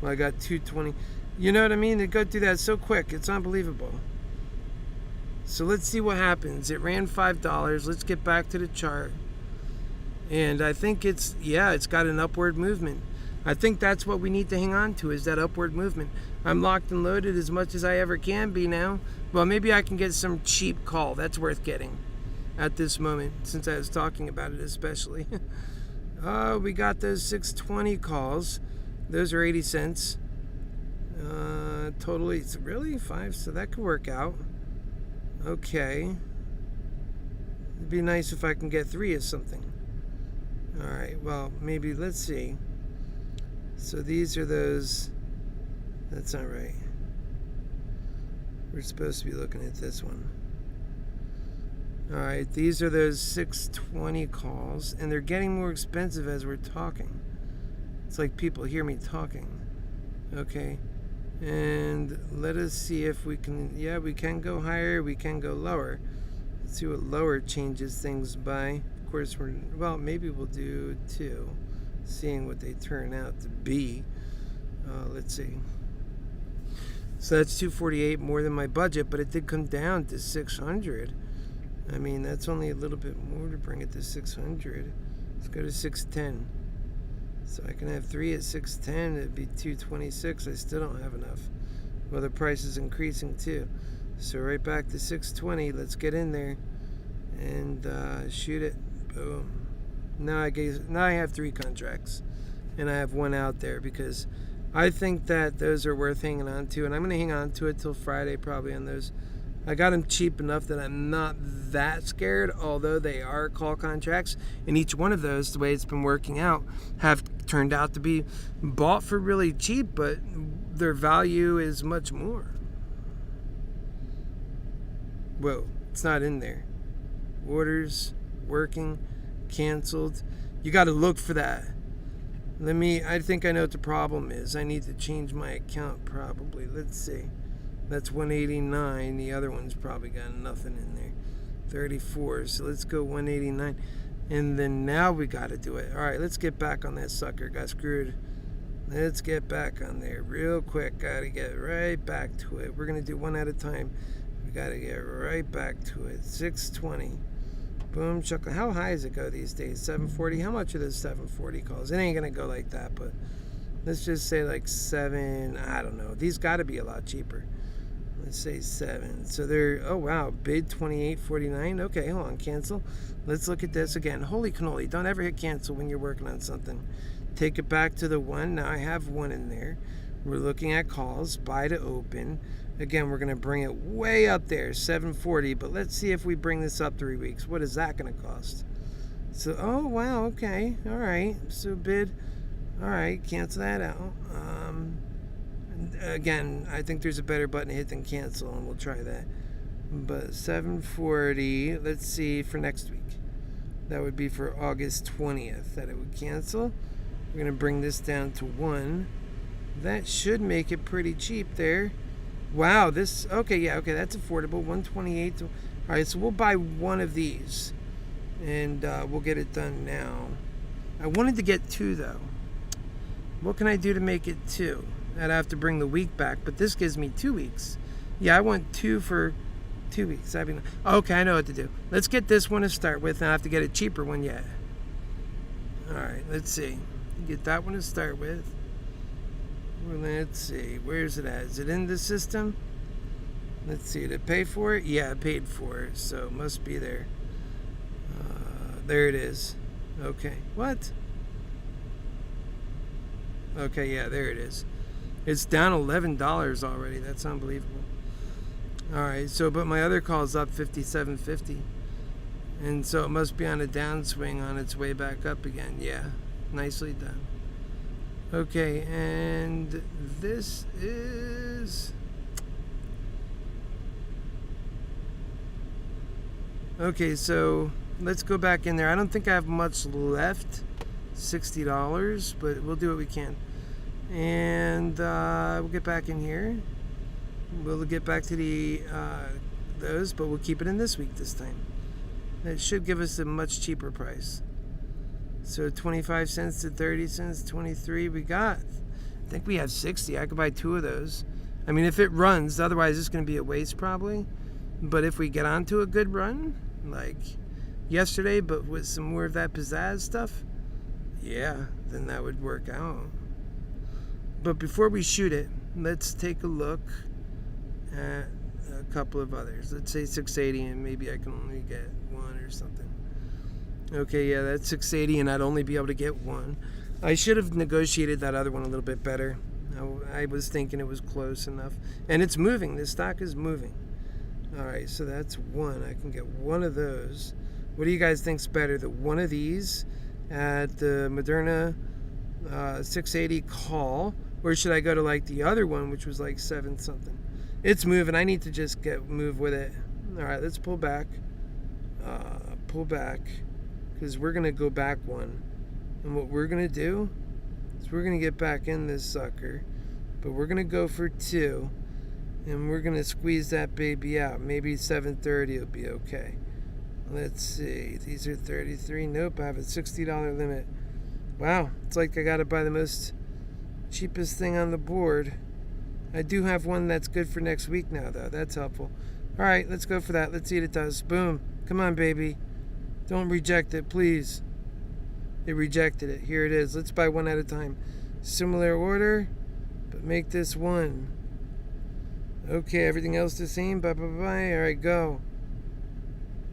Well, I got 220. You know what I mean? They go through that so quick. It's unbelievable. So let's see what happens. It ran $5. Let's get back to the chart. And I think it's got an upward movement. I think that's what we need to hang on to, is that upward movement. I'm locked and loaded as much as I ever can be now. Well, maybe I can get some cheap call. That's worth getting at this moment, since I was talking about it especially. Oh, we got those 620 calls. Those are 80 cents. Totally, it's really 5, so that could work out. Okay. It'd be nice if I can get 3 of something. Alright, well, maybe, let's see. So these are those. That's not right. We're supposed to be looking at this one. Alright, these are those 620 calls, and they're getting more expensive as we're talking. It's like people hear me talking. Okay. And let us see if we can, we can go higher, we can go lower. Let's see what lower changes things by. Of course, maybe we'll do 2, seeing what they turn out to be. Let's see. So that's 248, more than my budget, but it did come down to 600. I mean, that's only a little bit more to bring it to 600. Let's go to 610. So I can have 3 at 610. It'd be 226. I still don't have enough. Well, the price is increasing too. So right back to 620. Let's get in there and shoot it. Boom. Now I have 3 contracts, and I have 1 out there because I think that those are worth hanging on to, and I'm going to hang on to it till Friday probably on those. I got them cheap enough that I'm not that scared, although they are call contracts, and each one of those, the way it's been working out, have turned out to be bought for really cheap, but their value is much more. Whoa, it's not in there. Orders, working, canceled. You got to look for that. I think I know what the problem is. I need to change my account probably. Let's see. That's 189. The other one's probably got nothing in there. 34. So let's go 189. And then now we got to do it. All right, let's get back on that sucker. Got screwed. Let's get back on there real quick. Got to get right back to it. We're going to do one at a time. We got to get right back to it. 620. Boom, chuckle. How high does it go these days? 740. How much are those 740 calls? It ain't going to go like that, but let's just say like 7. I don't know. These got to be a lot cheaper. Let's say 7. So they're, oh wow, bid 28.49. Okay, hold on, cancel. Let's look at this again. Holy cannoli, don't ever hit cancel when you're working on something. Take it back to the 1. Now I have 1 in there. We're looking at calls, buy to open. Again, we're going to bring it way up there, 740. But let's see if we bring this up 3 weeks. What is that going to cost? So, oh wow, okay, all right. So bid, all right, cancel that out. Again, I think there's a better button to hit than cancel, and we'll try that. But 740, let's see for next week. That would be for August 20th that it would cancel. We're going to bring this down to 1. That should make it pretty cheap there. Wow, this, okay, that's affordable. 128. All right, so we'll buy 1 of these, and we'll get it done now. I wanted to get 2, though. What can I do to make it 2? I'd have to bring the week back, but this gives me 2 weeks. Yeah, I want 2 for 2 weeks. Okay, I know what to do. Let's get this one to start with, and I have to get a cheaper one yet. All right, let's see. Get that one to start with. Well, let's see. Where's it at? Is it in the system? Let's see, did it pay for it? Yeah, it paid for it, so it must be there. There it is. Okay, what? Okay, yeah, there it is. It's down $11 already. That's unbelievable. All right, so but my other call is up 57.50, and so it must be on a downswing on its way back up again. Yeah, nicely done. Okay, and this is okay. So let's go back in there. I don't think I have much left. $60, but we'll do what we can. And we'll get back in here. We'll get back to the those, but we'll keep it in this week this time. That should give us a much cheaper price. So 25 cents to 30 cents, 23 we got. I think we have 60. I could buy 2 of those. I mean, if it runs, otherwise it's going to be a waste probably. But if we get onto a good run, like yesterday, but with some more of that pizzazz stuff, yeah, then that would work out. But before we shoot it, let's take a look at a couple of others. Let's say 680, and maybe I can only get 1 or something. Okay, yeah, that's 680, and I'd only be able to get 1. I should have negotiated that other one a little bit better. I was thinking it was close enough. And it's moving. This stock is moving. All right, so that's 1. I can get 1 of those. What do you guys think's better? The one of these at the Moderna 680 call, or should I go to like the other one, which was like 7 something? It's moving. I need to just move with it. All right, let's pull back. Pull back, because we're gonna go back 1. And what we're gonna do is we're gonna get back in this sucker, but we're gonna go for 2, and we're gonna squeeze that baby out. Maybe 730 will be okay. Let's see. These are 33. Nope, I have a $60 limit. Wow, it's like I gotta buy the most cheapest thing on the board. I do have one that's good for next week now, though. That's helpful. All right, let's go for that. Let's see what it does. Boom. Come on, baby. Don't reject it, please. It rejected it. Here it is. Let's buy 1 at a time. Similar order, but make this 1. Okay, everything else the same. Bye, bye, bye. All right, go.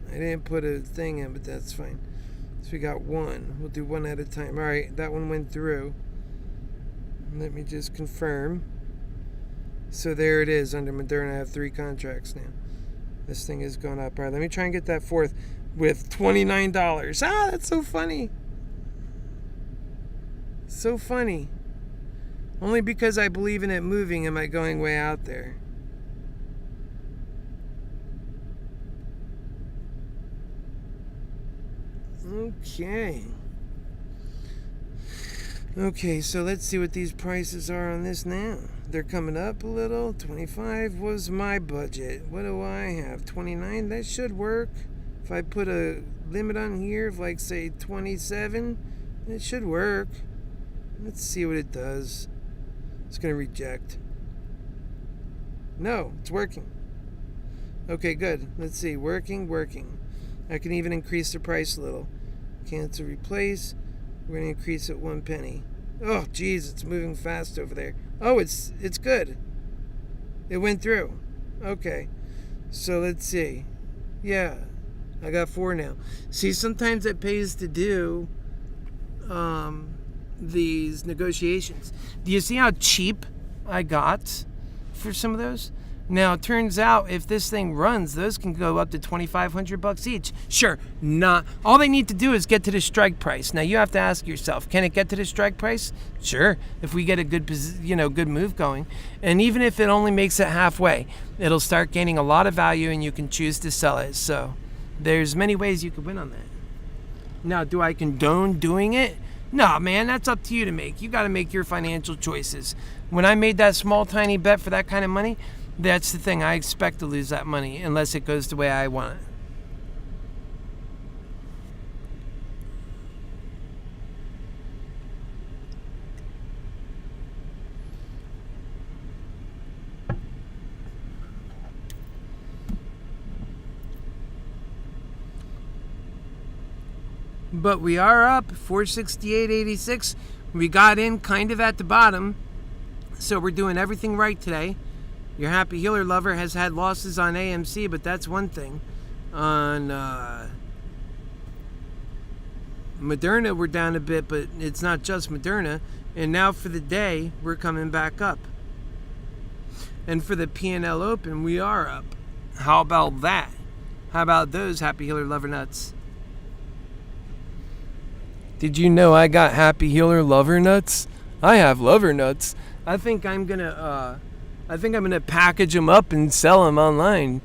I didn't put a thing in, but that's fine. So we got 1. We'll do 1 at a time. All right, that one went through. Let me just confirm. So there it is under Moderna. I have 3 contracts now. This thing is going up. All right, let me try and get that 4th with $29. Ah, that's so funny. So funny. Only because I believe in it moving am I going way out there. Okay. Okay, so let's see what these prices are on this now. They're coming up a little. 25 was my budget. What do I have? 29? That should work. If I put a limit on here of like say 27, it should work. Let's see what it does. It's going to reject. No, it's working. Okay, good. Let's see. Working. I can even increase the price a little. Cancel, replace. We're going to increase it 1 penny. Oh, geez, it's moving fast over there. Oh, it's good. It went through. Okay. So let's see. Yeah, I got 4 now. See, sometimes it pays to do these negotiations. Do you see how cheap I got for some of those? Now, it turns out if this thing runs, those can go up to $2,500 each. Sure, not. All they need to do is get to the strike price. Now, you have to ask yourself, can it get to the strike price? Sure, if we get a good move going. And even if it only makes it halfway, it'll start gaining a lot of value and you can choose to sell it. So, there's many ways you could win on that. Now, do I condone doing it? No, man, that's up to you to make. You got to make your financial choices. When I made that small, tiny bet for that kind of money, that's the thing. I expect to lose that money unless it goes the way I want it. But we are up 468.86. We got in kind of at the bottom, so we're doing everything right today. Your Happy Healer lover has had losses on AMC, but that's one thing. On Moderna, we're down a bit, but it's not just Moderna. And now for the day, we're coming back up. And for the P&L Open, we are up. How about that? How about those Happy Healer lover nuts? Did you know I got Happy Healer lover nuts? I have lover nuts. I think I'm gonna package them up and sell them online.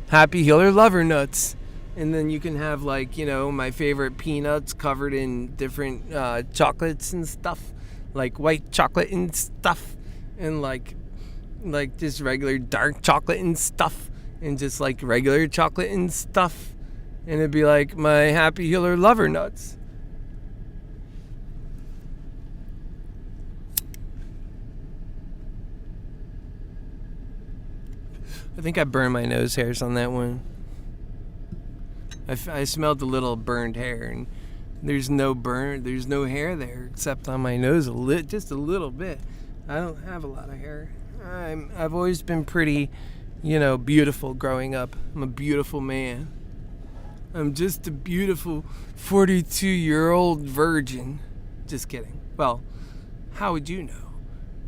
Happy Healer lover nuts. And then you can have, like, you know, my favorite peanuts covered in different chocolates and stuff, like white chocolate and stuff, and like just regular dark chocolate and stuff, and just like regular chocolate and stuff, and it'd be like my Happy Healer lover nuts. I think I burned my nose hairs on that one. I smelled a little burned hair, and there's no hair there except on my nose just a little bit. I don't have a lot of hair. I've always been pretty, beautiful growing up. I'm a beautiful man. I'm just a beautiful 42-year-old virgin. Just kidding. Well, how would you know?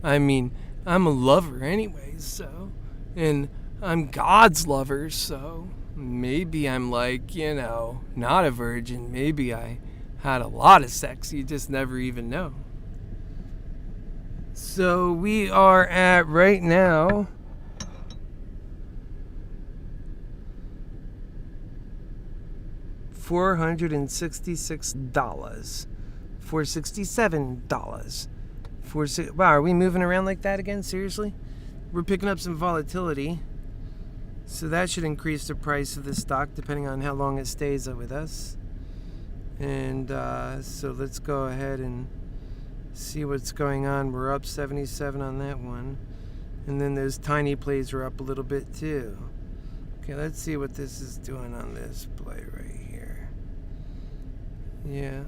I mean, I'm a lover anyways, so, and I'm God's lover, so maybe I'm like, not a virgin. Maybe I had a lot of sex. You just never even know. So we are at right now $466. $467. Wow, are we moving around like that again? Seriously? We're picking up some volatility. So that should increase the price of the stock depending on how long it stays with us. And so let's go ahead and see what's going on. We're up 77 on that one. And then those tiny plays are up a little bit too. Okay, let's see what this is doing on this play right here. Yeah,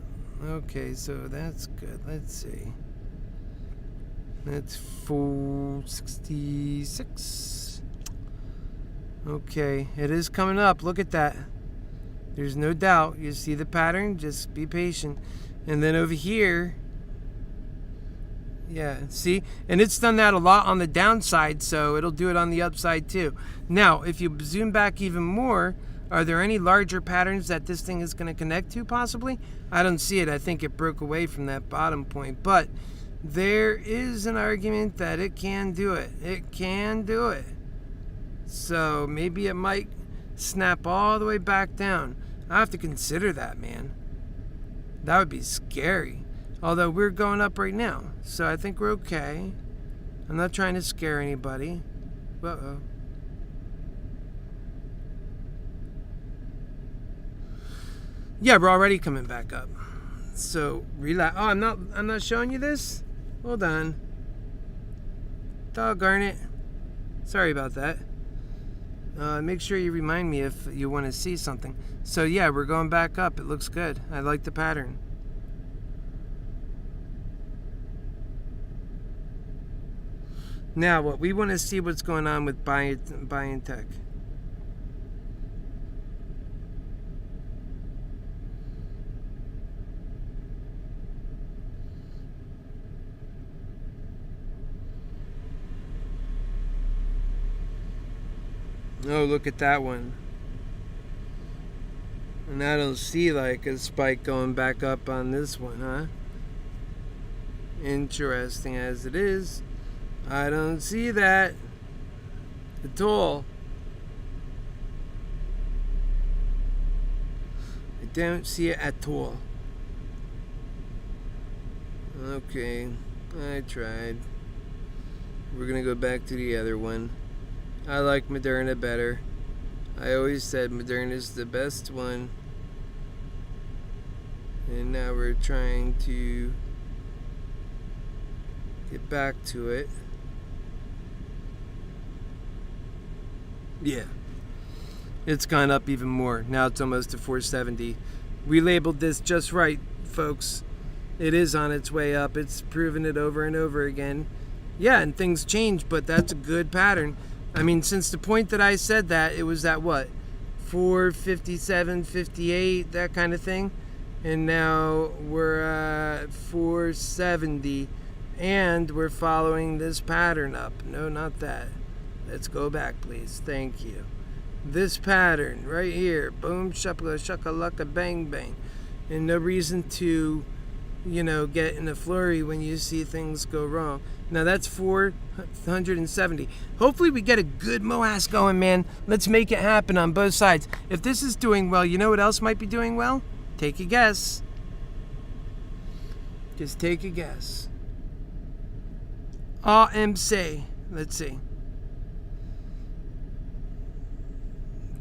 okay, so that's good. Let's see. That's 466. Okay, it is coming up. Look at that. There's no doubt. You see the pattern? Just be patient. And then over here, yeah, see? And it's done that a lot on the downside, so it'll do it on the upside too. Now, if you zoom back even more, are there any larger patterns that this thing is going to connect to possibly? I don't see it. I think it broke away from that bottom point. But there is an argument that it can do it. It can do it. So maybe it might snap all the way back down. I have to consider that, man. That would be scary. Although we're going up right now, so I think we're okay. I'm not trying to scare anybody. Uh-oh. Yeah, we're already coming back up. So relax. Oh, I'm not showing you this? Hold on. Doggone it. Sorry about that. Make sure you remind me if you want to see something. So yeah, we're going back up. It looks good. I like the pattern. Now, what we want to see what's going on with buying tech. Oh, look at that one. And I don't see like a spike going back up on this one, huh? Interesting as it is. I don't see that at all. I don't see it at all. Okay, I tried. We're gonna go back to the other one. I like Moderna better. I always said Moderna's the best one. And now we're trying to get back to it. Yeah. It's gone up even more. Now it's almost to 470. We labeled this just right, folks. It is on its way up. It's proven it over and over again. Yeah, and things change, but that's a good pattern. I mean, since the point that I said that, it was at what? 457, 58, that kind of thing. And now we're at 470. And we're following this pattern up. No, not that. Let's go back, please. Thank you. This pattern right here. Boom, shakalaka, bang, bang. And no reason to, get in a flurry when you see things go wrong. Now that's 470. Hopefully we get a good MOAS going, man. Let's make it happen on both sides. If this is doing well, you know what else might be doing well? Take a guess. Just take a guess. AMC. Let's see.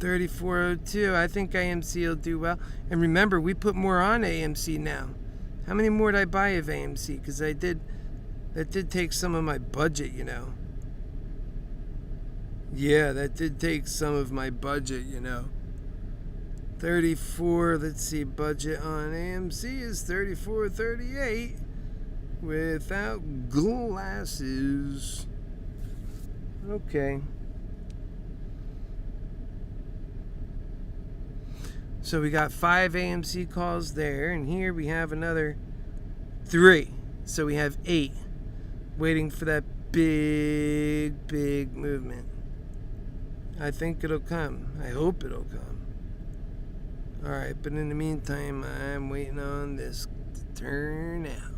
3402. I think AMC will do well. And remember, we put more on AMC now. How many more did I buy of AMC? Because that did take some of my budget, Yeah, that did take some of my budget, 34, let's see, budget on AMC is 34.38 without glasses. Okay. So we got 5 AMC calls there, and here we have another 3. So we have 8 waiting for that big movement. I think it'll come. I hope it'll come. Alright, but in the meantime, I'm waiting on this to turn out.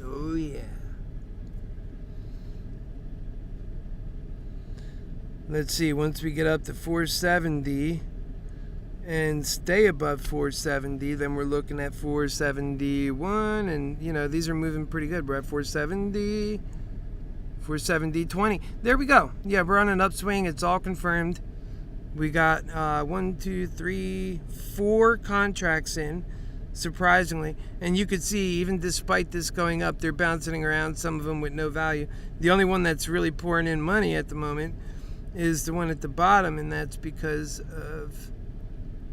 Oh yeah. Let's see, once we get up to 470 and stay above 470, then we're looking at 471, and these are moving pretty good. We're at 470, 470.20. There we go. Yeah, we're on an upswing. It's all confirmed. We got 1, 2, 3, 4 contracts in, surprisingly, and you could see even despite this going up, they're bouncing around, some of them with no value. The only one that's really pouring in money at the moment is the one at the bottom, and that's because of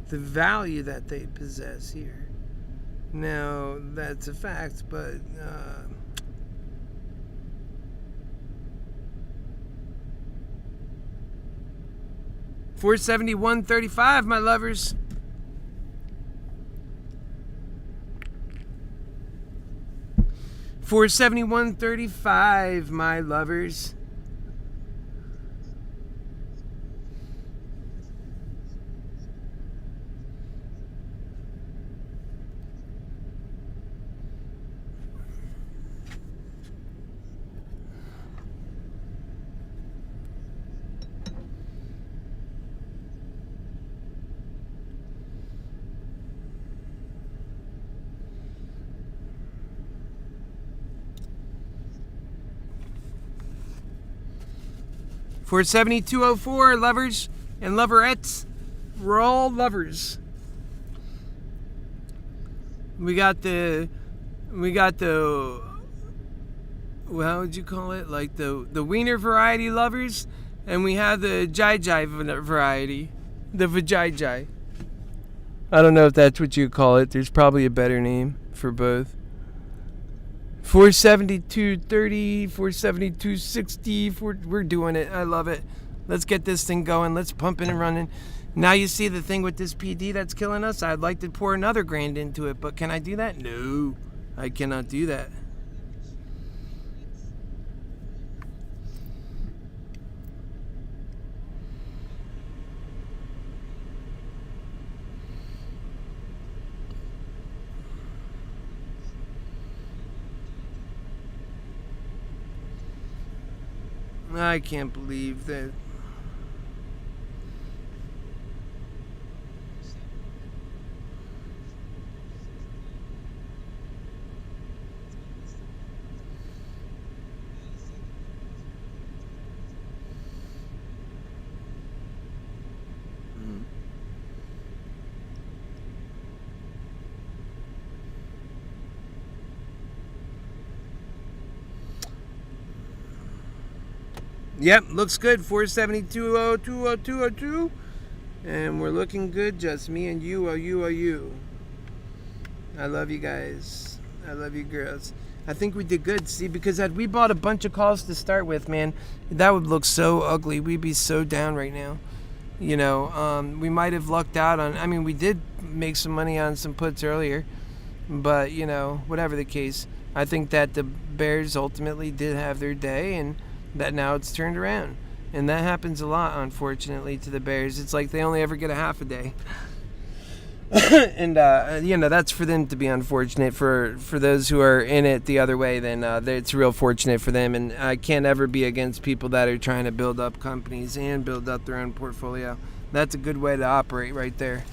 the value that they possess here. Now, that's a fact, but 471.35, my lovers. $471.35, my lovers. For 7204, lovers and loverettes, we're all lovers. We got the how would you call it? Like the wiener variety lovers, and we have the jai variety, the vajai. I don't know if that's what you call it. There's probably a better name for both. 472.30, 472.60, we're doing it. I love it. Let's get this thing going. Let's pump it and running. Now you see the thing with this PD that's killing us. I'd like to pour another $1,000 into it, but can I do that? No, I cannot do that. I can't believe that. Yep, looks good. 472.02, and we're looking good. Just me and you. You. I love you guys. I love you girls. I think we did good. See, because had we bought a bunch of calls to start with, man, that would look so ugly. We'd be so down right now. You know, we might have lucked out on, I mean, we did make some money on some puts earlier, but, you know, whatever the case, I think that the Bears ultimately did have their day, and that now it's turned around. And that happens a lot, unfortunately, to the Bears. It's like they only ever get a half a day. And, you know, that's for them to be unfortunate. For those who are in it the other way, then it's real fortunate for them. And I can't ever be against people that are trying to build up companies and build up their own portfolio. That's a good way to operate right there.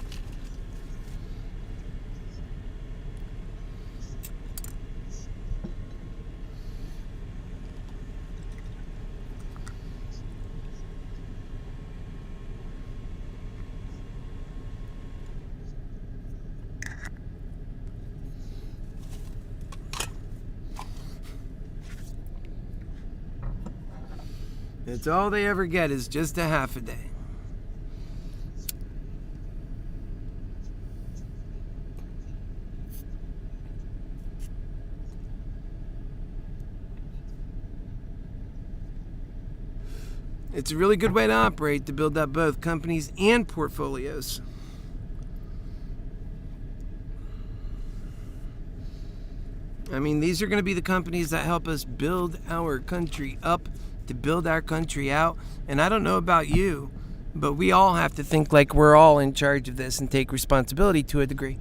It's all they ever get is just a half a day. It's a really good way to operate, to build up both companies and portfolios. I mean, these are going to be the companies that help us build our country up, to build our country out. And I don't know about you, but we all have to think like we're all in charge of this and take responsibility to a degree.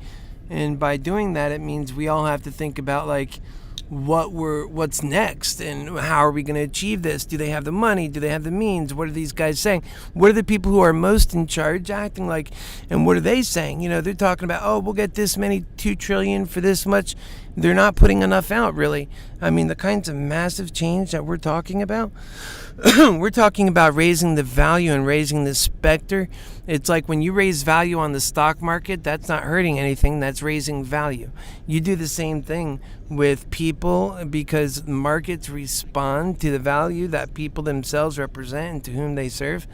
And by doing that, it means we all have to think about like what's next and how are we going to achieve this? Do they have the money? Do they have the means? What are these guys saying? What are the people who are most in charge acting like? And what are they saying? You know, they're talking about, oh, we'll get this many, 2 trillion for this much. They're not putting enough out, really. I mean, the kinds of massive change that we're talking about, we're talking about raising the value and raising the specter. It's like when you raise value on the stock market, that's not hurting anything, that's raising value. You do the same thing with people because markets respond to the value that people themselves represent and to whom they serve.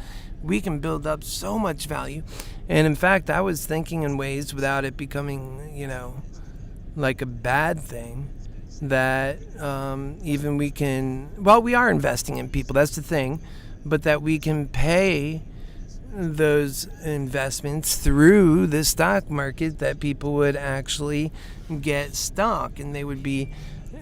We can build up so much value. And in fact, I was thinking in ways without it becoming, you know, like a bad thing, that even we can, well, we are investing in people, that's the thing, but that we can pay those investments through the stock market, that people would actually get stock and they would be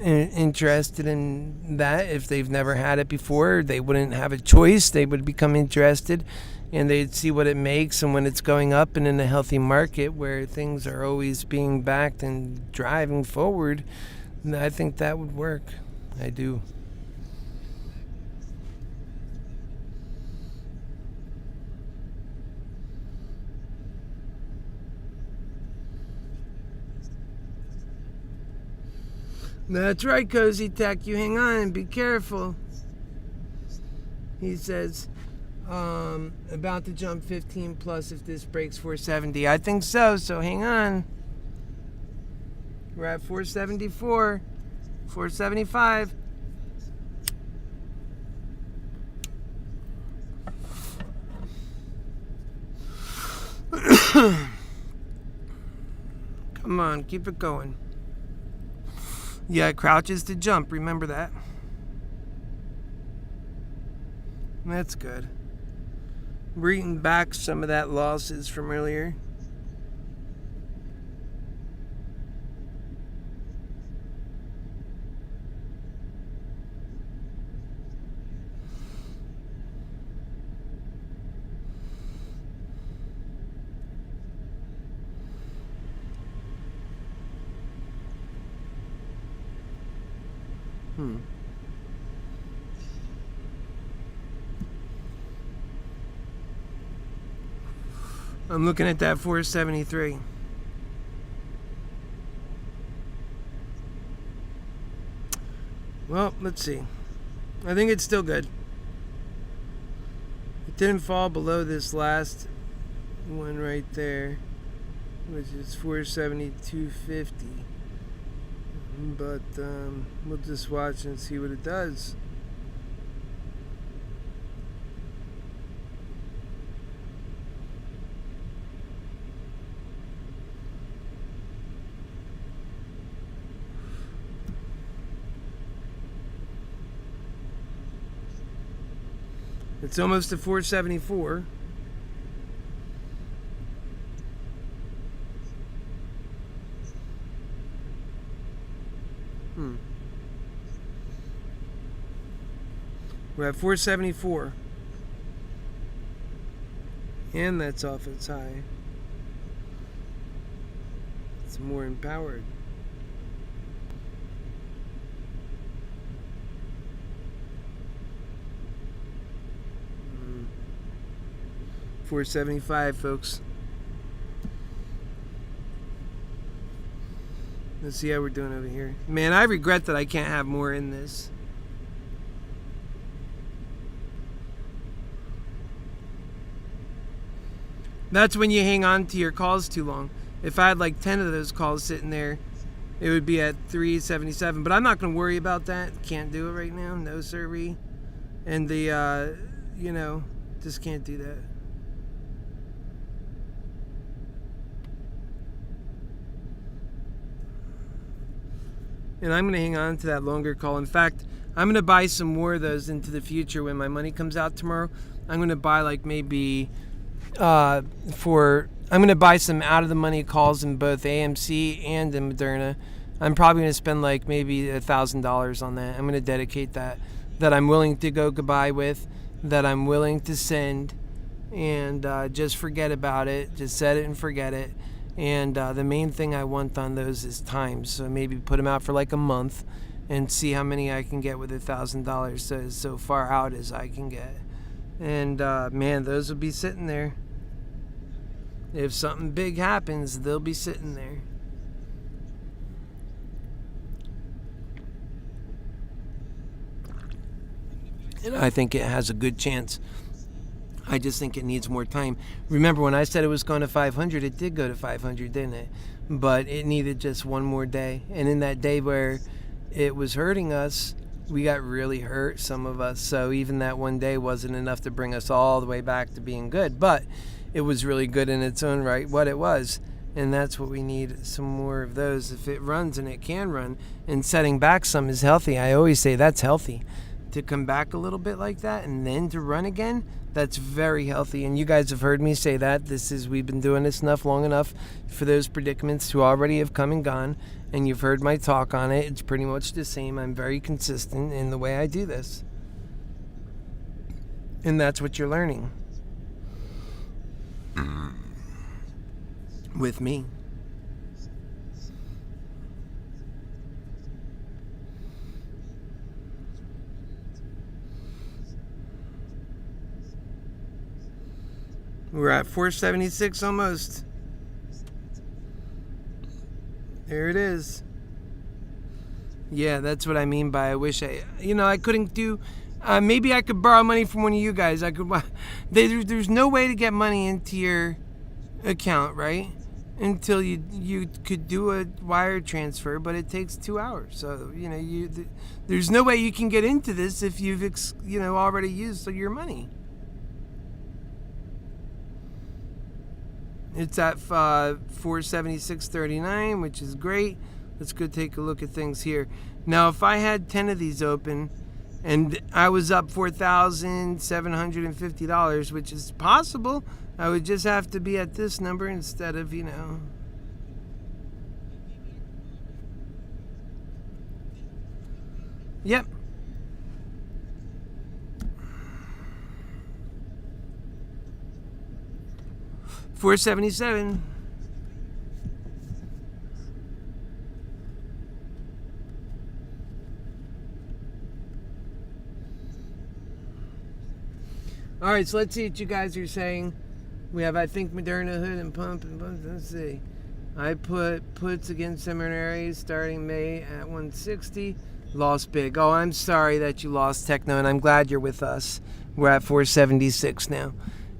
interested in that. If they've never had it before, they wouldn't have a choice, they would become interested and they'd see what it makes. And when it's going up and in a healthy market where things are always being backed and driving forward, I think that would work. I do. That's right, Cozy Tech. You hang on and be careful. He says, about to jump 15 plus if this breaks 470. I think so, so hang on. We're at 474, 475. Come on, keep it going. Yeah, it crouches to jump, remember that. That's good. We're eating back some of that losses from earlier. I'm looking at that 473. Well, let's see. I think it's still good. It didn't fall below this last one right there, which is 472.50. But we'll just watch and see what it does. It's almost to 474. We're at 474. And that's off its high. It's more empowered. $475, folks. Let's see how we're doing over here. Man, I regret that I can't have more in this. That's when you hang on to your calls too long. If I had like 10 of those calls sitting there, it would be at 377. But I'm not going to worry about that. Can't do it right now. No siree. And the, just can't do that. And I'm going to hang on to that longer call. In fact, I'm going to buy some more of those into the future when my money comes out tomorrow. I'm going to buy like maybe... I'm going to buy some out of the money calls in both AMC and in Moderna. I'm probably going to spend like maybe $1,000 on that. I'm going to dedicate that I'm willing to go goodbye with, that I'm willing to send, and just forget about it. Just set it and forget it. And the main thing I want on those is time. So maybe put them out for like a month and see how many I can get with $1,000 so far out as I can get. And man, those will be sitting there. If something big happens, they'll be sitting there. And I think it has a good chance. I just think it needs more time. Remember when I said it was going to 500, it did go to 500, didn't it? But it needed just one more day. And in that day where it was hurting us, we got really hurt, some of us. So even that one day wasn't enough to bring us all the way back to being good. But it was really good in its own right, what it was. And that's what we need, some more of those. If it runs, and it can run, and setting back some is healthy. I always say that's healthy. To come back a little bit like that and then to run again, that's very healthy. And you guys have heard me say that. We've been doing this long enough for those predicaments to already have come and gone. And you've heard my talk on it. It's pretty much the same. I'm very consistent in the way I do this. And that's what you're learning. With me. We're at 476 almost. There it is. Yeah, that's what I mean by I wish I couldn't do... maybe I could borrow money from one of you guys. There's no way to get money into your account, right? Until you could do a wire transfer, but it takes 2 hours. So, there's no way you can get into this if you've, already used your money. It's at 476.39, which is great. Let's go take a look at things here. Now, if I had 10 of these open and I was up $4,750, which is possible, I would just have to be at this number instead of, Yep. $477. All right, so let's see what you guys are saying. We have, I think, Moderna, Hood, and Pump. Let's see. I put puts against seminaries starting May at 160. Lost big. Oh, I'm sorry that you lost, Techno, and I'm glad you're with us. We're at 476 now.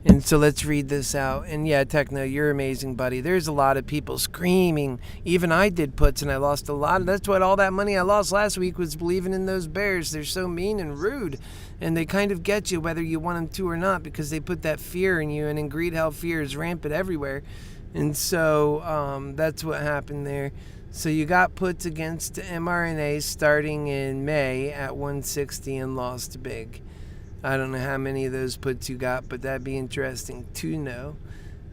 And so let's read this out. And yeah, Techno, you're amazing, buddy. There's a lot of people screaming. Even I did puts, and I lost a lot. That's what all that money I lost last week was believing in those bears. They're so mean and rude. And they kind of get you whether you want them to or not, because they put that fear in you. And in greed, hell, fear is rampant everywhere. And so that's what happened there. So you got puts against mRNA starting in May at 160 and lost big. I don't know how many of those puts you got, but that'd be interesting to know.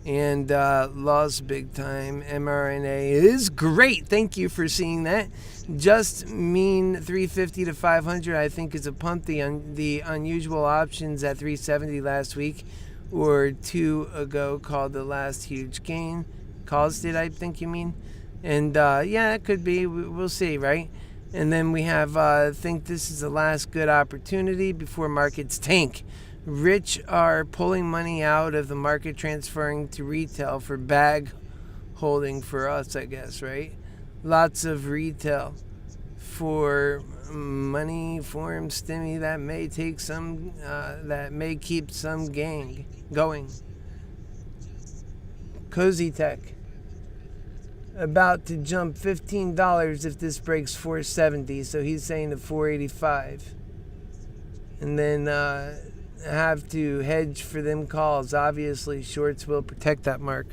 And lost big time. mRNA is great. Thank you for seeing that. Just mean 350 to 500, I think, is a pump. The unusual options at 370 last week or two ago called the last huge gain. Caused it, I think you mean. And yeah, it could be. We'll see, right? And then we have think this is the last good opportunity before markets tank. Rich are pulling money out of the market, transferring to retail for bag holding for us, I guess, right? Lots of retail for money form stimmy that may take some, that may keep some gang going. Cozy Tech about to jump $15 if this breaks 470, so he's saying to 485, and then have to hedge for them calls. Obviously, shorts will protect that mark.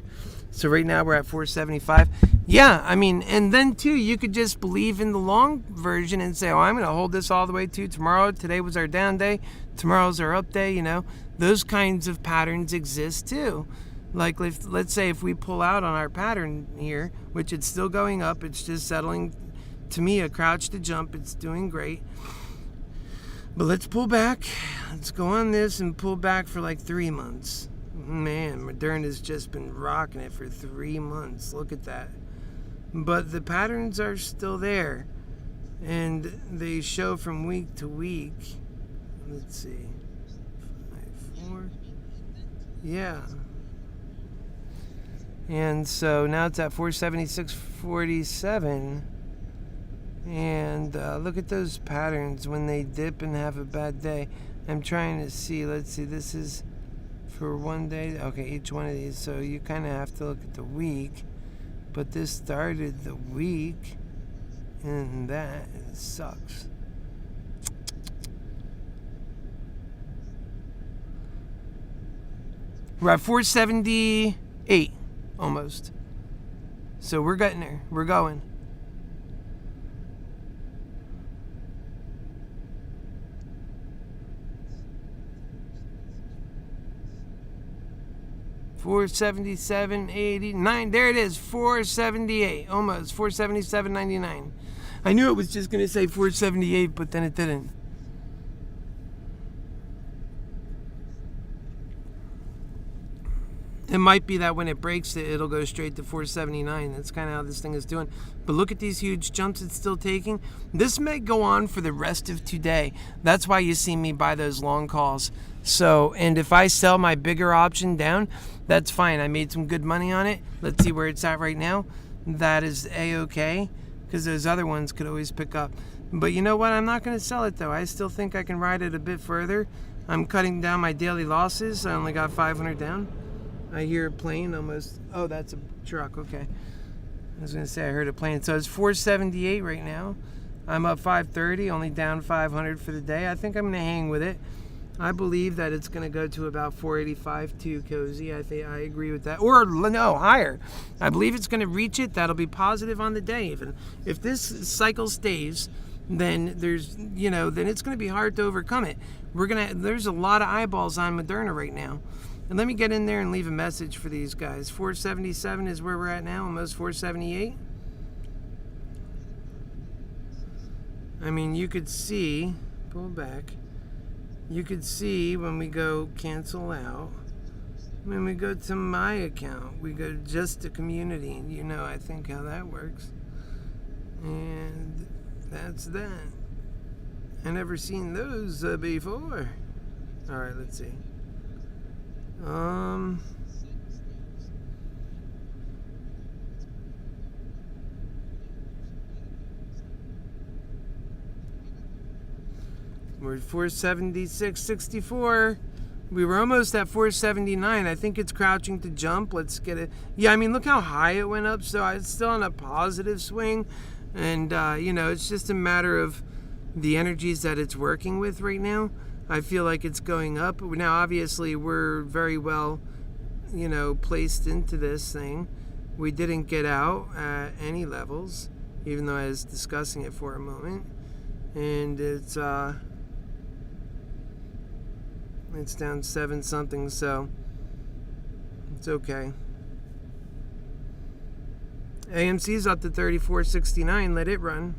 So right now we're at 475. Yeah, I mean, and then too, you could just believe in the long version and say, oh, I'm going to hold this all the way to tomorrow. Today was our down day. Tomorrow's our up day, you know. Those kinds of patterns exist too. Like, let's say if we pull out on our pattern here, which it's still going up, it's just settling, to me, a crouch to jump. It's doing great. But let's pull back. Let's go on this and pull back for like 3 months. Man, Moderna's just been rocking it for 3 months. Look at that. But the patterns are still there. And they show from week to week. Let's see. 5, 4. Yeah. And so now it's at 476.47. And look at those patterns when they dip and have a bad day. I'm trying to see. Let's see. This is for 1 day. Okay, each one of these. So you kind of have to look at the week. But this started the week. And that sucks. We're at 478 almost. So we're getting there. We're going. $477.89. There it is. 478. Almost. 477.99. I knew it was just going to say 478, but then it didn't. It might be that when it breaks it, it'll go straight to 479. That's kind of how this thing is doing. But look at these huge jumps it's still taking. This may go on for the rest of today. That's why you see me buy those long calls. So, and if I sell my bigger option down, that's fine. I made some good money on it. Let's see where it's at right now. That is A-okay, because those other ones could always pick up. But you know what? I'm not going to sell it, though. I still think I can ride it a bit further. I'm cutting down my daily losses. I only got 500 down. I hear a plane almost. Oh, that's a truck. Okay. I was going to say I heard a plane. So it's 478 right now. I'm up 530, only down 500 for the day. I think I'm going to hang with it. I believe that it's going to go to about 485 too, Cozy. I think I agree with that. Or no, higher. I believe it's going to reach it. That'll be positive on the day. Even if this cycle stays, then there's, you know, then it's going to be hard to overcome it. There's a lot of eyeballs on Moderna right now. And let me get in there and leave a message for these guys. 477 is where we're at now, almost 478. I mean, you could see, pull back, you could see when we go cancel out, when we go to my account, we go just to community, and you know, I think how that works. And that's that. I never seen those before. All right, let's see. We're at 476.64. We were almost at 479. I think it's crouching to jump. Let's get it. Yeah, I mean, look how high it went up. So it's still on a positive swing. And, you know, it's just a matter of the energies that it's working with right now. I feel like it's going up. Now, obviously, we're very well, you know, placed into this thing. We didn't get out at any levels, even though I was discussing it for a moment. And it's, It's down 7 something, so it's okay. AMC's up to 34.69. Let it run.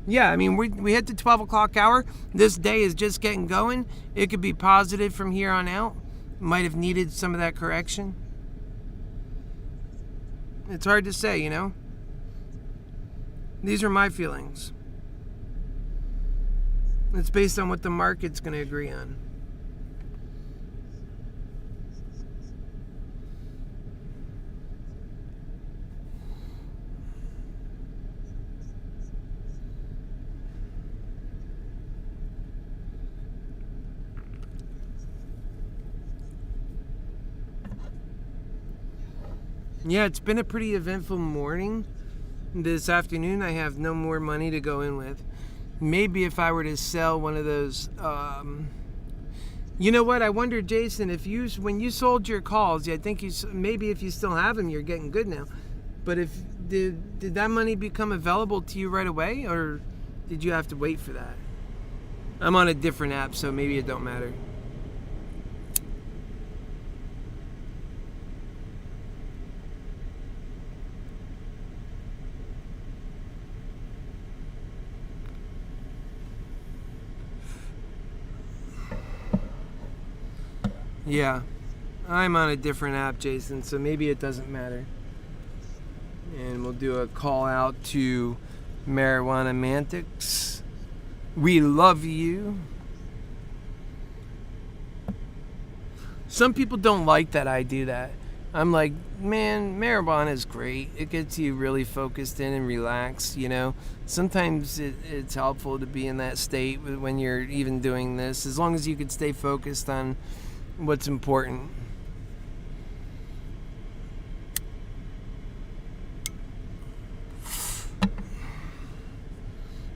Yeah, I mean, we hit the 12 o'clock hour. This day is just getting going. It could be positive from here on out. Might have needed some of that correction. It's hard to say, you know? These are my feelings. It's based on what the market's going to agree on. Yeah, it's been a pretty eventful morning. This afternoon, I have no more money to go in with. Maybe if I were to sell one of those, you know what? I wonder, Jason, if when you sold your calls, I think maybe if you still have them, you're getting good now. But did that money become available to you right away, or did you have to wait for that? I'm on a different app, so maybe it don't matter. Yeah, I'm on a different app, Jason, so maybe it doesn't matter. And we'll do a call out to Marijuana Mantics. We love you. Some people don't like that I do that. I'm like, man, marijuana is great. It gets you really focused in and relaxed, you know. Sometimes it's helpful to be in that state when you're even doing this, as long as you can stay focused on what's important.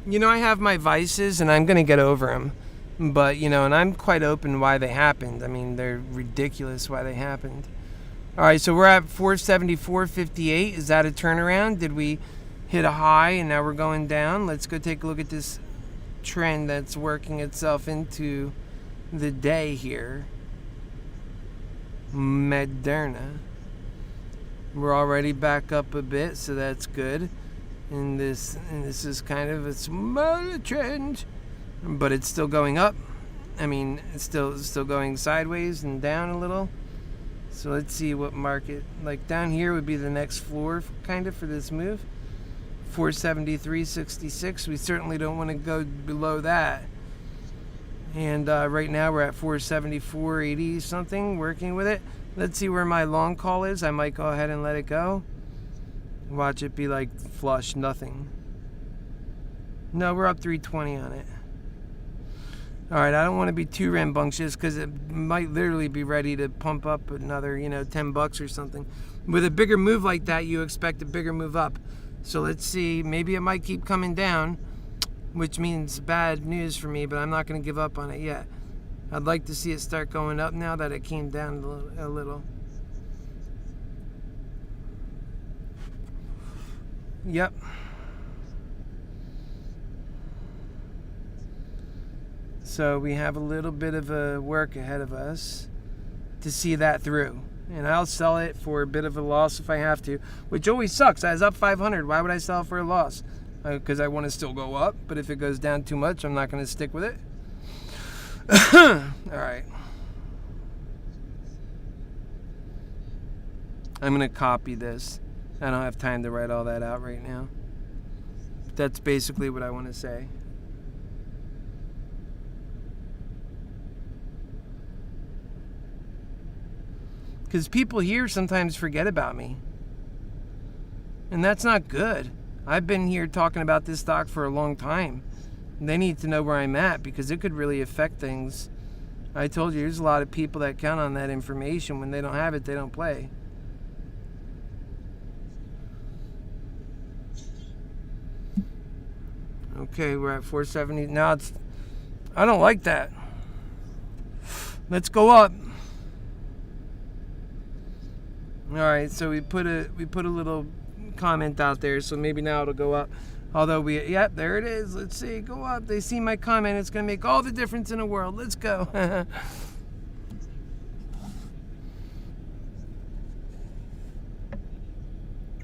You know, I have my vices and I'm going to get over them. But, you know, and I'm quite open why they happened. I mean, they're ridiculous why they happened. All right, so we're at 474.58. Is that a turnaround? Did we hit a high and now we're going down? Let's go take a look at this trend that's working itself into the day here. Moderna. We're already back up a bit, so that's good. And this is kind of a small trend, but it's still going up. I mean, it's still going sideways and down a little. So let's see what market, like down here would be the next floor kind of for this move. 473.66. We certainly don't want to go below that. And right now we're at 474.80 something, working with it. Let's see where my long call is. I might go ahead and let it go. Watch it be like flush, nothing. No, we're up 320 on it. All right, I don't want to be too rambunctious because it might literally be ready to pump up another, $10 or something. With a bigger move like that, you expect a bigger move up. So let's see. Maybe it might keep coming down, which means bad news for me, but I'm not going to give up on it yet. I'd like to see it start going up now that it came down a little. Yep. So we have a little bit of a work ahead of us to see that through. And I'll sell it for a bit of a loss if I have to, which always sucks. I was up 500. Why would I sell for a loss? Because I want to still go up, but if it goes down too much, I'm not going to stick with it. All right. I'm going to copy this. I don't have time to write all that out right now. That's basically what I want to say. Because people here sometimes forget about me. And that's not good. I've been here talking about this stock for a long time. They need to know where I'm at because it could really affect things. I told you, there's a lot of people that count on that information. When they don't have it, they don't play. Okay, we're at 470. Now I don't like that. Let's go up. All right, so we put a little comment out there, so maybe now it'll go up. Although yep, there it is. Let's see, go up. They see my comment. It's going to make all the difference in the world. Let's go.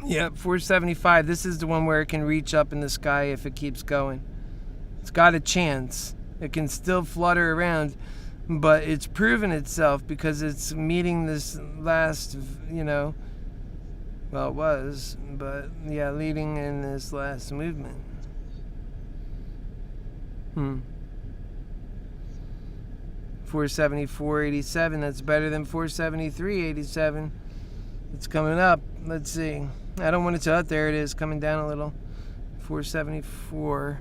Yep, 475. This is the one where it can reach up in the sky if it keeps going. It's got a chance. It can still flutter around, but it's proven itself because it's meeting this last, well, it was, but yeah, leading in this last movement. 474.87. That's better than 473.87. It's coming up. Let's see. I don't want it to. There it is, coming down a little. 474.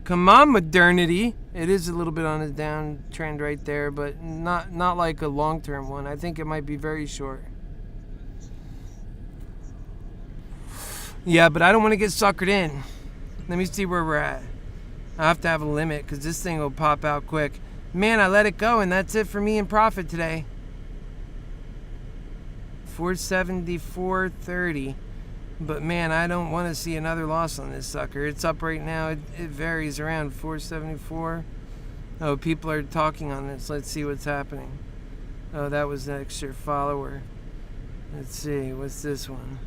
Come on, modernity. It is a little bit on a downtrend right there, but not like a long-term one. I think it might be very short. Yeah, but I don't want to get suckered in. Let me see where we're at. I have to have a limit because this thing will pop out quick. Man, I let it go, and that's it for me in profit today. 474.30. But man, I don't want to see another loss on this sucker. It's up right now. It varies around 474. Oh, people are talking on this. Let's see what's happening. Oh, that was an extra follower. Let's see. What's this one?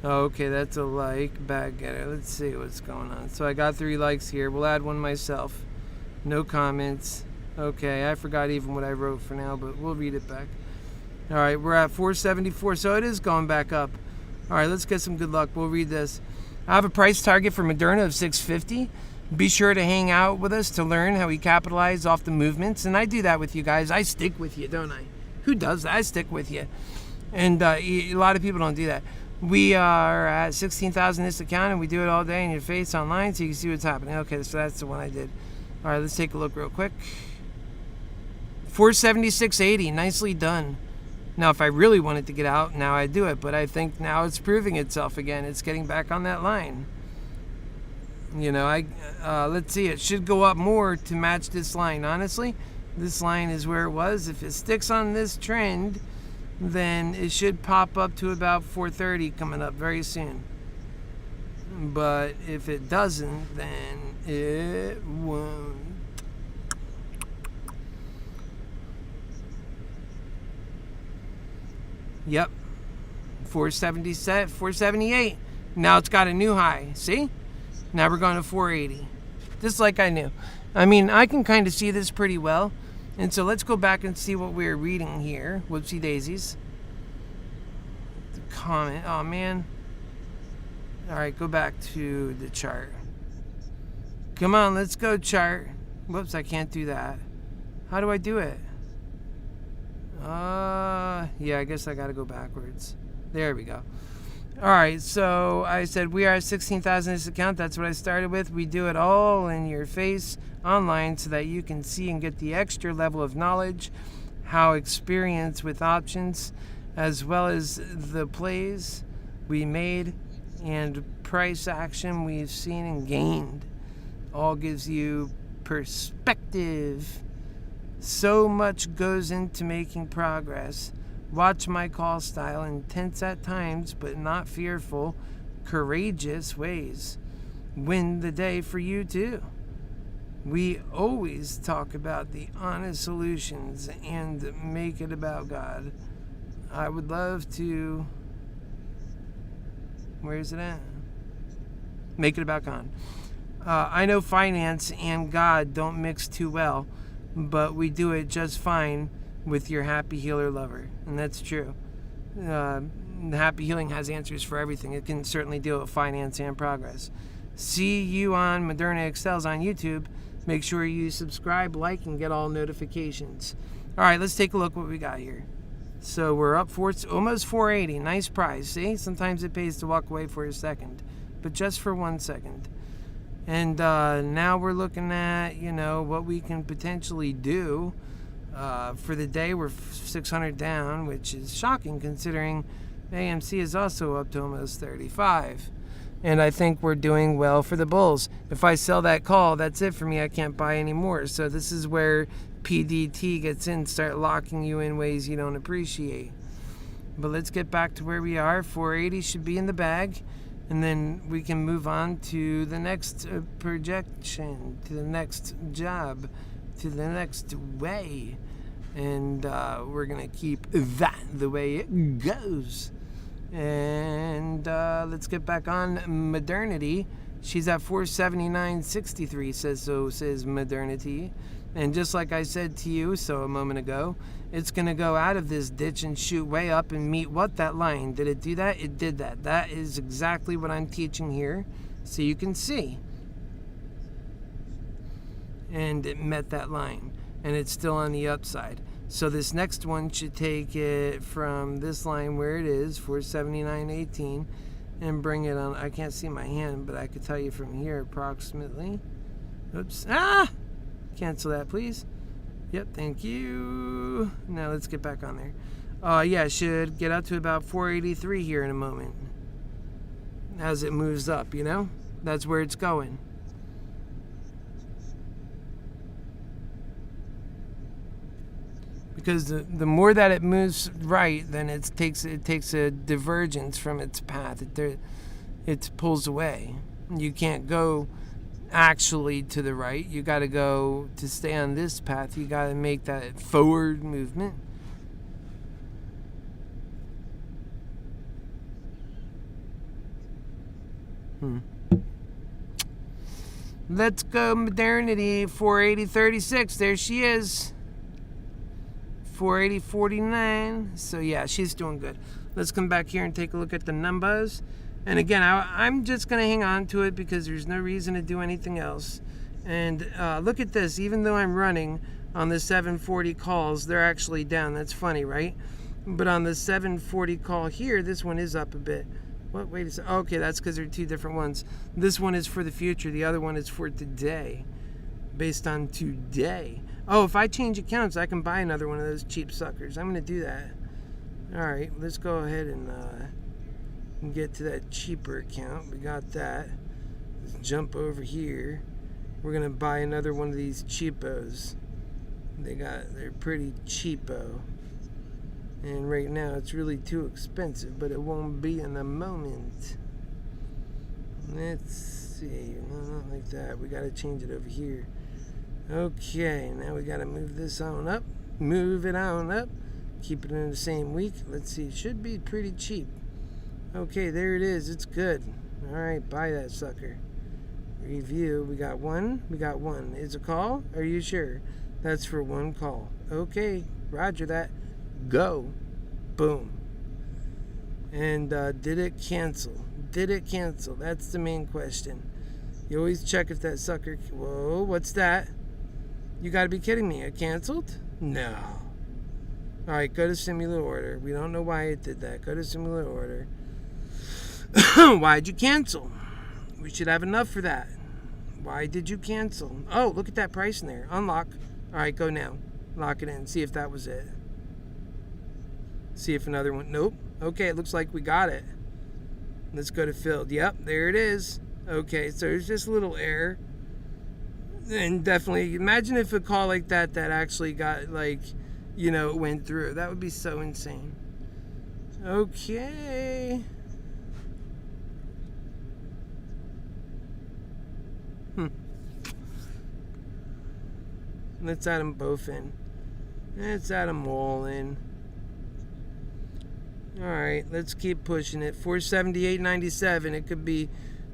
Oh, okay, that's a like. Bag getter. Let's see what's going on. So I got 3 likes here. We'll add one myself. No comments. Okay, I forgot even what I wrote for now, but we'll read it back. All right, we're at 474, so it is going back up. All right, let's get some good luck. We'll read this. I have a price target for Moderna of $6.50. Be sure to hang out with us to learn how we capitalize off the movements, and I do that with you guys. I stick with you, don't I? Who does that? I stick with you. And a lot of people don't do that. We are at 16,000 in this account, and we do it all day in your face online so you can see what's happening. Okay, so that's the one I did. All right, let's take a look real quick. 476.80. Nicely done. Now, if I really wanted to get out, now I do it. But I think now it's proving itself again. It's getting back on that line. Let's see. It should go up more to match this line. Honestly, this line is where it was. If it sticks on this trend, then it should pop up to about 430 coming up very soon. But if it doesn't, then it won't. Yep, 477, 478. Now it's got a new high. See? Now we're going to 480. Just like I knew. I mean, I can kind of see this pretty well. And so let's go back and see what we're reading here. Whoopsie daisies. The comment. Oh, man. All right, go back to the chart. Come on, let's go, chart. Whoops, I can't do that. How do I do it? Yeah, I guess I gotta go backwards. There we go. Alright, so I said we are at 16,000 in this account. That's what I started with. We do it all in your face online so that you can see and get the extra level of knowledge, how experience with options, as well as the plays we made and price action we've seen and gained. All gives you perspective. So much goes into making progress. Watch my call style, intense at times, but not fearful, courageous ways. Win the day for you too. We always talk about the honest solutions and make it about God. I would love to... Where is it at? Make it about God. I know finance and God don't mix too well, but we do it just fine with your Happy Healer lover. And that's true. Happy Healing has answers for everything. It can certainly deal with finance and progress. See you on ModernaExceels on YouTube. Make sure you subscribe, like, and get all notifications. All right, let's take a look what we got here. So we're up almost 480. Nice price. See, sometimes it pays to walk away for a second, but just for 1 second. And now we're looking at, what we can potentially do. For the day, we're 600 down, which is shocking considering AMC is also up to almost 35. And I think we're doing well for the bulls. If I sell that call, that's it for me. I can't buy any more. So this is where PDT gets in, start locking you in ways you don't appreciate. But let's get back to where we are. 480 should be in the bag. And then we can move on to the next projection, to the next job, to the next way. And we're going to keep that the way it goes. And let's get back on modernity. She's at 479.63, says modernity. And just like I said to you a moment ago, it's going to go out of this ditch and shoot way up and meet what? That line. Did it do that? It did that. That is exactly what I'm teaching here, so you can see. And it met that line, and it's still on the upside. So this next one should take it from this line where it is, 479.18, and bring it on. I can't see my hand, but I could tell you from here approximately. Oops. Ah! Cancel that, please. Yep, thank you. Now let's get back on there. Yeah, it should get up to about 483 here in a moment. As it moves up, you know? That's where it's going. Because the more that it moves right, then it takes a divergence from its path. It pulls away. You can't go actually to the right. You got to go to stay on this path. You got to make that forward movement. Let's go modernity. 480.36. There she is. 480.49. So yeah, she's doing good. Let's come back here and take a look at the numbers. And again, I'm just going to hang on to it because there's no reason to do anything else. And look at this. Even though I'm running on the 740 calls, they're actually down. That's funny, right? But on the 740 call here, this one is up a bit. What? Wait a second. Okay, that's because they're two different ones. This one is for the future. The other one is for today. Based on today. Oh, if I change accounts, I can buy another one of those cheap suckers. I'm going to do that. All right, let's go ahead and get to that cheaper account. We got that. Let's jump over here. We're gonna buy another one of these cheapos. They're pretty cheapo. And right now it's really too expensive, but it won't be in a moment. Let's see. No, not like that. We gotta change it over here. Okay, now we gotta move this on up. Move it on up. Keep it in the same week. Let's see. It should be pretty cheap. Okay, there it is. It's good. Alright, buy that sucker. Review. We got one. It's a call? Are you sure? That's for one call. Okay, roger that. Go. Boom. And did it cancel? That's the main question. You always check if that sucker... Whoa, what's that? You gotta be kidding me. It canceled? No. Alright, go to simulate order. We don't know why it did that. Go to simulate order. Why'd you cancel? We should have enough for that. Why did you cancel? Oh, look at that price in there. Unlock. Alright, go now. Lock it in. See if that was it. See if another one... Nope. Okay, it looks like we got it. Let's go to filled. Yep, there it is. Okay, so there's just a little error. And definitely, imagine if a call like that actually got, like, you know, it went through. That would be so insane. Okay. Let's add them both in. Let's add them all in. Alright, let's keep pushing it. 478.97. It could be,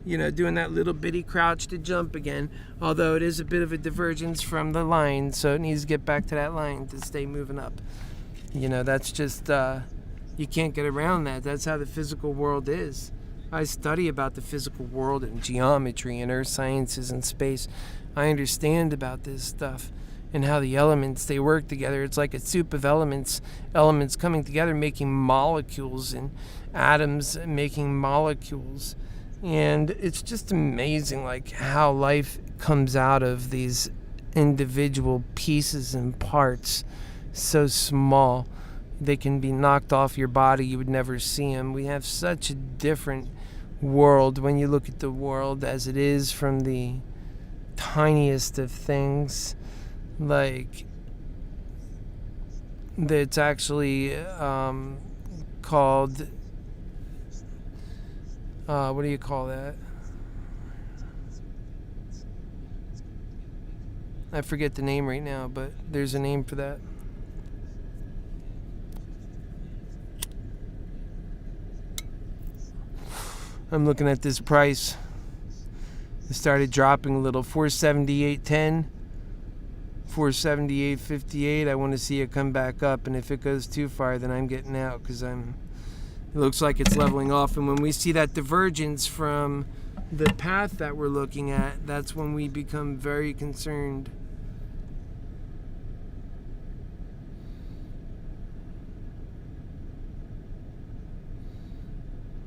you know, doing that little bitty crouch to jump again. Although it is a bit of a divergence from the line, so it needs to get back to that line to stay moving up. You know, that's just, you can't get around that. That's how the physical world is. I study about the physical world and geometry and earth sciences and space. I understand about this stuff and how the elements, they work together. It's like a soup of elements coming together, making molecules, and atoms making molecules. And it's just amazing, like, how life comes out of these individual pieces and parts, so small. They can be knocked off your body, you would never see them. We have such a different world when you look at the world as it is from the tiniest of things. Like, that's actually called, what do you call that? I forget the name right now, but there's a name for that. I'm looking at this price. It started dropping a little. 478.10, 478.58. I want to see it come back up, and if it goes too far, then I'm getting out because it looks like it's leveling off. And when we see that divergence from the path that we're looking at, that's when we become very concerned.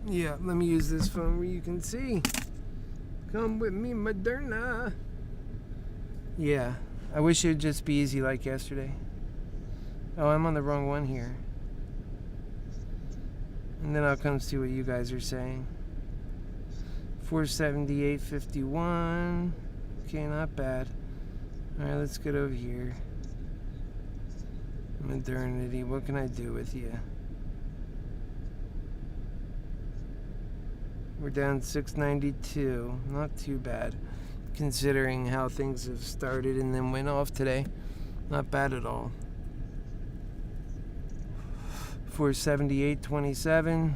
Yeah, let me use this phone where you can see. Come with me, Moderna. Yeah, I wish it would just be easy like yesterday. Oh, I'm on the wrong one here. And then I'll come see what you guys are saying. 478.51. Okay, not bad. Alright, let's get over here. Modernity, what can I do with you? We're down 692. Not too bad, considering how things have started and then went off today. Not bad at all. 478.27.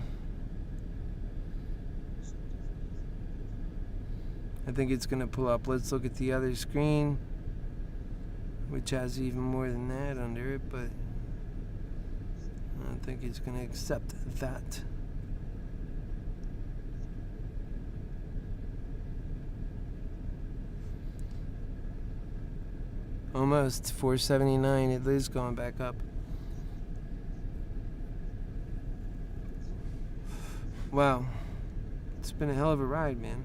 I think it's going to pull up. Let's look at the other screen, which has even more than that under it, but I don't think it's going to accept that. Almost 479. It is going back up. Wow, it's been a hell of a ride, man.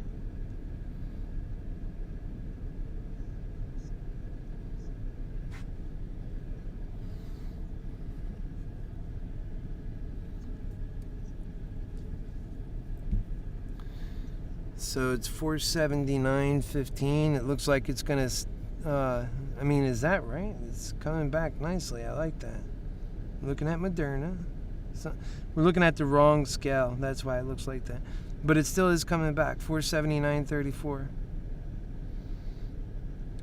So it's 479.15. It looks like it's gonna. I mean, is that right? It's coming back nicely. I like that. I'm looking at Moderna. So, we're looking at the wrong scale. That's why it looks like that. But it still is coming back. 479.34.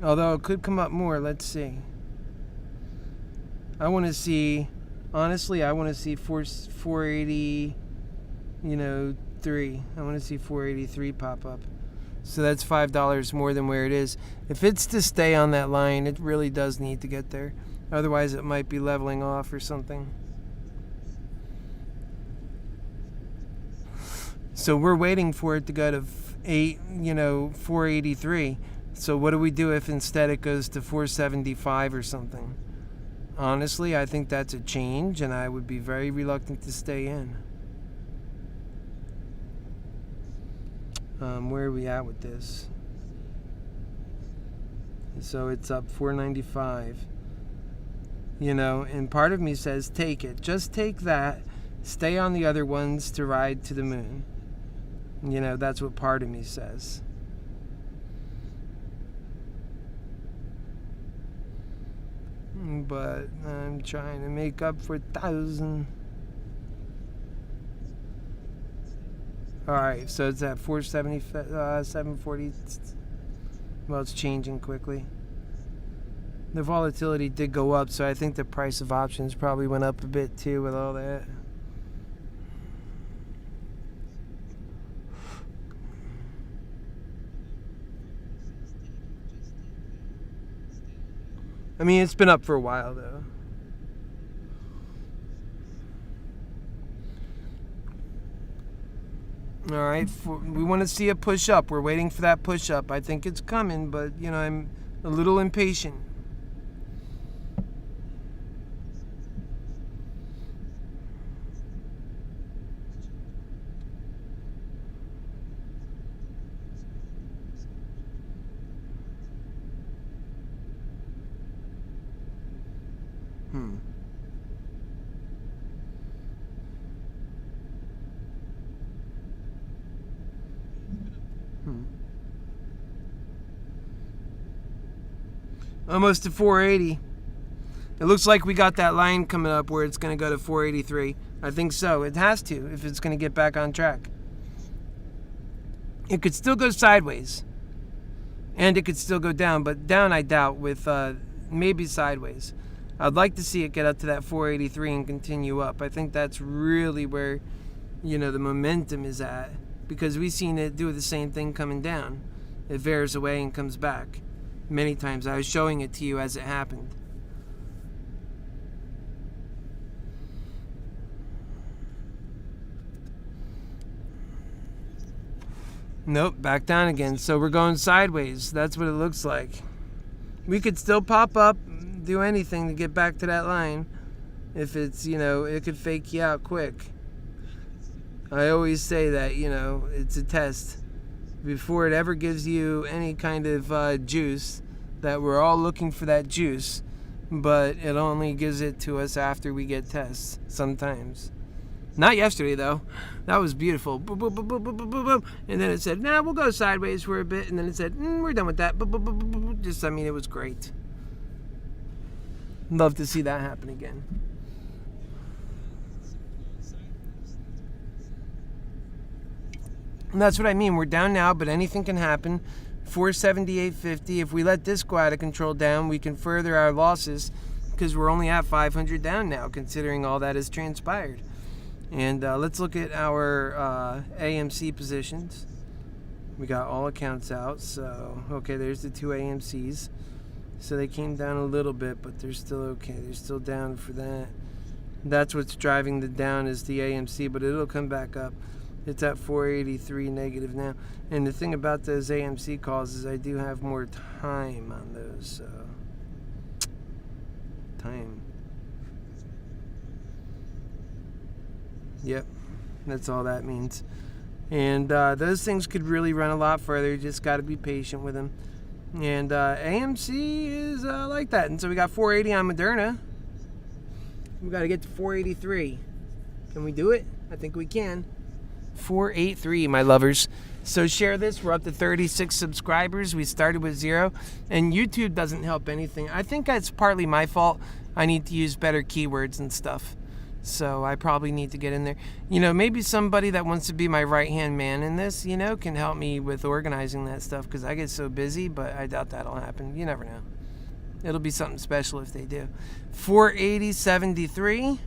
Although it could come up more. Let's see. I want to see. Honestly, I want to see 480. 3. I want to see 483 pop up. So that's $5 more than where it is. If it's to stay on that line, it really does need to get there. Otherwise, it might be leveling off or something. So we're waiting for it to go to 483. So what do we do if instead it goes to 475 or something? Honestly, I think that's a change, and I would be very reluctant to stay in. Where are we at with this? So it's up 495. And part of me says take it. Just take that. Stay on the other ones to ride to the moon. That's what part of me says. But I'm trying to make up for 1,000. Alright, so it's at 470, 740. Well, it's changing quickly. The volatility did go up, so I think the price of options probably went up a bit too with all that. I mean, it's been up for a while though. All right, we want to see a push up. We're waiting for that push up. I think it's coming, but I'm a little impatient. Almost to 480. It looks like we got that line coming up where it's going to go to 483. I think so. It has to if it's going to get back on track. It could still go sideways. And it could still go down, but down I doubt, with maybe sideways. I'd like to see it get up to that 483 and continue up. I think that's really where, the momentum is at, because we've seen it do the same thing coming down. It veers away and comes back many times. I was showing it to you as it happened. Nope, back down again. So we're going sideways. That's what it looks like. We could still pop up, do anything to get back to that line. If it's, it could fake you out quick. I always say that, it's a test. Before it ever gives you any kind of juice, that we're all looking for that juice, but it only gives it to us after we get tests, sometimes. Not yesterday, though. That was beautiful. Boom, boom, boom, boom, boom, boom, boom, boom. And then it said, nah, we'll go sideways for a bit. And then it said, we're done with that. Boom, boom, boom, boom, boom. Just, it was great. Love to see that happen again. And that's what I mean. We're down now, but anything can happen. 478.50. If we let this go out of control down, we can further our losses, because we're only at 500 down now, considering all that has transpired. And let's look at our AMC positions. We got all accounts out. So, okay, there's the two AMCs. So they came down a little bit, but they're still okay. They're still down for that. That's what's driving the down, is the AMC, but it'll come back up. It's at 483 negative now. And the thing about those AMC calls is I do have more time on those. So, time. Yep, that's all that means. And those things could really run a lot further. You just got to be patient with them. And AMC is like that. And so we got 480 on Moderna. We got to get to 483. Can we do it? I think we can. 483, my lovers. So share this. We're up to 36 subscribers. We started with 0. And YouTube doesn't help anything. I think that's partly my fault. I need to use better keywords and stuff. So I probably need to get in there. Maybe somebody that wants to be my right-hand man in this, can help me with organizing that stuff, because I get so busy, but I doubt that'll happen. You never know. It'll be something special if they do. 480.73.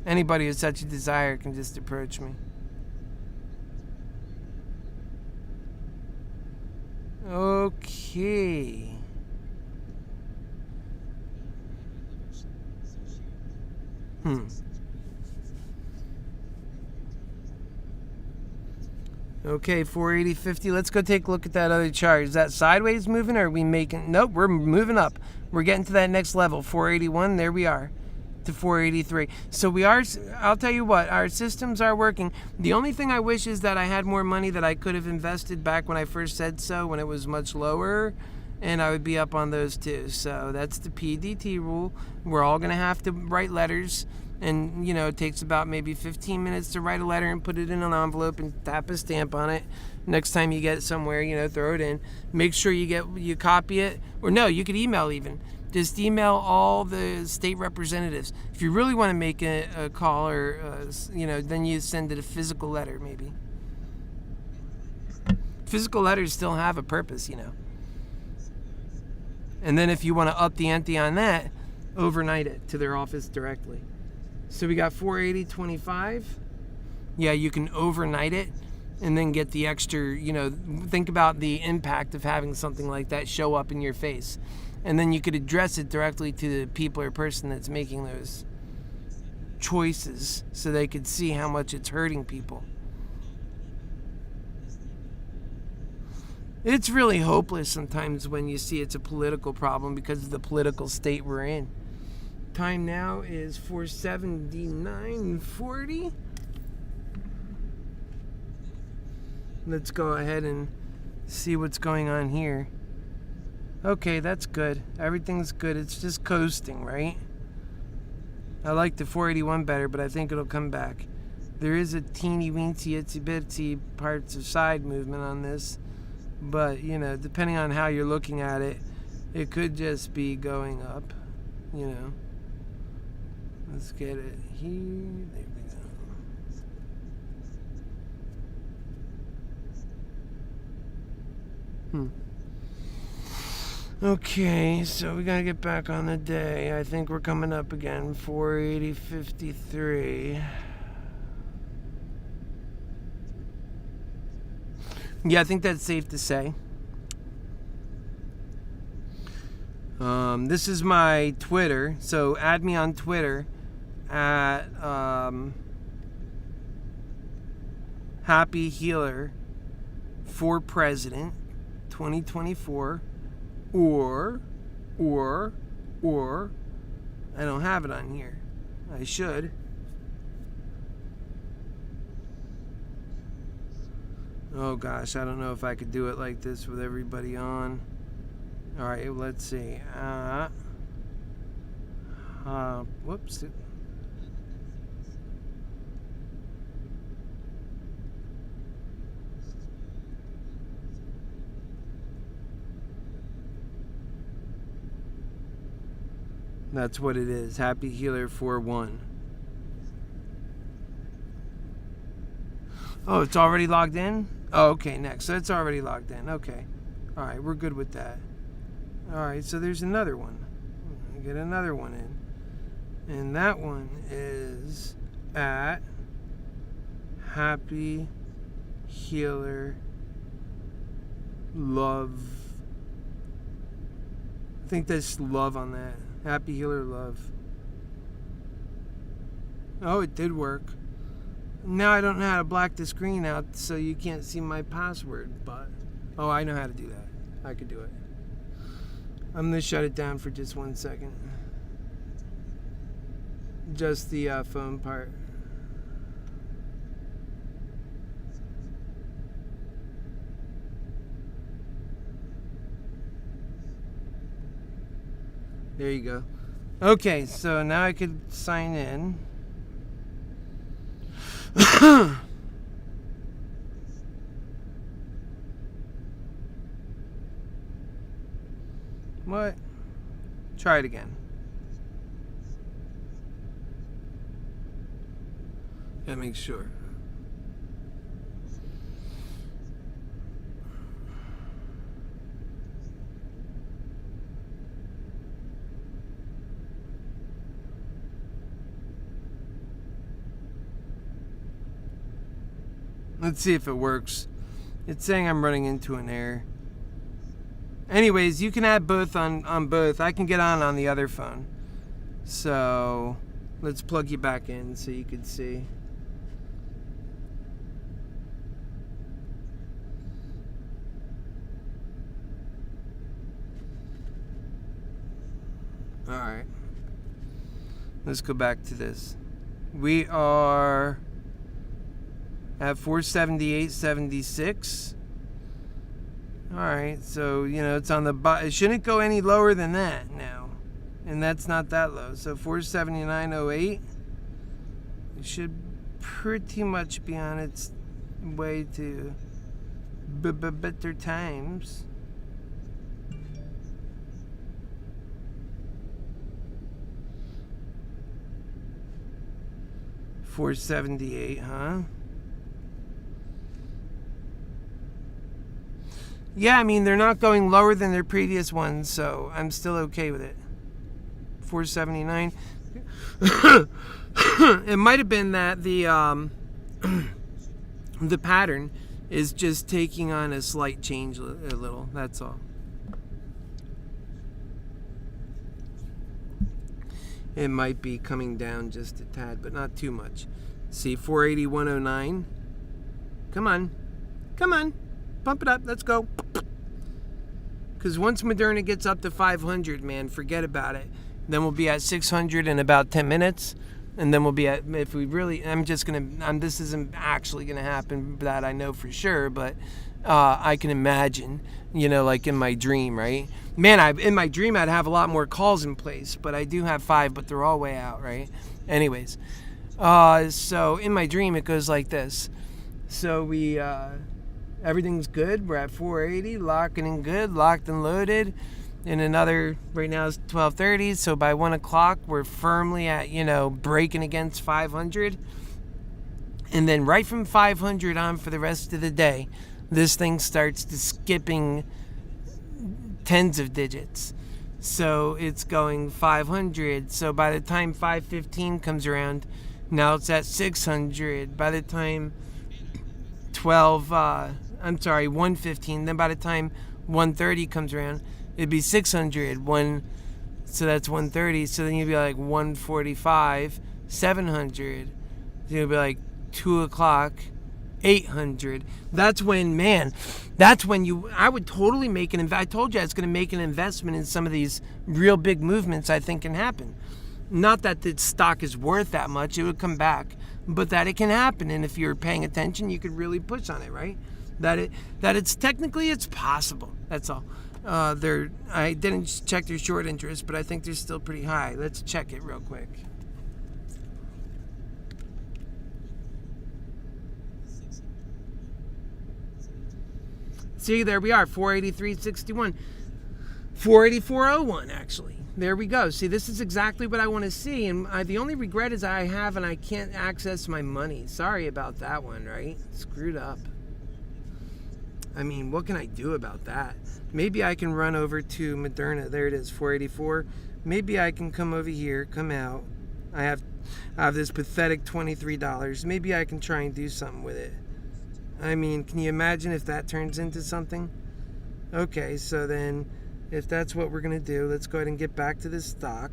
Anybody with such a desire can just approach me. Okay. Okay, 480.50. Let's go take a look at that other chart. Is that sideways moving, or are we making... Nope, we're moving up. We're getting to that next level. 481, there we are. To 483. So we are... I'll tell you what, our systems are working. The only thing I wish is that I had more money that I could have invested back when I first said so, when it was much lower, and I would be up on those too. So that's the PDT rule. We're all going to have to write letters. And, it takes about maybe 15 minutes to write a letter and put it in an envelope and tap a stamp on it. Next time you get it somewhere, throw it in. Make sure you copy it. Or no, you could email even. Just email all the state representatives. If you really want to make a call, or, then you send it a physical letter maybe. Physical letters still have a purpose, And then if you want to up the ante on that, overnight it to their office directly. So we got 480.25. Yeah, you can overnight it and then get the extra, think about the impact of having something like that show up in your face. And then you could address it directly to the people or person that's making those choices, so they could see how much it's hurting people. It's really hopeless sometimes when you see it's a political problem because of the political state we're in. Time now is 479.40. Let's go ahead and see what's going on here. Okay, that's good. Everything's good. It's just coasting, right? I like the 481 better, but I think it'll come back. There is a teeny weensy itsy bitsy parts of side movement on this, but depending on how you're looking at it, it could just be going up, Let's get it here. There we go. Okay, so we gotta get back on the day. I think we're coming up again. 480.53. Yeah, I think that's safe to say. This is my Twitter, so add me on Twitter at HappyHealer for President 2024, or I don't have it on here. I should. Oh gosh, I don't know if I could do it like this with everybody on. All right, let's see. Whoops. That's what it is. HappyHealer 41. Oh, it's already logged in? Oh, okay, next. So it's already logged in. Okay. All right, we're good with that. All right, so there's another one. Get another one in. And that one is at HappyHealer Love. I think there's love on that. HappyHealer Love. Oh, it did work. Now I don't know how to black the screen out so you can't see my password, but oh, I know how to do that. I could do it. I'm gonna shut it down for just 1 second. Just the phone part. There you go. Okay, so now I could sign in. What? Try it again. Gotta make sure. Let's see if it works. It's saying I'm running into an error. Anyways, you can add both on both. I can get on the other phone. So let's plug you back in so you can see. Alright. Let's go back to this. We are at 478.76. Alright, so, you know, it's on the bottom. It shouldn't go any lower than that now. And that's not that low. So 479.08. It should pretty much be on its way to better times. $478, huh? Yeah, I mean, they're not going lower than their previous ones, so I'm still okay with it. 479. It might have been that the pattern is just taking on a slight change a little. That's all. It might be coming down just a tad, but not too much. See, 481.09. Come on. Come on. Pump it up. Let's go. Because once Moderna gets up to 500, man, forget about it. Then we'll be at 600 in about 10 minutes. And then we'll be at, if we really, this isn't actually going to happen, that I know for sure, but I can imagine, you know, like in my dream, right? Man, in my dream, I'd have a lot more calls in place, but I do have 5, but they're all way out, right? Anyways, so in my dream, it goes like this. So everything's good. We're at 480, locking in good, locked and loaded. in another, right now it's 12:30, so by 1 o'clock we're firmly at, breaking against 500. And then right from 500 on for the rest of the day, this thing starts to skipping tens of digits. So it's going 500. So by the time 515 comes around, now it's at 600. By the time 115, then by the time 130 comes around, it'd be 600. So that's 130. So then you'd be like 145, 700. So you'd be like 2 o'clock, 800. That's when I would totally make I told you I was going to make an investment in some of these real big movements I think can happen. Not that the stock is worth that much, it would come back, but that it can happen. And if you're paying attention, you could really push on it, right? That it's technically it's possible. That's all. I didn't check their short interest, but I think they're still pretty high. Let's check it real quick. See, there we are, 483.61, 484.01 actually. There we go. See, this is exactly what I want to see, and the only regret is I can't access my money. Sorry about that one, right? Screwed up. I mean, what can I do about that? Maybe I can run over to Moderna. There it is, 484. Maybe I can come over here, come out. I have this pathetic $23. Maybe I can try and do something with it. I mean, can you imagine if that turns into something? Okay, so then if that's what we're going to do, let's go ahead and get back to this stock,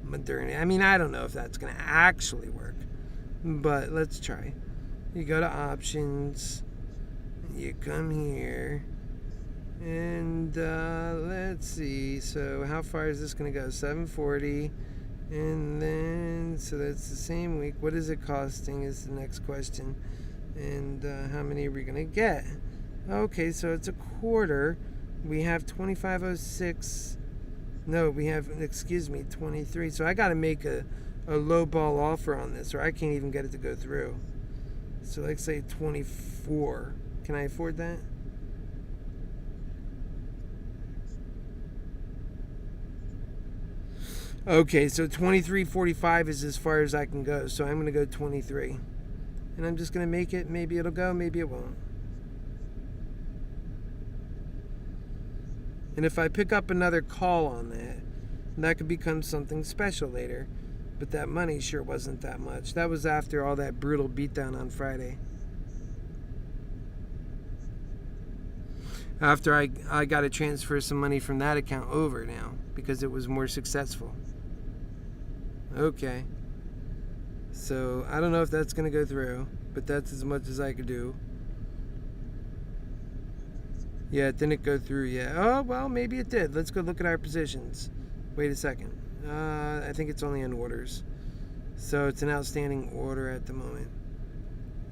Moderna. I mean, I don't know if that's going to actually work, but let's try. You go to options, you come here, and let's see. So how far is this going to go? 740, and then, so that's the same week. What is it costing is the next question. And how many are we going to get? Okay, so it's a quarter. We have 2506. No, we have, 23. So I got to make a low ball offer on this, or I can't even get it to go through. So let's say 24. Can I afford that? Okay, so 23.45 is as far as I can go. So I'm going to go 23. And I'm just going to make it. Maybe it'll go, maybe it won't. And if I pick up another call on that could become something special later. But that money sure wasn't that much. That was after all that brutal beatdown on Friday. After I got to transfer some money from that account over now because it was more successful. Okay. So, I don't know if that's going to go through, but that's as much as I could do. Yeah, it didn't go through yet. Oh, well, maybe it did. Let's go look at our positions. Wait a second. I think it's only in orders. So, it's an outstanding order at the moment.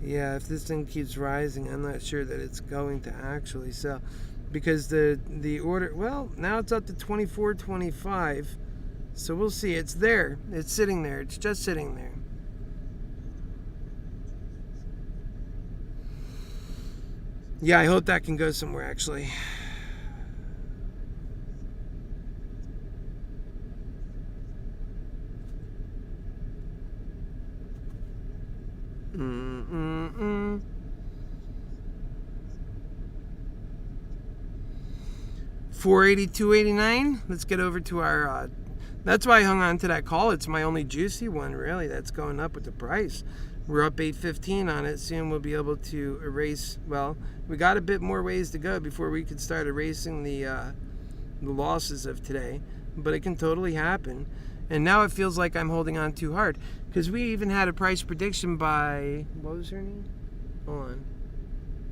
Yeah, if this thing keeps rising, I'm not sure that it's going to actually sell. Because the order, well, now it's up to 24.25. So, we'll see. It's there. It's sitting there. It's just sitting there. Yeah, I hope that can go somewhere, actually. Mm-mm-mm. 482.89. Let's get over to our... that's why I hung on to that call. It's my only juicy one, really, that's going up with the price. We're up 8.15 on it. Soon we'll be able to erase... well, we got a bit more ways to go before we can start erasing the losses of today. But it can totally happen. And now it feels like I'm holding on too hard. Because we even had a price prediction by... what was her name? Hold on.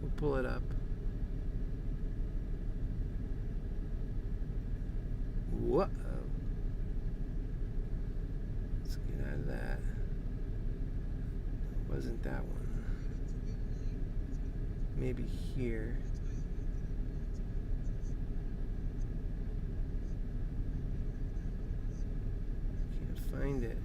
We'll pull it up. Whoa. Let's get out of that. Wasn't that one. Maybe here. Can't find it.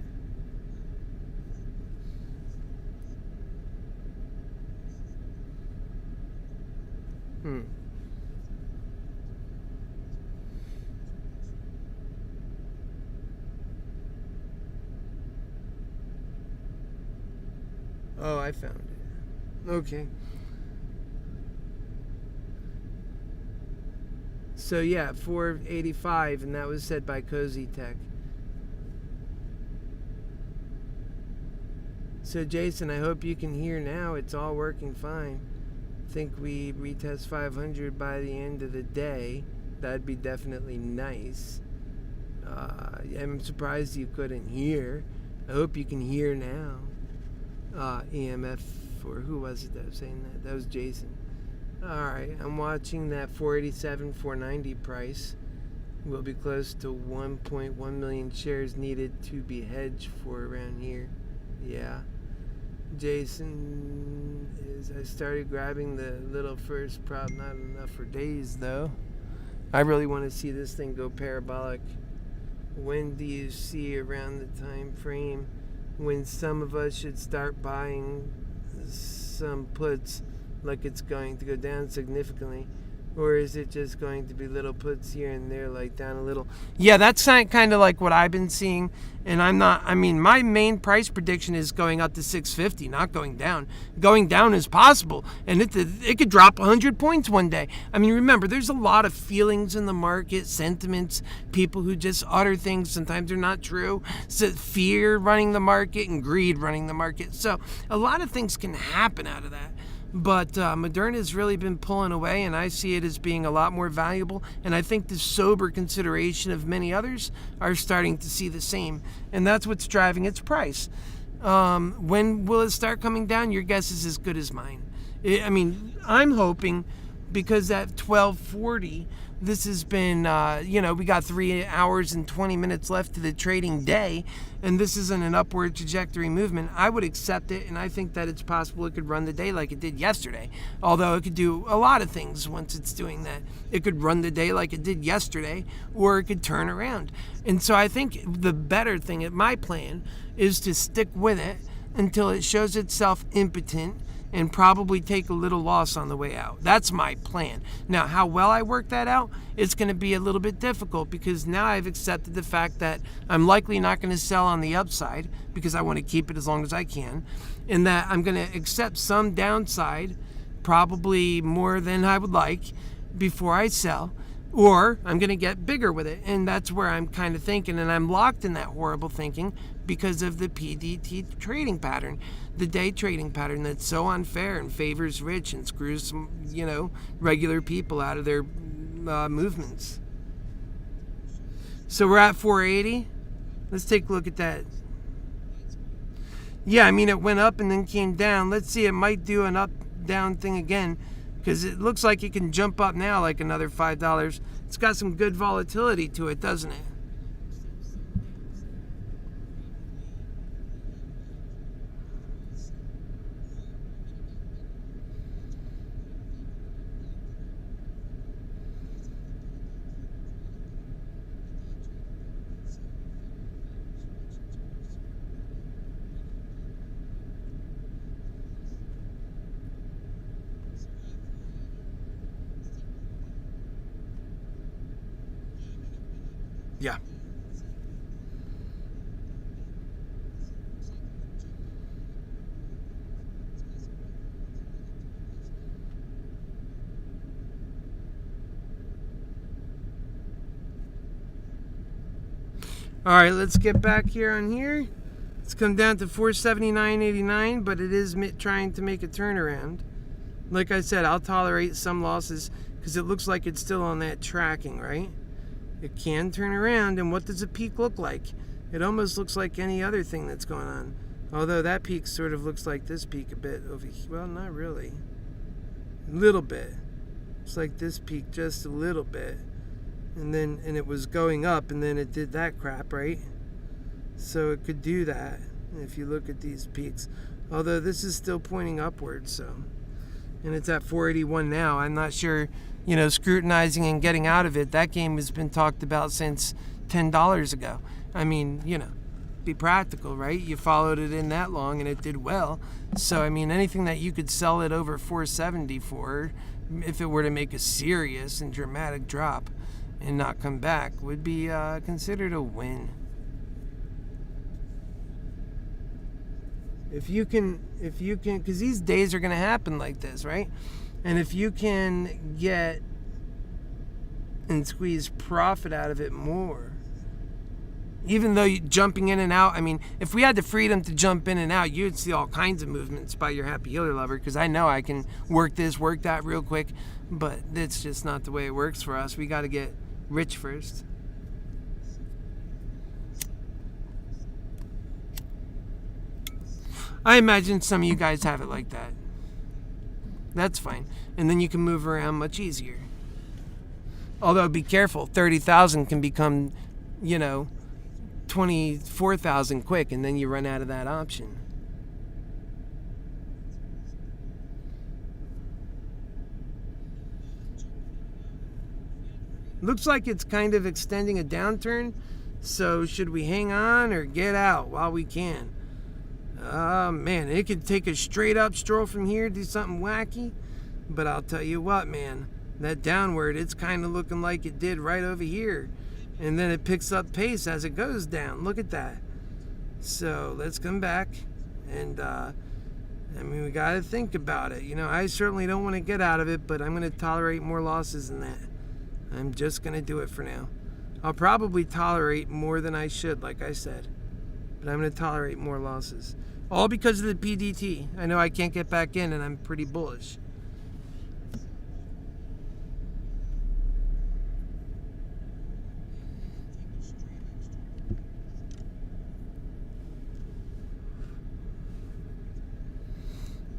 Oh, I found it. Okay. So yeah, 485, and that was said by Cozy Tech. So Jason, I hope you can hear now. It's all working fine. I think we retest 500 by the end of the day. That'd be definitely nice. I'm surprised you couldn't hear. I hope you can hear now. EMF, or who was it that was saying that? That was Jason. Alright, I'm watching that 487, 490 price. Will be close to 1.1 million shares needed to be hedged for around here. Yeah. Jason I started grabbing the little first prop. Not enough for days though. I really want to see this thing go parabolic. When do you see around the time frame when some of us should start buying some puts, like it's going to go down significantly? Or is it just going to be little puts here and there, like down a little? Yeah, that's kind of like what I've been seeing. And my main price prediction is going up to 650, not going down. Going down is possible, and it could drop 100 points one day. I mean, remember, there's a lot of feelings in the market, sentiments, people who just utter things. Sometimes they're not true. So fear running the market and greed running the market. So a lot of things can happen out of that. But Moderna has really been pulling away, and I see it as being a lot more valuable. And I think the sober consideration of many others are starting to see the same. And that's what's driving its price. When will it start coming down? Your guess is as good as mine. I'm hoping, because at 1240, this has been, we got 3 hours and 20 minutes left to the trading day, and this isn't an upward trajectory movement. I would accept it, and I think that it's possible it could run the day like it did yesterday. Although it could do a lot of things once it's doing that. It could run the day like it did yesterday, or it could turn around. And so I think the better thing, my plan, is to stick with it until it shows itself impotent, and probably take a little loss on the way out. That's my plan. Now, how well I work that out, it's going to be a little bit difficult, because now I've accepted the fact that I'm likely not going to sell on the upside, because I want to keep it as long as I can, and that I'm going to accept some downside, probably more than I would like, before I sell, or I'm going to get bigger with it. And that's where I'm kind of thinking, and I'm locked in that horrible thinking because of the PDT trading pattern, the day trading pattern that's so unfair and favors rich and screws, regular people out of their movements. So we're at 480. Let's take a look at that. Yeah, it went up and then came down. Let's see, it might do an up-down thing again, because it looks like it can jump up now like another $5. It's got some good volatility to it, doesn't it? Yeah. All right, let's get back here on here. It's come down to 479.89, but it is trying to make a turnaround. Like I said, I'll tolerate some losses because it looks like it's still on that tracking, right? It can turn around, and what does a peak look like? It almost looks like any other thing that's going on. Although that peak sort of looks like this peak a bit over here. Well, not really. A little bit. It's like this peak just a little bit. And it was going up, and then it did that crap, right? So it could do that if you look at these peaks. Although this is still pointing upwards, so. And it's at 481 now. I'm not sure, scrutinizing and getting out of it. That game has been talked about since $10 ago. Be practical, right? You followed it in that long and it did well. So, anything that you could sell it over 470 for, if it were to make a serious and dramatic drop and not come back, would be considered a win. If you can, because these days are going to happen like this, right? And if you can get and squeeze profit out of it more, even though you jumping in and out, I mean, if we had the freedom to jump in and out, you'd see all kinds of movements by your Happy Healer lover, because I know I can work this, work that real quick, but it's just not the way it works for us. We got to get rich first. I imagine some of you guys have it like that. That's fine. And then you can move around much easier. Although be careful, 30,000 can become, 24,000 quick, and then you run out of that option. Looks like it's kind of extending a downturn, so should we hang on or get out while we can? Man, it could take a straight up stroll from here, do something wacky, but I'll tell you what, man, that downward, it's kind of looking like it did right over here, and then it picks up pace as it goes down. Look at that. So let's come back, and we got to think about it. I certainly don't want to get out of it, but I'm going to tolerate more losses than that. I'm just going to do it for now. I'll probably tolerate more than I should, like I said, but I'm going to tolerate more losses. All because of the PDT. I know I can't get back in, and I'm pretty bullish.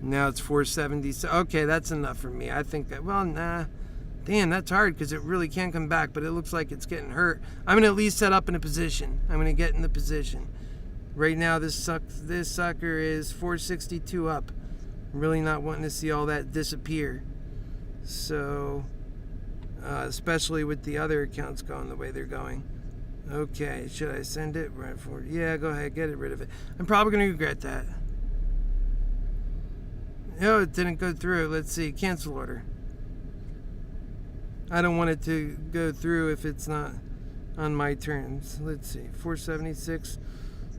Now it's 470. Okay, that's enough for me. I think that, nah. Damn, that's hard because it really can't come back, but it looks like it's getting hurt. I'm going to at least set up in a position. I'm going to get in the position. Right now, this sucker is 462 up. I'm really not wanting to see all that disappear. So, especially with the other accounts going the way they're going. Okay, should I send it right forward? Yeah, go ahead, get rid of it. I'm probably going to regret that. No, it didn't go through. Let's see, cancel order. I don't want it to go through if it's not on my terms. Let's see, 476.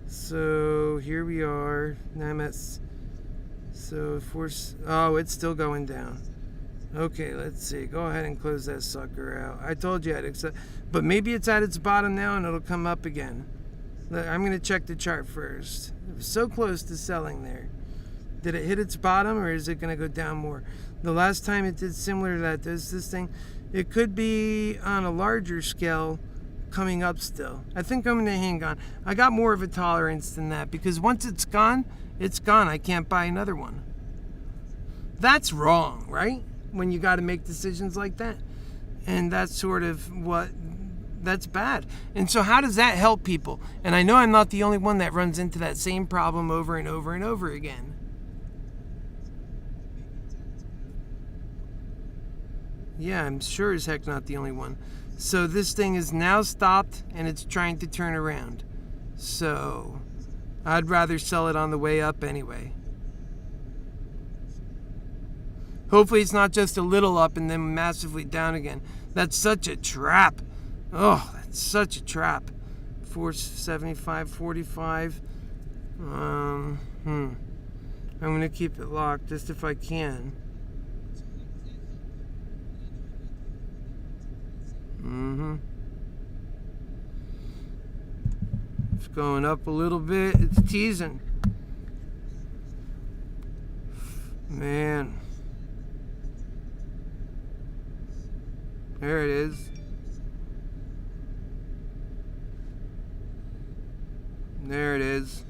So here we are. Now I'm at, oh, it's still going down. Okay, let's see. Go ahead and close that sucker out. I told you I'd accept, but maybe it's at its bottom now and it'll come up again. I'm going to check the chart first. It was so close to selling there. Did it hit its bottom, or is it going to go down more? The last time it did similar to that, does this thing, it could be on a larger scale coming up still. I think I'm going to hang on. I got more of a tolerance than that, because once it's gone, it's gone. I can't buy another one. That's wrong, right? When you got to make decisions like that. And that's sort of that's bad. And so how does that help people? And I know I'm not the only one that runs into that same problem over and over and over again. Yeah, I'm sure as heck not the only one. So this thing is now stopped and it's trying to turn around. So I'd rather sell it on the way up anyway. Hopefully it's not just a little up and then massively down again. That's such a trap. Oh, that's such a trap. 475.45. I'm going to keep it locked just if I can. It's going up a little bit. It's teasing. Man. There it is. There it is.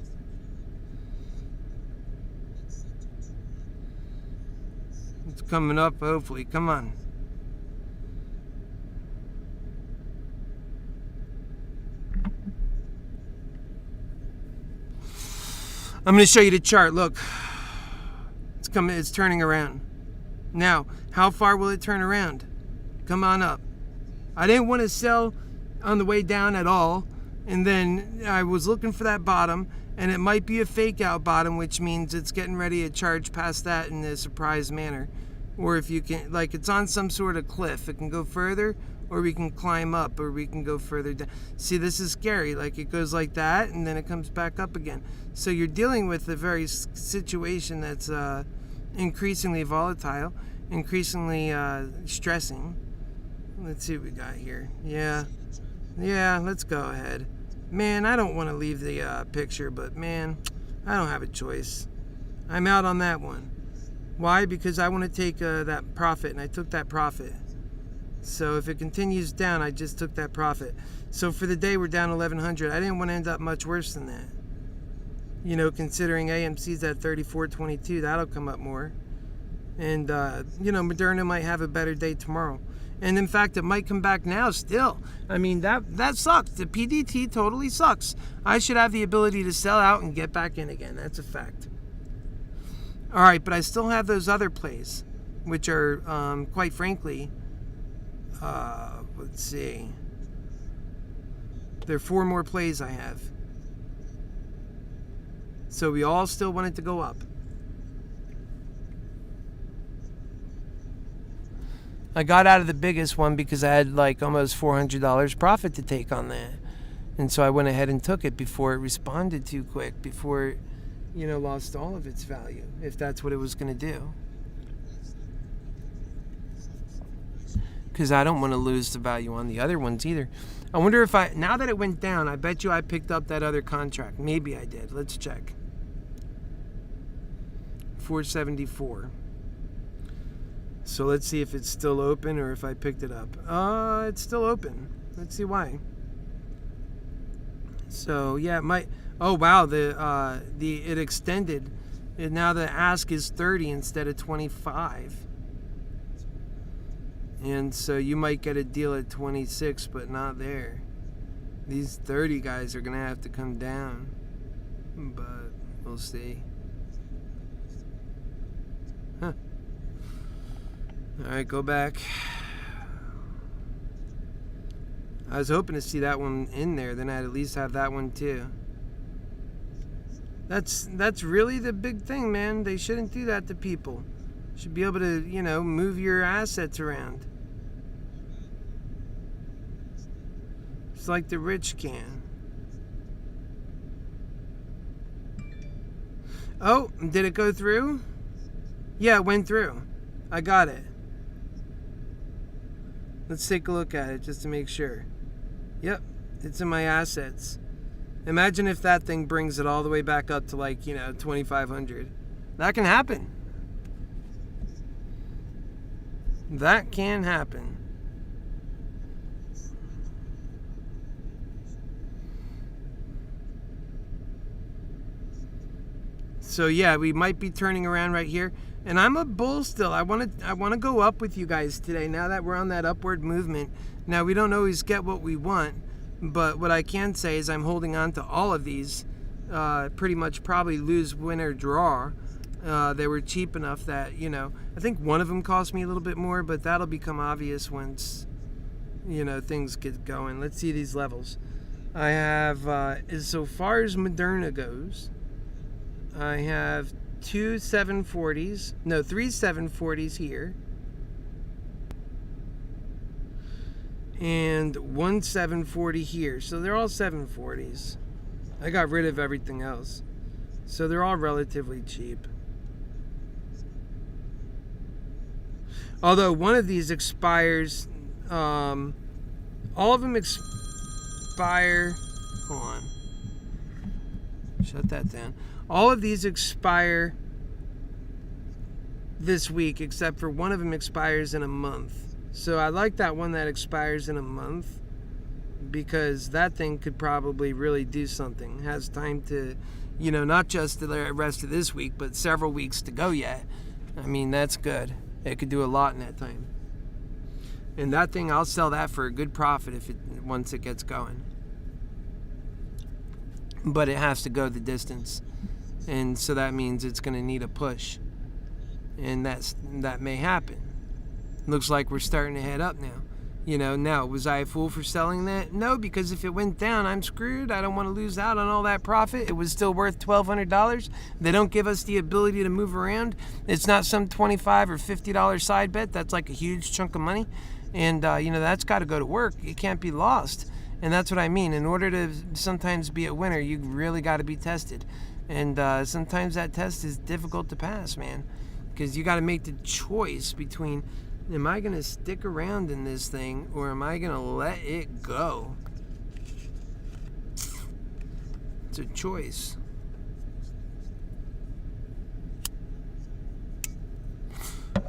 It's coming up, hopefully. Come on. I'm going to show you the chart. Look. It's turning around. Now, how far will it turn around? Come on up. I didn't want to sell on the way down at all. And then I was looking for that bottom, and it might be a fake out bottom, which means it's getting ready to charge past that in a surprise manner. or if you can, like, it's on some sort of cliff. It can go further, or we can climb up, or we can go further down. See, this is scary. Like, it goes like that, and then it comes back up again. So you're dealing with a very situation that's increasingly volatile, increasingly stressing. Let's see what we got here. Yeah, let's go ahead. Man, I don't want to leave the picture, but man, I don't have a choice. I'm out on that one. Why? Because I want to take that profit, and I took that profit. So if it continues down, I just took that profit. So for the day, we're down 1,100. I didn't want to end up much worse than that. You know, considering AMC's at 34.22, that'll come up more. And, you know, Moderna might have a better day tomorrow. And in fact, it might come back now still. I mean, that sucks. The PDT totally sucks. I should have the ability to sell out and get back in again. That's a fact. All right, but I still have those other plays, which are, quite frankly, let's see. There are 4 more plays I have. So we all still want it to go up. I got out of the biggest one because I had like almost $400 profit to take on that. And so I went ahead and took it before it responded too quick, before it, you know, lost all of its value, if that's what it was going to do. Because I don't want to lose the value on the other ones either. I wonder if now that it went down, I bet you I picked up that other contract. Maybe I did. Let's check. 474. So let's see if it's still open or if I picked it up. It's still open. Let's see why. So yeah, it might. Oh wow, it extended. And now the ask is 30 instead of 25. And so you might get a deal at 26, but not there. These 30 guys are gonna have to come down, but we'll see. Huh. All right, go back. I was hoping to see that one in there, then I'd at least have that one too. That's really the big thing, man. They shouldn't do that to people. Should be able to, you know, move your assets around. It's like the rich can. Oh, did it go through? Yeah, it went through. I got it. Let's take a look at it just to make sure. Yep, it's in my assets. Imagine if that thing brings it all the way back up to, like, you know, 2,500. That can happen. That can happen. So yeah, we might be turning around right here. And I'm a bull still. I want to go up with you guys today now that we're on that upward movement. Now, we don't always get what we want, but what I can say is I'm holding on to all of these. Pretty much probably lose, win, or draw. They were cheap enough that, you know, I think one of them cost me a little bit more, but that'll become obvious once, you know, things get going. Let's see these levels. I have, as so far as Moderna goes, I have 3 740s here, and 1 740 here. So they're all 740s. I got rid of everything else, so they're all relatively cheap. Although one of these expires, all of them expire. Hold on, shut that down. All of these expire this week, except for one of them expires in a month. So I like that one that expires in a month, because that thing could probably really do something. It has time to, you know, not just the rest of this week, but several weeks to go yet. I mean, that's good. It could do a lot in that time. And that thing, I'll sell that for a good profit once it gets going. But it has to go the distance. And so that means it's going to need a push. And that may happen. Looks like we're starting to head up now. Now, was I a fool for selling that? No, because if it went down, I'm screwed. I don't want to lose out on all that profit. It was still worth $1,200. They don't give us the ability to move around. It's not some $25 or $50 side bet. That's like a huge chunk of money. And, that's got to go to work. It can't be lost. And that's what I mean. In order to sometimes be a winner, you really got to be tested. And sometimes that test is difficult to pass, man. Because you got to make the choice between, am I going to stick around in this thing or am I going to let it go? It's a choice.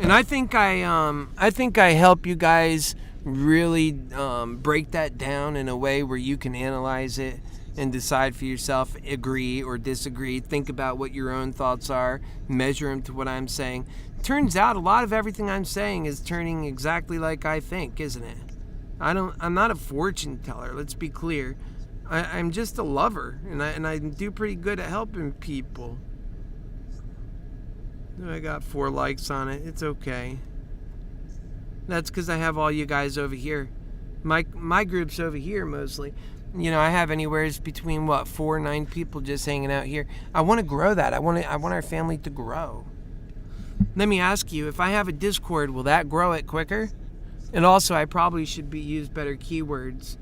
And I think I help you guys really break that down in a way where you can analyze it and decide for yourself, agree or disagree, think about what your own thoughts are, measure them to what I'm saying. Turns out a lot of everything I'm saying is turning exactly like I think, isn't it? I'm not a fortune teller, let's be clear. I'm just a lover, and I do pretty good at helping people. I got 4 likes on it. It's okay. That's because I have all you guys over here. My group's over here mostly. I have anywhere between 4 and 9 people just hanging out here. I want to grow that. I want our family to grow. Let me ask you, if I have a Discord, will that grow it quicker? And also, I probably should use better keywords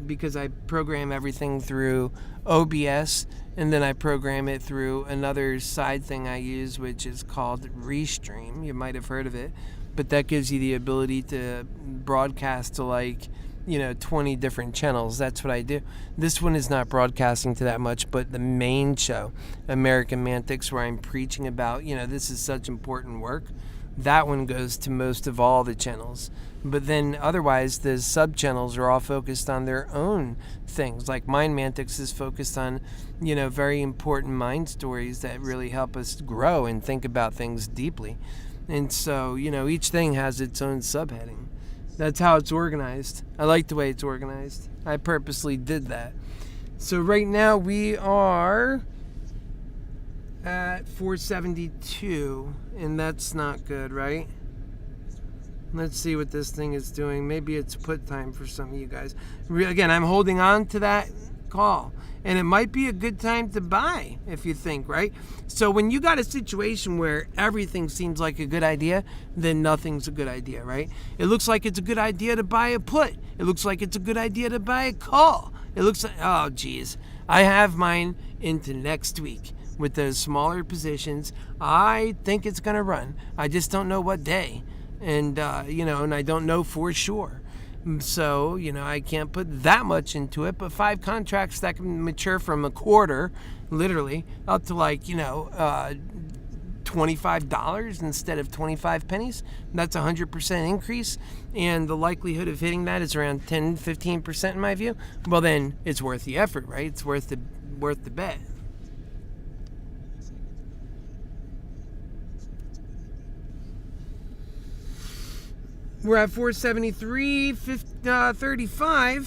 because I program everything through OBS, and then I program it through another side thing I use, which is called Restream. You might have heard of it, but that gives you the ability to broadcast to 20 different channels. That's what I do. This one is not broadcasting to that much, but the main show, American Mantics, where I'm preaching about, this is such important work, that one goes to most of all the channels. But then otherwise, the sub-channels are all focused on their own things. Like Mind Mantics is focused on, very important mind stories that really help us grow and think about things deeply. And so, each thing has its own subheading. That's how it's organized. I like the way it's organized. I purposely did that. So right now we are at 472, and that's not good, right? Let's see what this thing is doing. Maybe it's put time for some of you guys. Again, I'm holding on to that call. And it might be a good time to buy, if you think, right? So when you got a situation where everything seems like a good idea, then nothing's a good idea, right? It looks like it's a good idea to buy a put. It looks like it's a good idea to buy a call. It looks like, oh, geez. I have mine into next week with those smaller positions. I think it's going to run. I just don't know what day. And, and I don't know for sure. So, I can't put that much into it, but 5 contracts that can mature from a quarter, literally, up to $25 instead of 25 pennies. That's a 100% increase, and the likelihood of hitting that is around 10-15% in my view. Well, then it's worth the effort, right? It's worth the bet. We're at 473.35.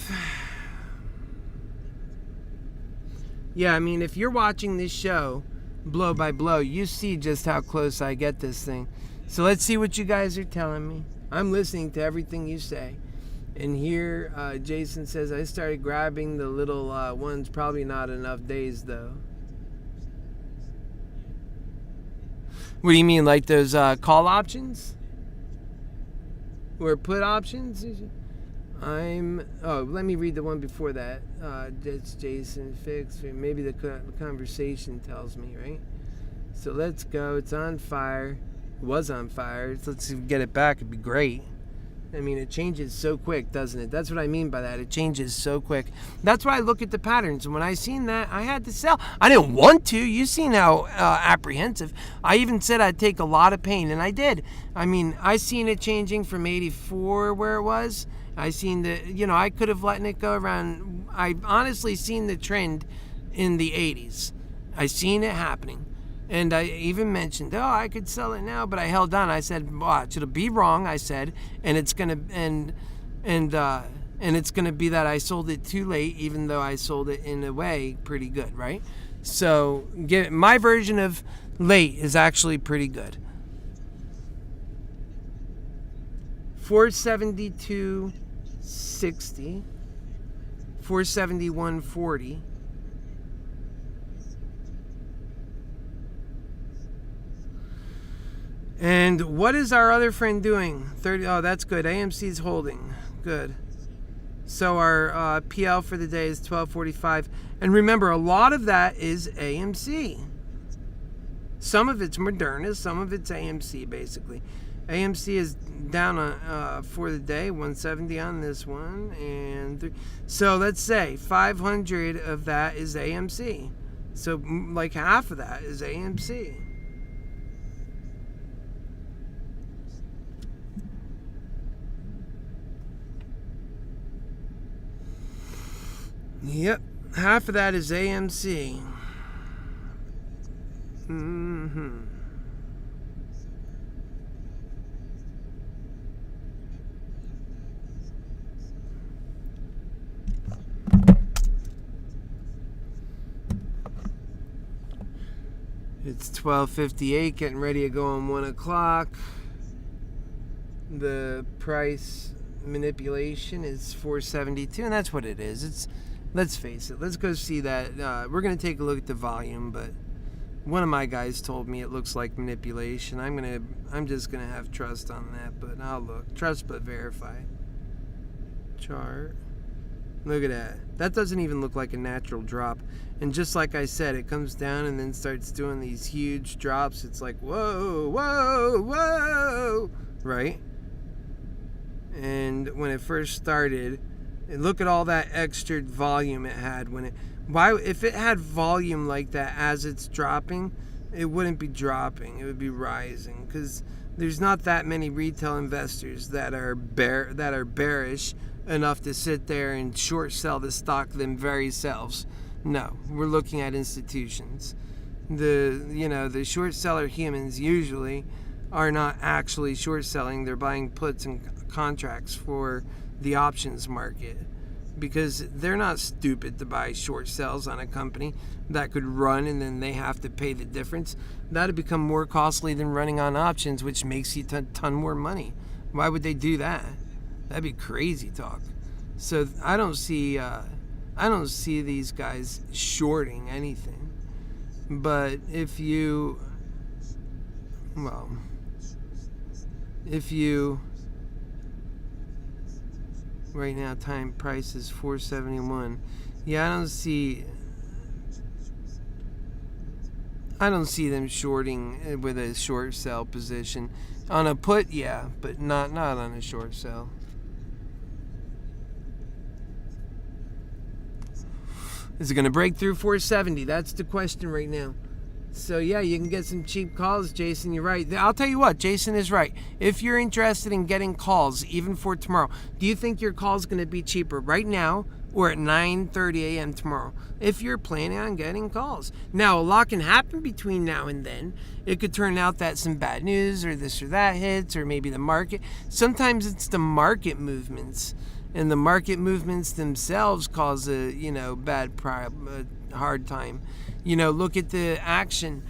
Yeah, if you're watching this show blow by blow, you see just how close I get this thing. So let's see what you guys are telling me. I'm listening to everything you say. And here, Jason says, I started grabbing the little ones. Probably not enough days, though. What do you mean, like those call options? Or put options? Let me read the one before that. That's Jason Fix. Maybe the conversation tells me, right? So let's go. It's on fire. It was on fire. Let's get it back. It'd be great. It changes so quick, doesn't it? That's what I mean by that. It changes so quick. That's why I look at the patterns. And when I seen that, I had to sell. I didn't want to. You seen how apprehensive. I even said I'd take a lot of pain, and I did. I seen it changing from 84 where it was. I seen I could have let it go around. I honestly seen the trend in the 80s. I seen it happening. And I even mentioned, I could sell it now, but I held on. I said, watch, it'll be wrong, I said, and it's gonna and it's gonna be that I sold it too late, even though I sold it in a way pretty good, right? So my version of late is actually pretty good. 472.60, 471.40. And what is our other friend doing? 30. Oh, that's good. AMC's holding. Good. So our PL for the day is 12.45. And remember, a lot of that is AMC. Some of it's Moderna, some of it's AMC, basically. AMC is down for the day, 170 on this one. So let's say 500 of that is AMC. So like half of that is AMC. Yep, half of that is AMC. It's 12:58, getting ready to go on 1 o'clock. The price manipulation is 472, and that's what it is. Let's face it. Let's go see that. We're going to take a look at the volume, but one of my guys told me it looks like manipulation. I'm just going to have trust on that, but I'll look. Trust but verify. Chart. Look at that. That doesn't even look like a natural drop. And just like I said, it comes down and then starts doing these huge drops. It's like, whoa, whoa, whoa, right? And when it first started, and look at all that extra volume it had if it had volume like that as it's dropping, it wouldn't be dropping, it would be rising, because there's not that many retail investors that are bearish enough to sit there and short sell the stock them very selves. No, we're looking at institutions. The short seller humans usually are not actually short selling, they're buying puts and contracts for the options market, because they're not stupid to buy short sells on a company that could run and then they have to pay the difference. That'd become more costly than running on options, which makes you a ton more money. Why would they do that? That'd be crazy talk. So I don't see these guys shorting anything. But if you right now time price is 471. Yeah, I don't see them shorting with a short sell position. On a put, yeah, but not on a short sell. Is it going to break through 470? That's the question right now. So yeah, you can get some cheap calls, Jason. You're right. I'll tell you what, Jason is right. If you're interested in getting calls, even for tomorrow, do you think your call is going to be cheaper right now or at 9:30 a.m. tomorrow? If you're planning on getting calls. Now, a lot can happen between now and then. It could turn out that some bad news or this or that hits, or maybe the market. Sometimes it's the market movements, and the market movements themselves cause a hard time. Look at the action.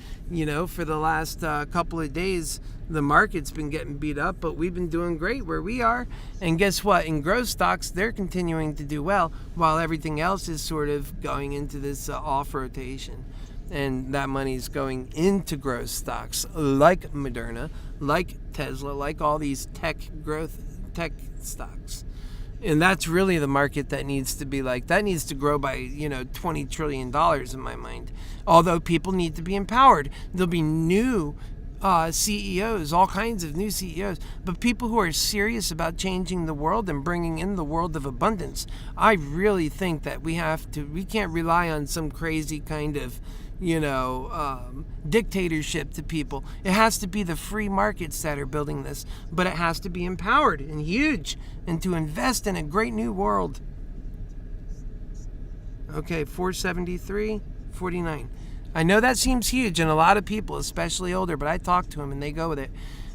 For the last couple of days, the market's been getting beat up, but we've been doing great where we are. And guess what? In growth stocks, they're continuing to do well, while everything else is sort of going into this off rotation. And that money's going into growth stocks like Moderna, like Tesla, like all these tech stocks. And that's really the market that needs to be like. That needs to grow by, $20 trillion in my mind. Although people need to be empowered. There'll be new CEOs, all kinds of new CEOs. But people who are serious about changing the world and bringing in the world of abundance. I really think that we can't rely on some crazy kind of, dictatorship to people. It has to be the free markets that are building this, but it has to be empowered and huge, and to invest in a great new world. Okay, 473.49. I know that seems huge, and a lot of people, especially older, but I talk to them and they go with it,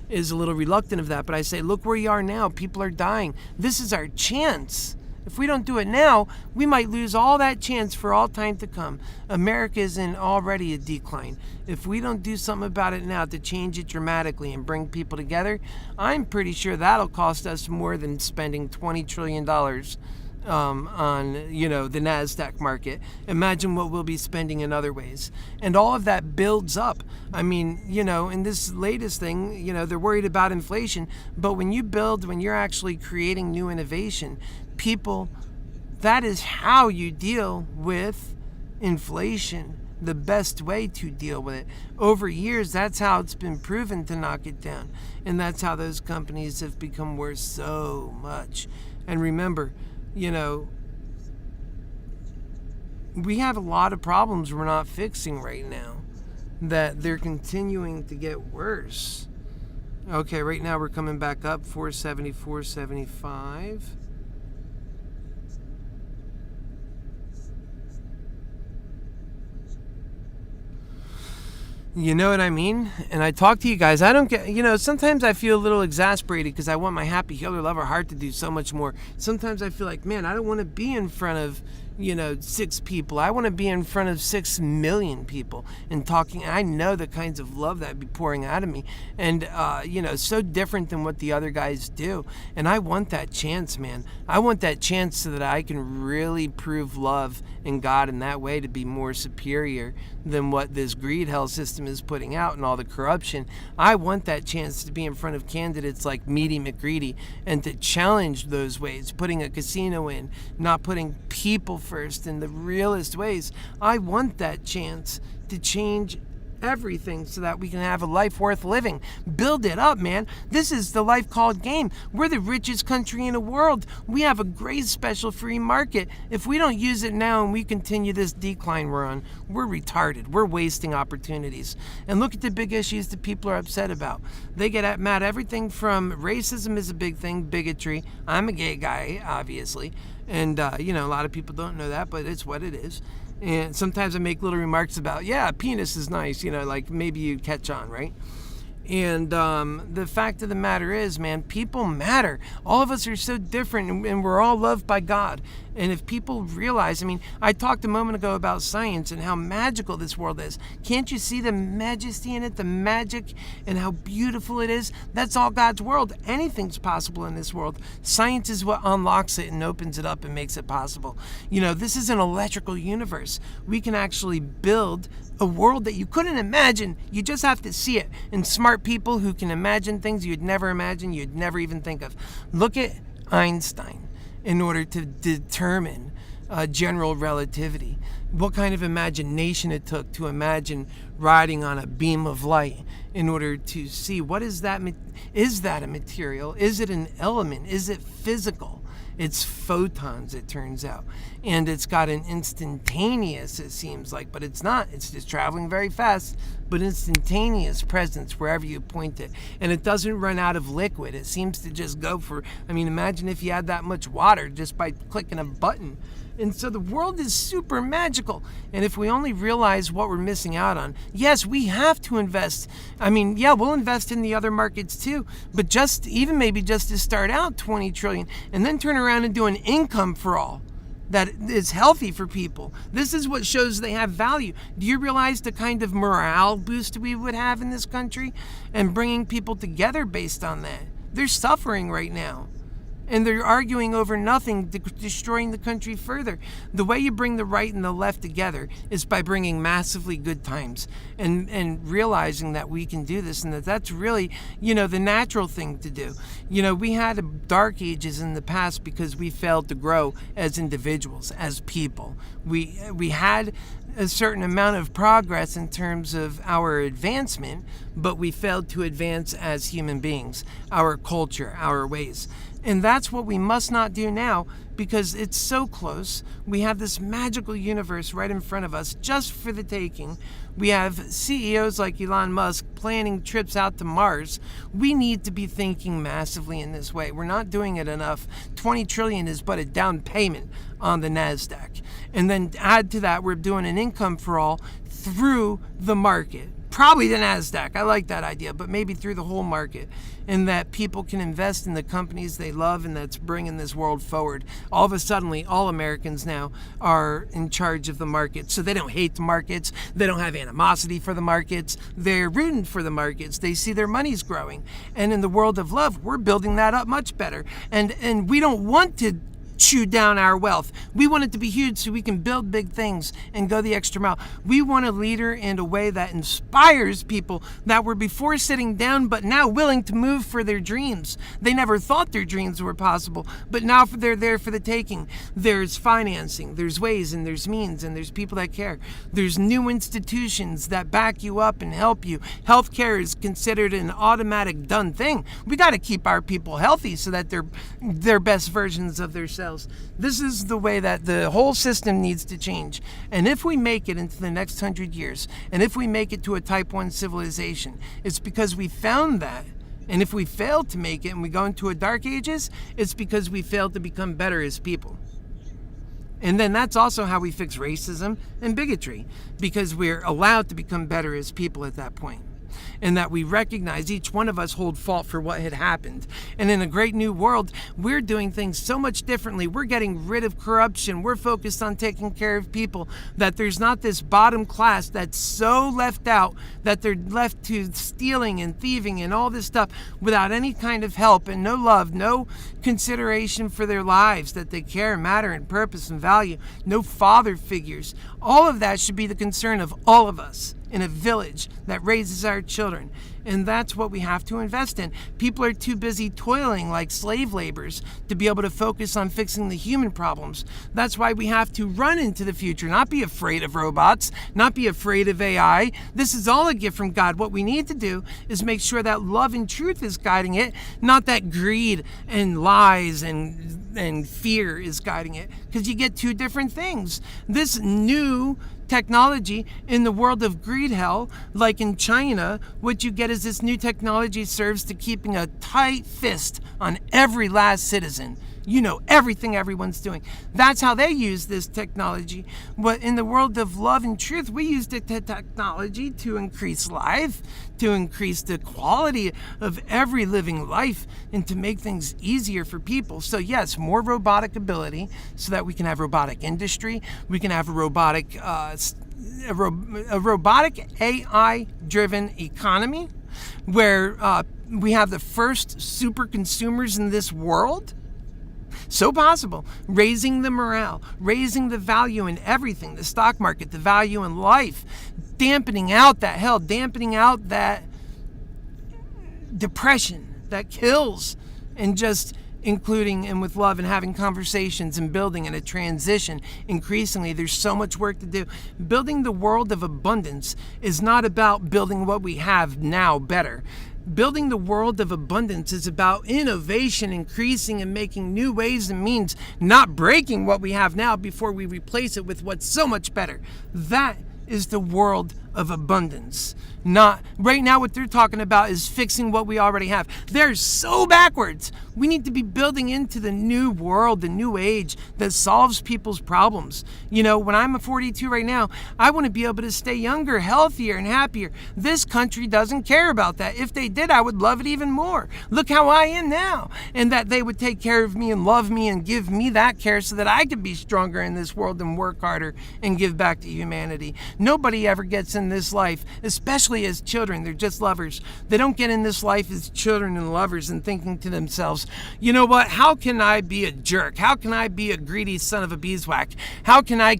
is a little reluctant of that. But I say, look where you are now. People are dying. This is our chance. If we don't do it now, we might lose all that chance for all time to come. America is in already a decline. If we don't do something about it now to change it dramatically and bring people together, I'm pretty sure that'll cost us more than spending $20 trillion on the NASDAQ market. Imagine what we'll be spending in other ways. And all of that builds up. I mean, in this latest thing, they're worried about inflation, but when you're actually creating new innovation, people, that is how you deal with inflation. The best way to deal with it. Over years, that's how it's been proven to knock it down. And that's how those companies have become worth so much. And remember, we have a lot of problems we're not fixing right now, that they're continuing to get worse. Okay, right now we're coming back up, 470, 475. You know what I mean? And I talk to you guys. I don't get, sometimes I feel a little exasperated because I want my Happy Healer Lover heart to do so much more. Sometimes I feel like, man, I don't want to be in front of, 6 people. I want to be in front of 6 million people and talking. I know the kinds of love that would be pouring out of me. And, so different than what the other guys do. And I want that chance, man. I want that chance so that I can really prove love in God in that way, to be more superior than what this greed hell system is putting out and all the corruption. I want that chance to be in front of candidates like Meaty McGreedy and to challenge those ways, putting a casino in, not putting people first in the realest ways. I want that chance to change everything so that we can have a life worth living. Build it up, man. This is the life called game. We're the richest country in the world. We have a great special free market. If we don't use it now and we continue this decline we're on, we're retarded. We're wasting opportunities. And look at the big issues that people are upset about. They get mad. Everything from racism is a big thing, bigotry. I'm a gay guy, obviously. And, a lot of people don't know that, but it's what it is. And sometimes I make little remarks about, penis is nice, like maybe you catch on, right? And the fact of the matter is, man, people matter. All of us are so different, and we're all loved by God. And if people realize, I talked a moment ago about science and how magical this world is. Can't you see the majesty in it, the magic, and how beautiful it is? That's all God's world. Anything's possible in this world. Science is what unlocks it and opens it up and makes it possible. This is an electrical universe. We can actually build a world that you couldn't imagine. You just have to see it. And smart people who can imagine things you'd never imagine, you'd never even think of. Look at Einstein. In order to determine general relativity, what kind of imagination it took to imagine riding on a beam of light in order to see what is that a material? Is it an element? Is it physical? It's photons, it turns out. And it's got an instantaneous, it seems like, but it's not. It's just traveling very fast, but instantaneous presence wherever you point it. And it doesn't run out of liquid. It seems to just go for, imagine if you had that much water just by clicking a button. And so the world is super magical. And if we only realize what we're missing out on, yes, we have to invest. We'll invest in the other markets too, but maybe just to start out 20 trillion and then turn around and do an income for all that is healthy for people. This is what shows they have value. Do you realize the kind of morale boost we would have in this country and bringing people together based on that? They're suffering right now. And they're arguing over nothing, destroying the country further. The way you bring the right and the left together is by bringing massively good times and realizing that we can do this and that's really, the natural thing to do. We had dark ages in the past because we failed to grow as individuals, as people. We had a certain amount of progress in terms of our advancement, but we failed to advance as human beings, our culture, our ways. And that's what we must not do now because it's so close. We have this magical universe right in front of us just for the taking. We have CEOs like Elon Musk planning trips out to Mars. We need to be thinking massively in this way. We're not doing it enough. 20 trillion is but a down payment on the NASDAQ. And then add to that, we're doing an income for all through the market. Probably the NASDAQ. I like that idea, but maybe through the whole market, and that people can invest in the companies they love, and that's bringing this world forward. All of a sudden, all Americans now are in charge of the market, so they don't hate the markets. They don't have animosity for the markets. They're rooting for the markets. They see their money's growing, and in the world of love, we're building that up much better. And we don't want to chew down our wealth. We want it to be huge so we can build big things and go the extra mile. We want a leader in a way that inspires people that were before sitting down but now willing to move for their dreams. They never thought their dreams were possible, but now they're there for the taking. There's financing, there's ways, and there's means, and there's people that care. There's new institutions that back you up and help you. Healthcare is considered an automatic done thing. We got to keep our people healthy so that they're best versions of themselves. This is the way that the whole system needs to change. And if we make it into the next 100 years, and if we make it to a type 1 civilization, it's because we found that. And if we fail to make it and we go into a dark ages, it's because we failed to become better as people. And then that's also how we fix racism and bigotry, because we're allowed to become better as people at that point. And that we recognize each one of us hold fault for what had happened. And in a great new world, we're doing things so much differently. We're getting rid of corruption. We're focused on taking care of people, that there's not this bottom class that's so left out that they're left to stealing and thieving and all this stuff without any kind of help and no love, no consideration for their lives, that they care and matter and purpose and value, no father figures. All of that should be the concern of all of us in a village that raises our children. And that's what we have to invest in. People are too busy toiling like slave laborers to be able to focus on fixing the human problems. That's why we have to run into the future, not be afraid of robots, not be afraid of AI. This is all a gift from God. What we need to do is make sure that love and truth is guiding it, not that greed and lies and fear is guiding it, because you get two different things. This new technology in the world of greed hell, like in China, what you get is this new technology serves to keeping a tight fist on every last citizen. You know everything everyone's doing. That's how they use this technology. But in the world of love and truth, we use the technology to increase life, to increase the quality of every living life, and to make things easier for people. So yes, more robotic ability so that we can have robotic industry. We can have a robotic AI-driven economy where we have the first super consumers in this world. So possible. Raising the morale, raising the value in everything, the stock market, the value in life, dampening out that hell, dampening out that depression that kills, and just including and with love and having conversations and building in a transition. Increasingly, there's so much work to do. Building the world of abundance is not about building what we have now better. Building the world of abundance is about innovation, increasing and making new ways and means, not breaking what we have now before we replace it with what's so much better. That is the world of abundance. Not right now, what they're talking about is fixing what we already have. They're so backwards. We need to be building into the new world, the new age that solves people's problems. You know, when I'm a 42 right now, I want to be able to stay younger, healthier, and happier. This country doesn't care about that. If they did, I would love it even more. Look how I am now. And that they would take care of me and love me and give me that care so that I could be stronger in this world and work harder and give back to humanity. Nobody ever gets in this life, especially as children. They're just lovers. They don't get in this life as children and lovers and thinking to themselves, you know what, how can I be a jerk? How can I be a greedy son of a beeswax? How can I,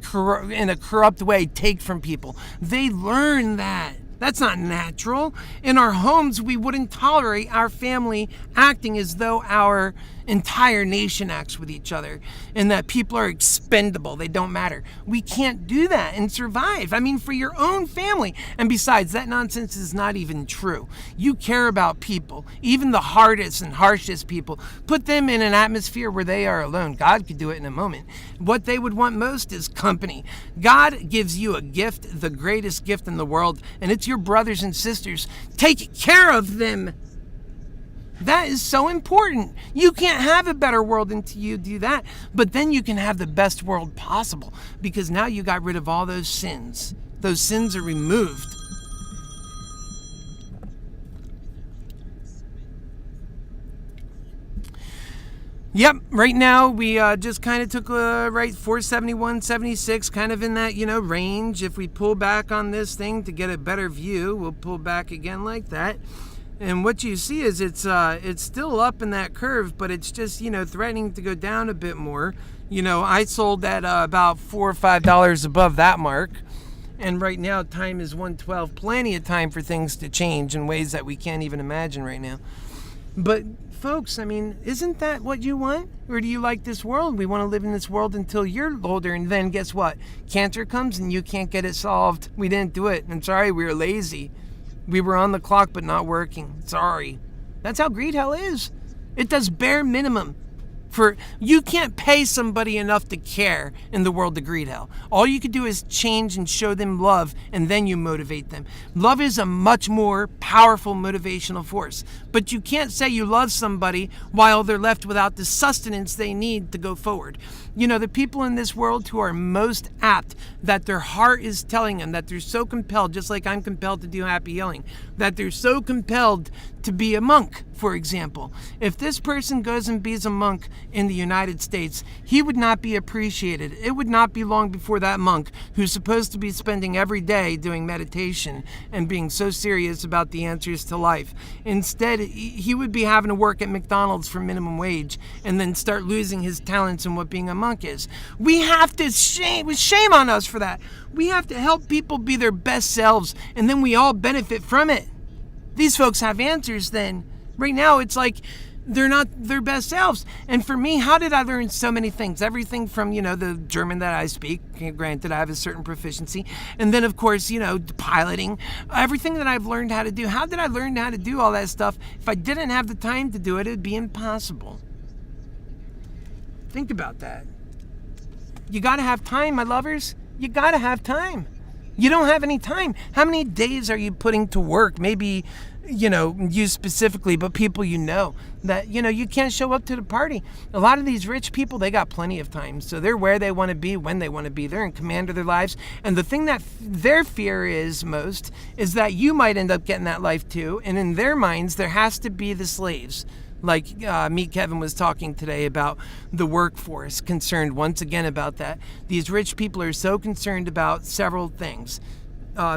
in a corrupt way, take from people? They learn that. That's not natural. In our homes, we wouldn't tolerate our family acting as though our entire nation acts with each other, and that people are expendable. They don't matter. We can't do that and survive. I mean, for your own family. And besides, that nonsense is not even true. You care about people, even the hardest and harshest people. Put them in an atmosphere where they are alone. God could do it in a moment. What they would want most is company. God gives you a gift, the greatest gift in the world, and it's your brothers and sisters. Take care of them. That is so important. You can't have a better world until you do that. But then you can have the best world possible, because now you got rid of all those sins. Those sins are removed. Yep, right now we just kind of took right 471.76, kind of in that, range. If we pull back on this thing to get a better view, we'll pull back again like that. And what you see is it's still up in that curve, but it's just, threatening to go down a bit more. I sold at about $4 or $5 above that mark. And right now time is 1:12. Plenty of time for things to change in ways that we can't even imagine right now. But folks, I mean, isn't that what you want? Or do you like this world? We want to live in this world until you're older, and then guess what? Cancer comes and you can't get it solved. We didn't do it. I'm sorry, we were lazy. We were on the clock but not working. Sorry. That's how greed hell is. It does bare minimum. You can't pay somebody enough to care in the world of greed hell. All you can do is change and show them love, and then you motivate them. Love is a much more powerful motivational force. But you can't say you love somebody while they're left without the sustenance they need to go forward. The people in this world who are most apt, that their heart is telling them that they're so compelled, just like I'm compelled to do happy healing, that they're so compelled to be a monk, for example. If this person goes and be a monk in the United States, he would not be appreciated. It would not be long before that monk, who's supposed to be spending every day doing meditation and being so serious about the answers to life, instead he would be having to work at McDonald's for minimum wage and then start losing his talents in what being a monk is. We have to shame on us for that. We have to help people be their best selves, and then we all benefit from it. These folks have answers then. Right now, it's like they're not their best selves. And for me, how did I learn so many things? Everything from, the German that I speak, granted I have a certain proficiency, and then of course, piloting, everything that I've learned how to do. How did I learn how to do all that stuff? If I didn't have the time to do it, it'd be impossible. Think about that. You gotta have time, my lovers. You gotta have time. You don't have any time. How many days are you putting to work? Maybe, you specifically, but people that, you can't show up to the party. A lot of these rich people, they got plenty of time. So they're where they want to be, when they want to be. They're in command of their lives. And the thing that their fear is most is that you might end up getting that life too. And in their minds, there has to be the slaves. Like Meet Kevin was talking today about the workforce, concerned once again about that. These rich people are so concerned about several things.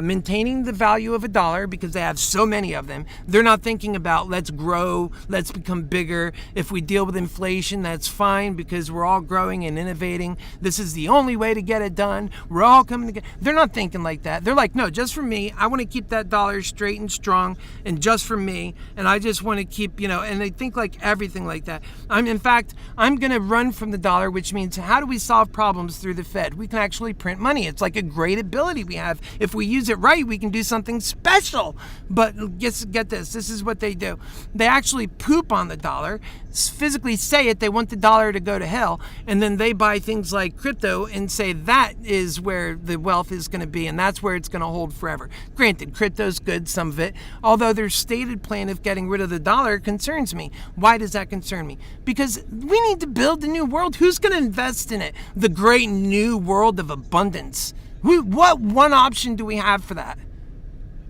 Maintaining the value of $1 because they have so many of them. They're not thinking about let's grow, let's become bigger. If we deal with inflation, that's fine because we're all growing and innovating. This is the only way to get it done. We're all coming together. They're not thinking like that. They're like, no, just for me. I want to keep that dollar straight and strong and just for me. And I just want to keep, and they think like everything like that. I'm going to run from the dollar, which means how do we solve problems through the Fed? We can actually print money. It's like a great ability we have. If we use it right, we can do something special. But get this is what they do. They actually poop on the dollar, physically say it, they want the dollar to go to hell, and then they buy things like crypto and say that is where the wealth is going to be and that's where it's going to hold forever. Granted, crypto's good, some of it, although their stated plan of getting rid of the dollar concerns me. Why does that concern me? Because we need to build a new world. Who's going to invest in it? The great new world of abundance. What one option do we have for that?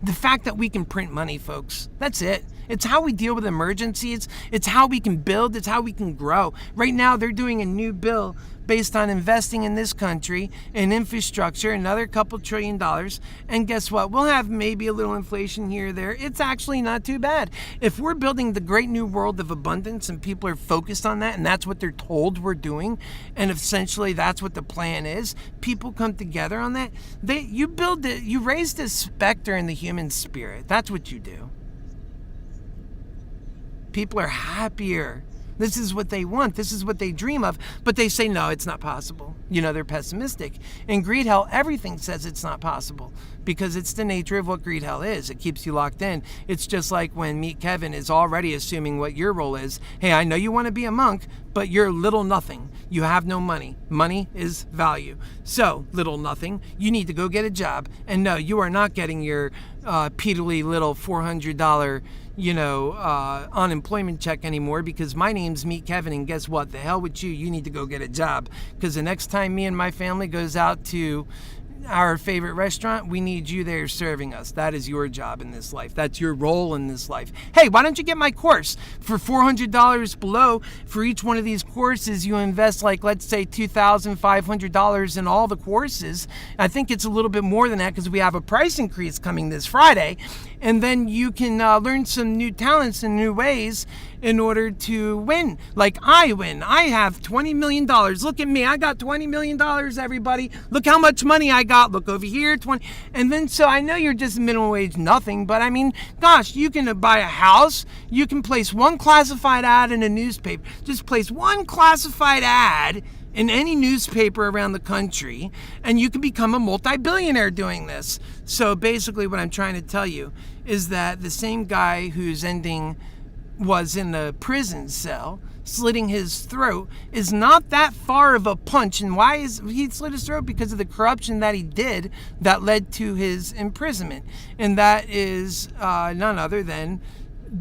The fact that we can print money, folks. That's it. It's how we deal with emergencies. It's how we can build. It's how we can grow. Right now, they're doing a new bill based on investing in this country in infrastructure, another couple $1 trillion. And guess what? We'll have maybe a little inflation here or there. It's actually not too bad. If we're building the great new world of abundance and people are focused on that and that's what they're told we're doing, and essentially that's what the plan is, people come together on that. You raise the specter in the human spirit. That's what you do. People are happier. This is what they want. This is what they dream of. But they say, no, it's not possible. They're pessimistic. In greed hell, everything says it's not possible because it's the nature of what greed hell is. It keeps you locked in. It's just like when Meet Kevin is already assuming what your role is. Hey, I know you want to be a monk, but you're little nothing. You have no money. Money is value. So, little nothing, you need to go get a job. And no, you are not getting your peedly little $400 unemployment check anymore because my name's Meet Kevin, and guess what? The hell with you. You need to go get a job because the next time me and my family goes out to our favorite restaurant, we need you there serving us. That is your job in this life. That's your role in this life. Hey, why don't you get my course for $400 below? For each one of these courses, you invest like, let's say, $2,500 in all the courses. I think it's a little bit more than that because we have a price increase coming this Friday. And then you can learn some new talents and new ways in order to win. Like I win. I have $20 million. Look at me. I got $20 million, everybody. Look how much money I got. Look over here, 20. And then, so I know you're just minimum wage nothing, but I mean, gosh, you can buy a house. You can place one classified ad in a newspaper. Just place one classified ad in any newspaper around the country, and you can become a multi-billionaire doing this. So basically what I'm trying to tell you is that the same guy whose ending was in a prison cell, slitting his throat, is not that far of a punch. And why is he slit his throat? Because of the corruption that he did that led to his imprisonment. And that is none other than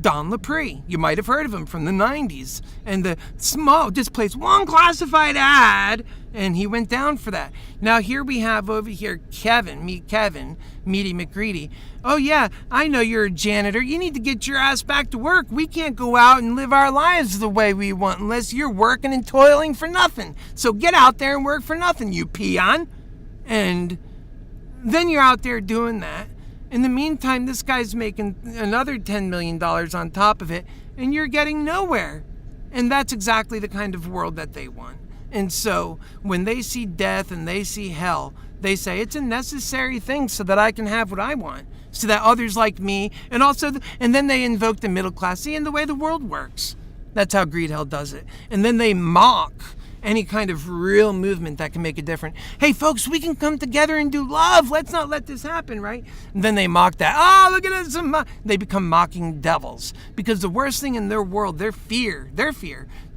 Don Lepre. You might have heard of him from the 90s. And the small, just placed one classified ad, and he went down for that. Now here we have over here Kevin, Meaty McGreedy. Oh yeah, I know you're a janitor. You need to get your ass back to work. We can't go out and live our lives the way we want unless you're working and toiling for nothing. So get out there and work for nothing, you peon. And then you're out there doing that. In the meantime, this guy's making another $10 million on top of it, and you're getting nowhere. And that's exactly the kind of world that they want. And so when they see death and they see hell, they say it's a necessary thing so that I can have what I want, so that others like me, and also, and then they invoke the middle class, seeing the way the world works. That's how greed hell does it. And then they mock any kind of real movement that can make a difference. Hey folks, we can come together and do love. Let's not let this happen, right? And then they mock that. Oh, look at us. They become mocking devils. Because the worst thing in their world, their fear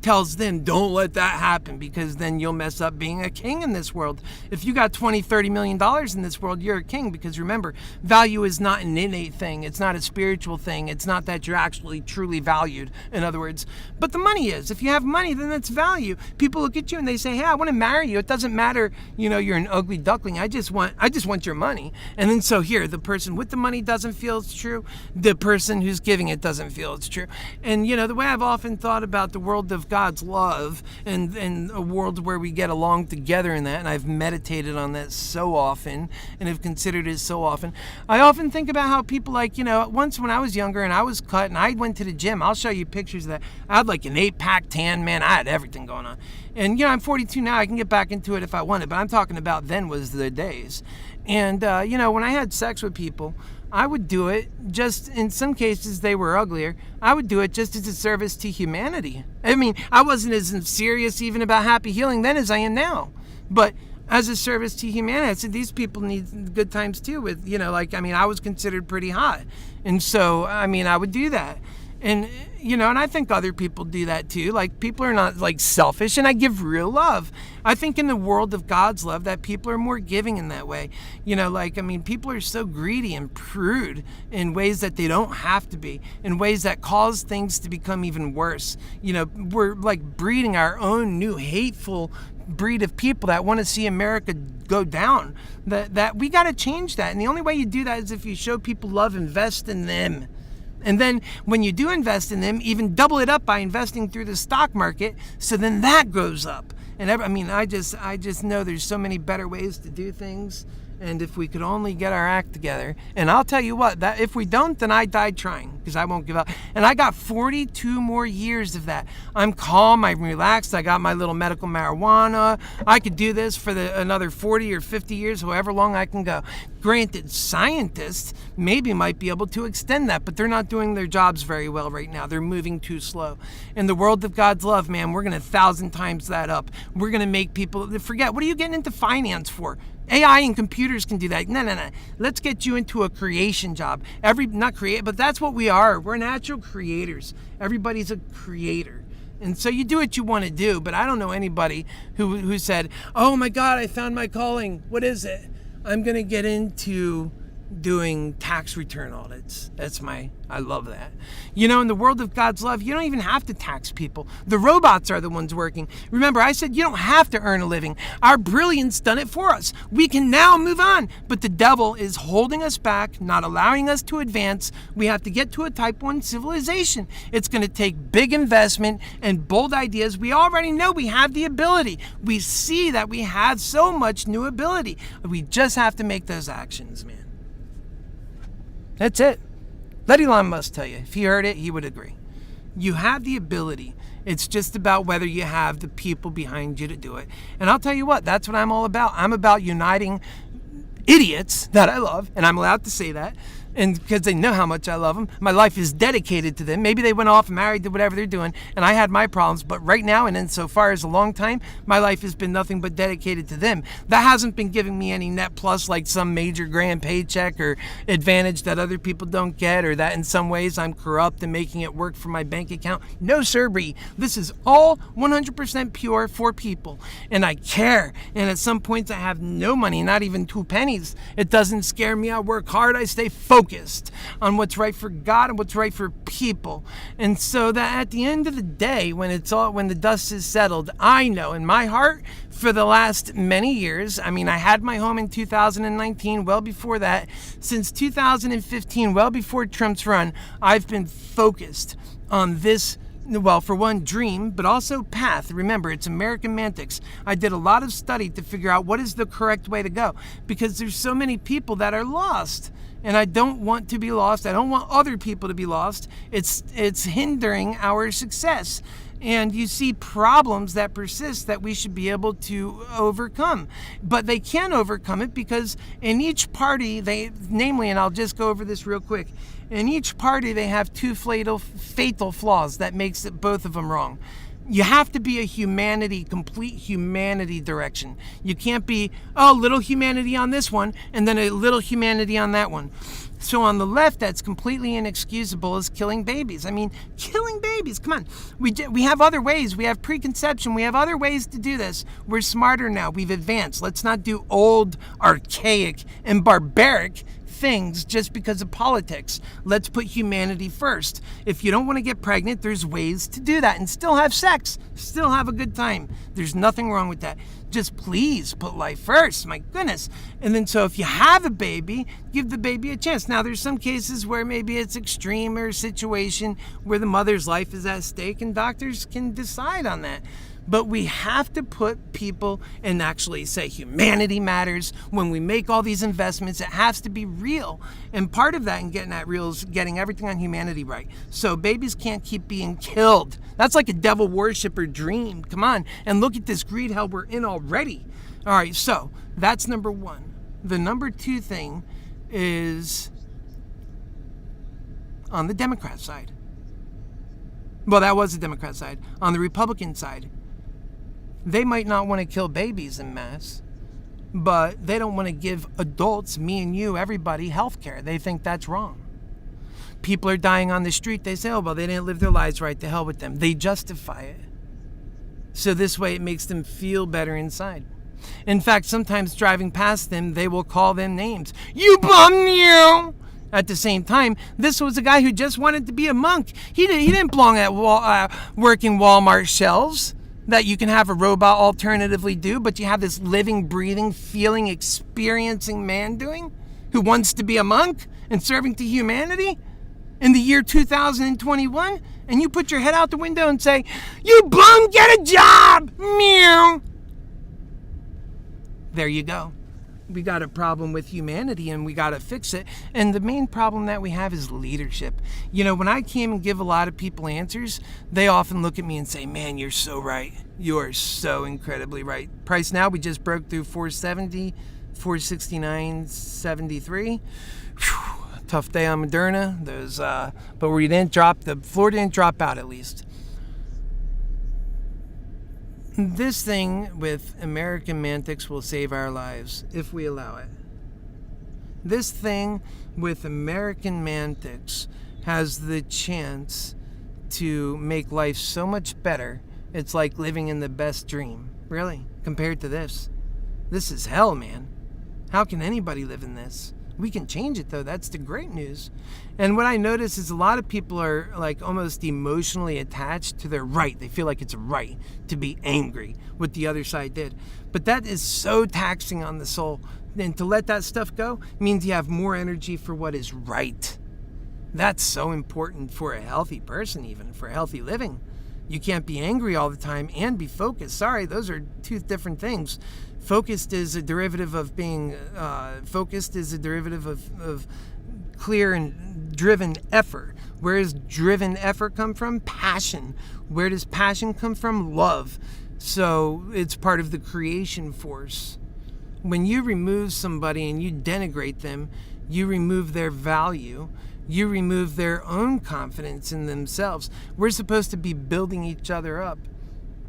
tells them, don't let that happen, because then you'll mess up being a king in this world. If you got $20-30 million in this world, you're a king, because remember, value is not an innate thing. It's not a spiritual thing. It's not that you're actually truly valued, in other words. But the money is. If you have money, then that's value. People look at you and they say, hey, I want to marry you. It doesn't matter, you're an ugly duckling. I just want your money. And then so here, the person with the money doesn't feel it's true. The person who's giving it doesn't feel it's true. And the way I've often thought about the world of God's love and a world where we get along together in that, and I've meditated on that so often and have considered it so often. I often think about how people once when I was younger and I was cut and I went to the gym, I'll show you pictures of that. I had like an 8-pack tan, man. I had everything going on. And I'm 42 now. I can get back into it if I wanted, but I'm talking about then was the days. And when I had sex with people, I would do it just, in some cases they were uglier, I would do it just as a service to humanity. I mean, I wasn't as serious even about happy healing then as I am now. But as a service to humanity, I said, these people need good times too with, I was considered pretty hot. And so, I would do that. And, and I think other people do that too. Like, people are not selfish, and I give real love. I think in the world of God's love that people are more giving in that way. People are so greedy and prude in ways that they don't have to be, in ways that cause things to become even worse. We're breeding our own new hateful breed of people that want to see America go down. That we got to change that. And the only way you do that is if you show people love, invest in them. And then when you do invest in them, even double it up by investing through the stock market, so then that goes up. And I just know there's so many better ways to do things. And if we could only get our act together, and I'll tell you what, that if we don't, then I died trying, because I won't give up. And I got 42 more years of that. I'm calm, I'm relaxed, I got my little medical marijuana. I could do this for another 40 or 50 years, however long I can go. Granted, scientists maybe might be able to extend that, but they're not doing their jobs very well right now. They're moving too slow. In the world of God's love, man, we're going to 1,000 times that up. We're going to make people forget. What are you getting into finance for? AI and computers can do that. No. Let's get you into a creation job. Not create, but that's what we are. We're natural creators. Everybody's a creator. And so you do what you want to do, but I don't know anybody who said, oh my God, I found my calling. What is it? I'm going to get into doing tax return audits. I love that. You know, in the world of God's love, you don't even have to tax people. The robots are the ones working. Remember, I said you don't have to earn a living. Our brilliance done it for us. We can now move on. But the devil is holding us back, not allowing us to advance. We have to get to a type 1 civilization. It's going to take big investment and bold ideas. We already know we have the ability. We see that we have so much new ability. We just have to make those actions, man. That's it. Let Elon Musk tell you. If he heard it, he would agree. You have the ability. It's just about whether you have the people behind you to do it. And I'll tell you what, that's what I'm all about. I'm about uniting idiots that I love, and I'm allowed to say that, and because they know how much I love them. My life is dedicated to them. Maybe they went off and married, did whatever they're doing, and I had my problems, but right now, and insofar as a long time, my life has been nothing but dedicated to them. That hasn't been giving me any net plus like some major grand paycheck or advantage that other people don't get, or that in some ways I'm corrupt and making it work for my bank account. No, sirree. This is all 100% pure for people, and I care, and at some points I have no money, not even 2 pennies. It doesn't scare me. I work hard. I stay focused on what's right for God and what's right for people. And so that at the end of the day, when the dust is settled, I know in my heart for the last many years, I mean, I had my home in 2019, well before that, since 2015, well before Trump's run, I've been focused on this. Well, for one, dream, but also path. Remember, it's American Mantics. I did a lot of study to figure out what is the correct way to go, because there's so many people that are lost. And I don't want to be lost. I don't want other people to be lost. It's hindering our success. And you see problems that persist that we should be able to overcome. But they can't overcome it because in each party, namely, and I'll just go over this real quick, in each party they have 2 fatal flaws that makes it both of them wrong. You have to be a complete humanity direction. You can't be, little humanity on this one and then a little humanity on that one. So on the left, that's completely inexcusable is killing babies. I mean, killing babies, come on. We have other ways. We have preconception. We have other ways to do this. We're smarter now. We've advanced. Let's not do old, archaic, and barbaric things just because of politics. Let's put humanity first. If you don't want to get pregnant, there's ways to do that and still have sex, still have a good time. There's nothing wrong with that. Just please put life first, my goodness. And then so if you have a baby, give the baby a chance. Now there's some cases where maybe it's extreme or a situation where the mother's life is at stake and doctors can decide on that. But we have to put people and actually say humanity matters. When we make all these investments, it has to be real. And part of that in getting that real is getting everything on humanity right. So babies can't keep being killed. That's like a devil worshiper dream. Come on. And look at this greed hell we're in already. All right, so that's number 1. The number 2 thing is on the Democrat side. Well, that was the Democrat side. On the Republican side, they might not want to kill babies en masse, but they don't want to give adults, me and you, everybody, health care. They think that's wrong. People are dying on the street. They say, they didn't live their lives right. To hell with them. They justify it. So this way it makes them feel better inside. In fact, sometimes driving past them, they will call them names. You bum, you! At the same time, this was a guy who just wanted to be a monk. He didn't belong at working Walmart shelves that you can have a robot alternatively do, but you have this living, breathing, feeling, experiencing man doing who wants to be a monk and serving to humanity in the year 2021, and you put your head out the window and say, you bum, get a job! Meow. There you go. We got a problem with humanity and we got to fix it. And the main problem that we have is leadership. You know, when I came and give a lot of people answers, they often look at me and say, man, you're so right. You are so incredibly right. Price now, we just broke through 470, 469.73. Tough day on Moderna. But we didn't drop, the floor didn't drop out at least. This thing with American Mantics will save our lives if we allow it. This thing with American Mantics has the chance to make life so much better. It's like living in the best dream, really, compared to this. This is hell, man. How can anybody live in this? We can change it, though. That's the great news. And what I notice is a lot of people are like almost emotionally attached to their right. They feel like it's right to be angry what the other side did. But that is so taxing on the soul. And to let that stuff go means you have more energy for what is right. That's so important for a healthy person, even for healthy living. You can't be angry all the time and be focused. Sorry, those are two different things. Focused is a derivative of being of clear and driven effort. Where does driven effort come from? Passion. Where does passion come from? Love. So it's part of the creation force. When you remove somebody and you denigrate them, you remove their value. You remove their own confidence in themselves. We're supposed to be building each other up.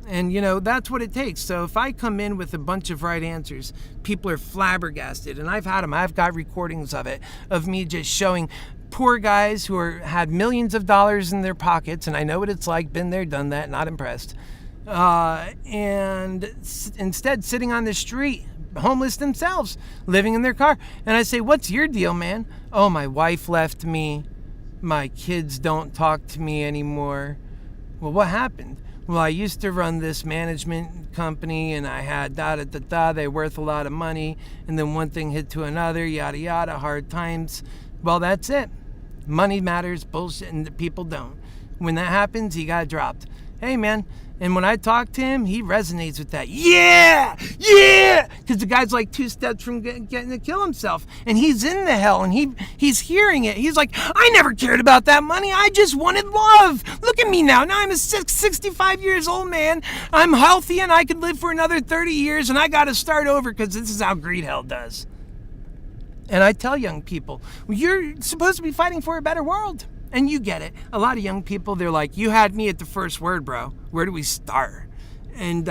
And, that's what it takes. So if I come in with a bunch of right answers, people are flabbergasted. And I've had them. I've got recordings of it, of me just showing poor guys who had millions of dollars in their pockets. And I know what it's like. Been there, done that, not impressed. And instead sitting on the street, homeless themselves, living in their car. And I say, what's your deal, man? Oh, my wife left me. My kids don't talk to me anymore. Well, what happened? Well, I used to run this management company and I had they're worth a lot of money. And then one thing hit to another, yada, yada, hard times. Well, that's it. Money matters, bullshit, and people don't. When that happens, he got dropped. Hey, man. And when I talk to him, he resonates with that. Yeah! Because the guy's like 2 steps from getting to kill himself. And he's in the hell, and he's hearing it. He's like, I never cared about that money. I just wanted love. Look at me now. Now I'm a 65 years old man. I'm healthy, and I could live for another 30 years, and I got to start over because this is how greed hell does. And I tell young people, you're supposed to be fighting for a better world. And you get it. A lot of young people, they're like, you had me at the first word, bro. Where do we start? And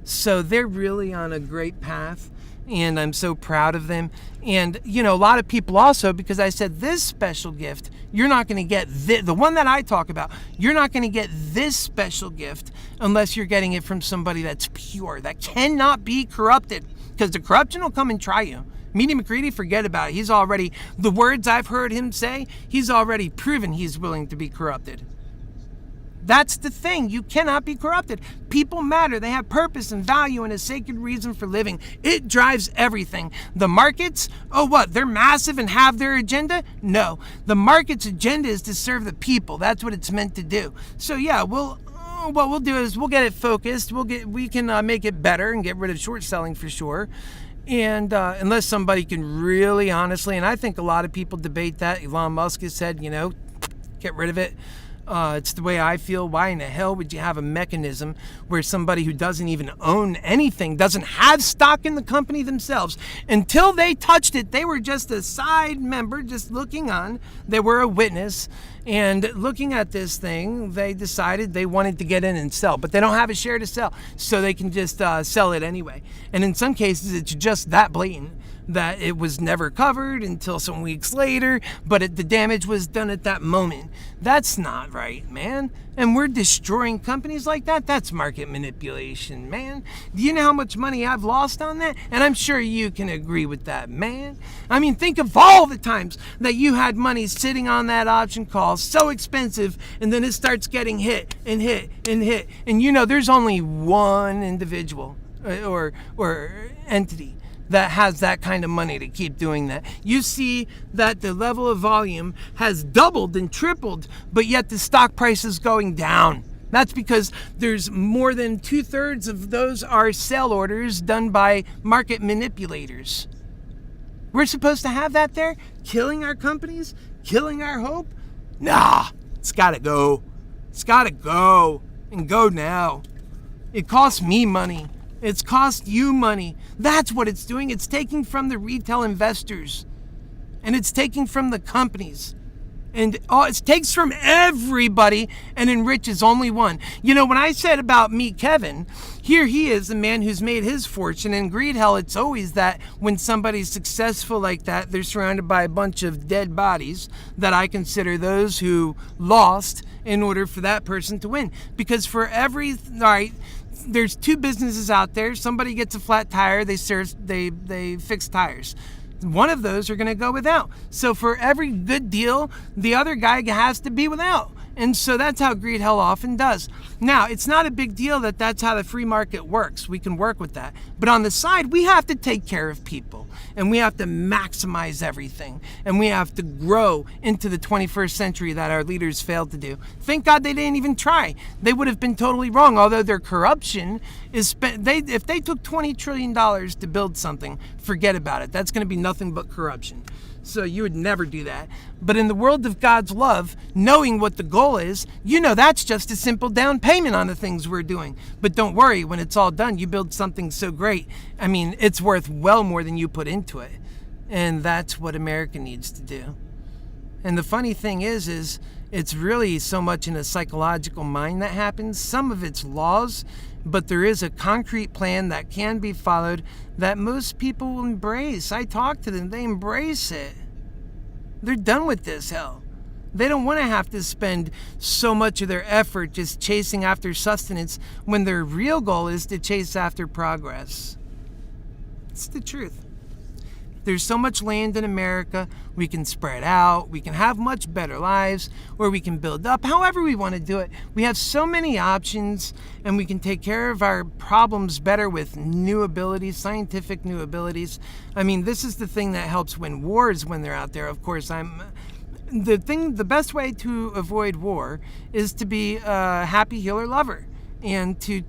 so they're really on a great path. And I'm so proud of them. And, a lot of people also, because I said this special gift, you're not going to get the one that I talk about. You're not going to get this special gift unless you're getting it from somebody that's pure, that cannot be corrupted. Because the corruption will come and try you. Meaty McCready, forget about it. He's already, the words I've heard him say, he's already proven he's willing to be corrupted. That's the thing. You cannot be corrupted. People matter. They have purpose and value and a sacred reason for living. It drives everything. The markets, they're massive and have their agenda? No. The market's agenda is to serve the people. That's what it's meant to do. So yeah, what we'll do is we'll get it focused. We can make it better and get rid of short selling for sure. And unless somebody can really honestly, and I think a lot of people debate that. Elon Musk has said, get rid of it. It's the way I feel. Why in the hell would you have a mechanism where somebody who doesn't even own anything, doesn't have stock in the company themselves, until they touched it, they were just a side member, just looking on. They were a witness. And looking at this thing, they decided they wanted to get in and sell, but they don't have a share to sell, so they can just sell it anyway. And in some cases, it's just that blatant that it was never covered until some weeks later, but the damage was done at that moment. That's not right, man. And we're destroying companies like that. That's market manipulation, man. Do you know how much money I've lost on that? And I'm sure you can agree with that, man. I mean, think of all the times that you had money sitting on that option call, so expensive, and then it starts getting hit and hit and hit. And there's only one individual or entity that has that kind of money to keep doing that. You see that the level of volume has doubled and tripled, but yet the stock price is going down. That's because there's more than 2/3 of those are sell orders done by market manipulators. We're supposed to have that there, killing our companies, killing our hope? Nah, it's gotta go. It's gotta go, and go now. It costs me money. It's cost you money. That's what it's doing. It's taking from the retail investors. And it's taking from the companies. And it takes from everybody and enriches only one. When I said about me, Kevin, here he is, a man who's made his fortune. In greed hell, it's always that when somebody's successful like that, they're surrounded by a bunch of dead bodies that I consider those who lost in order for that person to win. Because for there's 2 businesses out there. Somebody gets a flat tire, they fix tires. one of those are going to go without. So for every good deal, the other guy has to be without. And so that's how greed hell often does. Now, it's not a big deal that that's how the free market works. We can work with that. But on the side, we have to take care of people. And we have to maximize everything. And we have to grow into the 21st century that our leaders failed to do. Thank God they didn't even try. They would have been totally wrong. Although their corruption is spent, if they took $20 trillion to build something, forget about it. That's going to be nothing but corruption. So you would never do that. But in the world of God's love, knowing what the goal is, that's just a simple down payment on the things we're doing. But don't worry, when it's all done, you build something so great. I mean, it's worth well more than you put into it. And that's what America needs to do. And the funny thing is it's really so much in a psychological mind that happens. Some of it's laws, but there is a concrete plan that can be followed that most people will embrace. I talk to them, they embrace it. They're done with this hell. They don't want to have to spend so much of their effort just chasing after sustenance when their real goal is to chase after progress. It's the truth. There's so much land in America, we can spread out, we can have much better lives, or we can build up, however we want to do it. We have so many options, and we can take care of our problems better with new abilities, scientific new abilities. I mean, this is the thing that helps win wars when they're out there. Of course, the best way to avoid war is to be a happy healer lover and to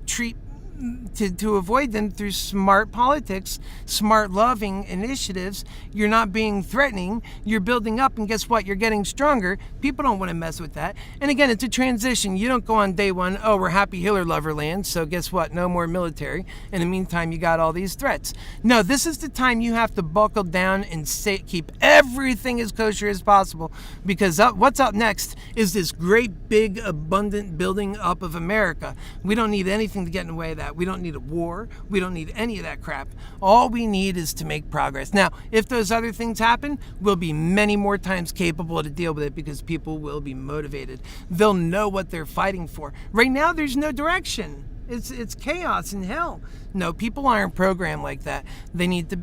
avoid them through smart politics, smart loving initiatives. You're not being threatening, you're building up, and guess what? You're getting stronger. People don't want to mess with that. And again, it's a transition. You don't go on day one, oh, we're happy healer lover land, so guess what? No more military. In the meantime, you got all these threats. No, this is the time you have to buckle down and keep everything as kosher as possible, because what's up next is this great, big, abundant building up of America. We don't need anything to get in the way of that. We don't need a war. We don't need any of that crap. All we need is to make progress. Now, if those other things happen, we'll be many more times capable to deal with it because people will be motivated. They'll know what they're fighting for. Right now, there's no direction. It's chaos and hell. No, people aren't programmed like that. They need to,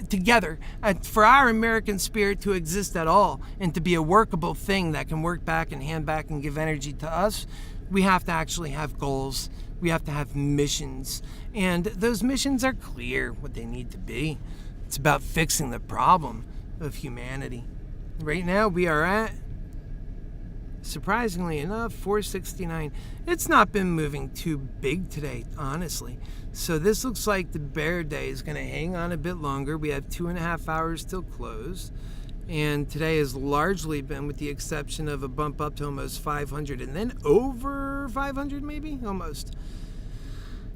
together, for our American spirit to exist at all and to be a workable thing that can work back and hand back and give energy to us, we have to actually have goals. We have to have missions, and those missions are clear what they need to be. It's about fixing the problem of humanity. Right now we are at, surprisingly enough, 469. It's not been moving too big today, honestly. So this looks like the bear day is going to hang on a bit longer. We have 2.5 hours till close. And today has largely been, with the exception of a bump up to almost 500 and then over 500 maybe, almost.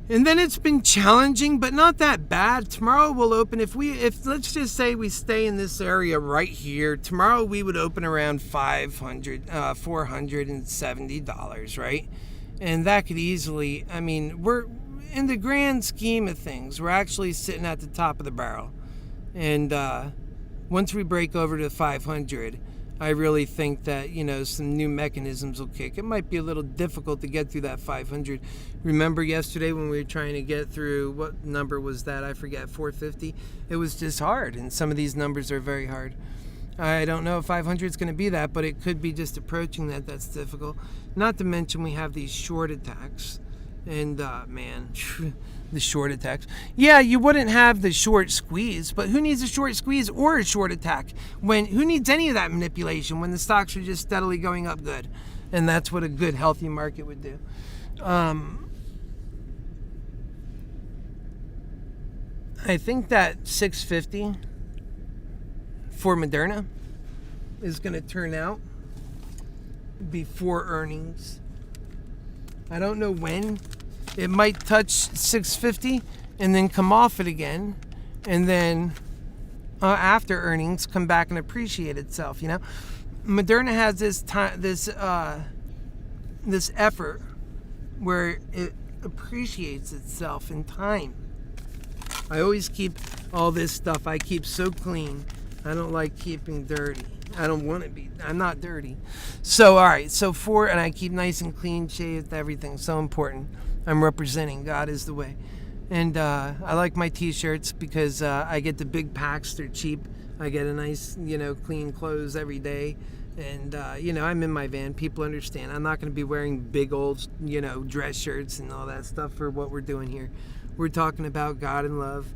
And then it's been challenging, but not that bad. Tomorrow we'll open, if let's just say we stay in this area right here, tomorrow we would open around $470, right? And that could easily, I mean, we're, in the grand scheme of things, we're actually sitting at the top of the barrel. And, once we break over to 500, I really think that, some new mechanisms will kick. It might be a little difficult to get through that 500. Remember yesterday when we were trying to get through, what number was that? I forget, 450? It was just hard, and some of these numbers are very hard. I don't know if 500 is going to be that, but it could be just approaching that. That's difficult. Not to mention we have these short attacks. And, man, the short attacks. Yeah, you wouldn't have the short squeeze, but who needs a short squeeze or a short attack? Who needs any of that manipulation when the stocks are just steadily going up good? And that's what a good, healthy market would do. I think that 650 for Moderna is going to turn out before earnings. I don't know when. It might touch 650 and then come off it again, and then after earnings come back and appreciate itself. Moderna has this effort where it appreciates itself in time. I always keep all this stuff. I keep so clean. I don't like keeping dirty. I don't want to be. I'm not dirty. So, all right. So, and I keep nice and clean shaved, everything. So important. I'm representing. God is the way. And I like my t-shirts because I get the big packs. They're cheap. I get a nice, clean clothes every day. And, I'm in my van. People understand. I'm not going to be wearing big old, dress shirts and all that stuff for what we're doing here. We're talking about God and love,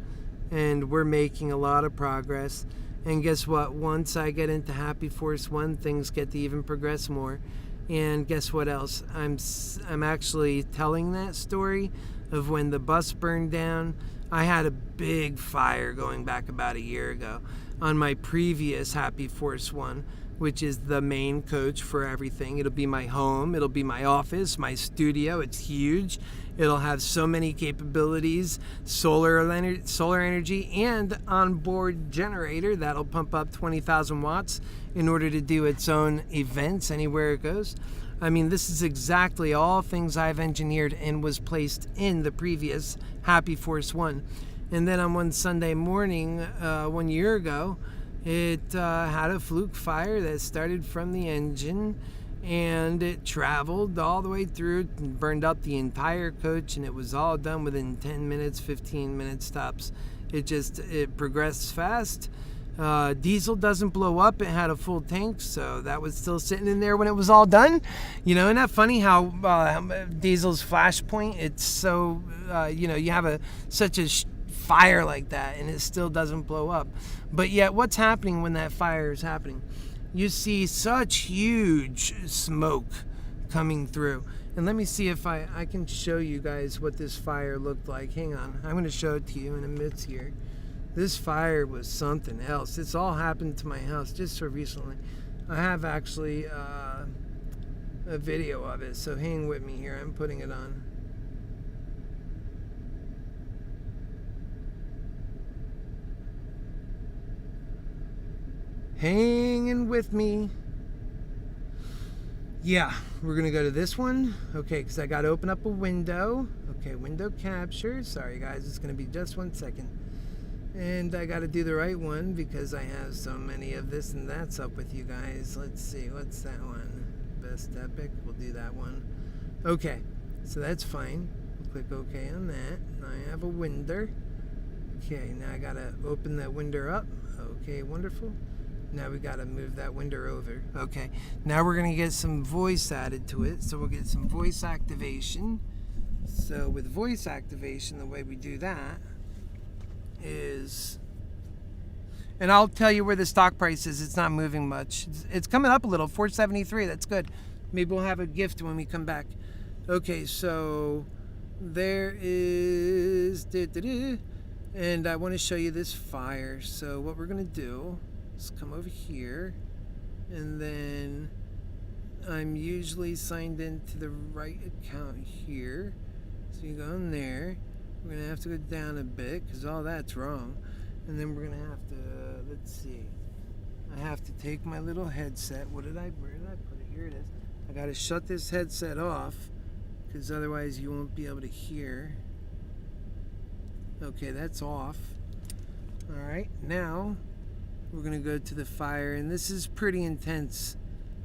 and we're making a lot of progress. And guess what? Once I get into Happy Force 1, things get to even progress more. And guess what else? I'm actually telling that story of when the bus burned down. I had a big fire going back about a year ago on my previous Happy Force 1, which is the main coach for everything. It'll be my home, it'll be my office, my studio. It's huge. It'll have so many capabilities, solar energy, and onboard generator that'll pump up 20,000 watts in order to do its own events anywhere it goes. I mean, this is exactly all things I've engineered and was placed in the previous Happy Force 1. And then on one Sunday morning, 1 year ago, it had a fluke fire that started from the engine, and it traveled all the way through and burned up the entire coach, and it was all done within 10 minutes, 15 minute stops. It progressed fast. Diesel doesn't blow up. It had a full tank, so that was still sitting in there when it was all done. Isn't that funny how diesel's flash point, it's so, you have such a fire like that and it still doesn't blow up. But yet what's happening when that fire is happening? You see such huge smoke coming through. And let me see if I can show you guys what this fire looked like. Hang on. I'm going to show it to you in a minute here. This fire was something else. It's all happened to my house just so recently. I have actually a video of it, so hang with me here. I'm putting it on. Hanging with me. Yeah, we're gonna go to this one. Okay, because I gotta open up a window. Okay, window capture. Sorry guys, it's gonna be just 1 second. And I gotta do the right one because I have so many of this and that's up with you guys. Let's see, what's that one? Best epic, we'll do that one. Okay, so that's fine. We'll click OK on that. Now I have a window. Okay, now I gotta open that window up. Okay, wonderful. Now we gotta move that window over. Okay, now we're gonna get some voice added to it. So we'll get some voice activation. So with voice activation, the way we do that is, and I'll tell you where the stock price is. It's not moving much. It's coming up a little, 473. That's good. Maybe we'll have a gift when we come back. Okay, so there is, and I want to show you this fire. So what we're gonna do, let's come over here, and then I'm usually signed into the right account here. So you go in there. We're going to have to go down a bit because all that's wrong. And then we're going to have to, let's see. I have to take my little headset. Where did I put it? Here it is. I got to shut this headset off because otherwise you won't be able to hear. Okay, that's off. All right, now we're going to go to the fire, and this is pretty intense.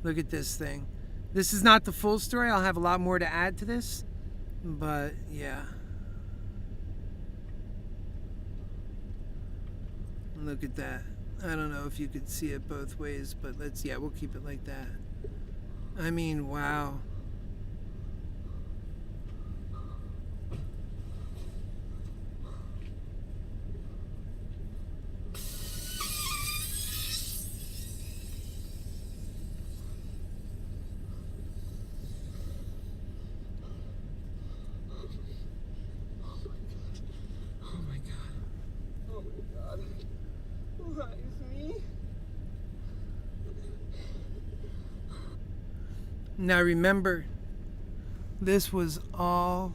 Look at this thing. This is not the full story. I'll have a lot more to add to this, but yeah. Look at that. I don't know if you could see it both ways, but we'll keep it like that. I mean, wow. Now remember, this was all,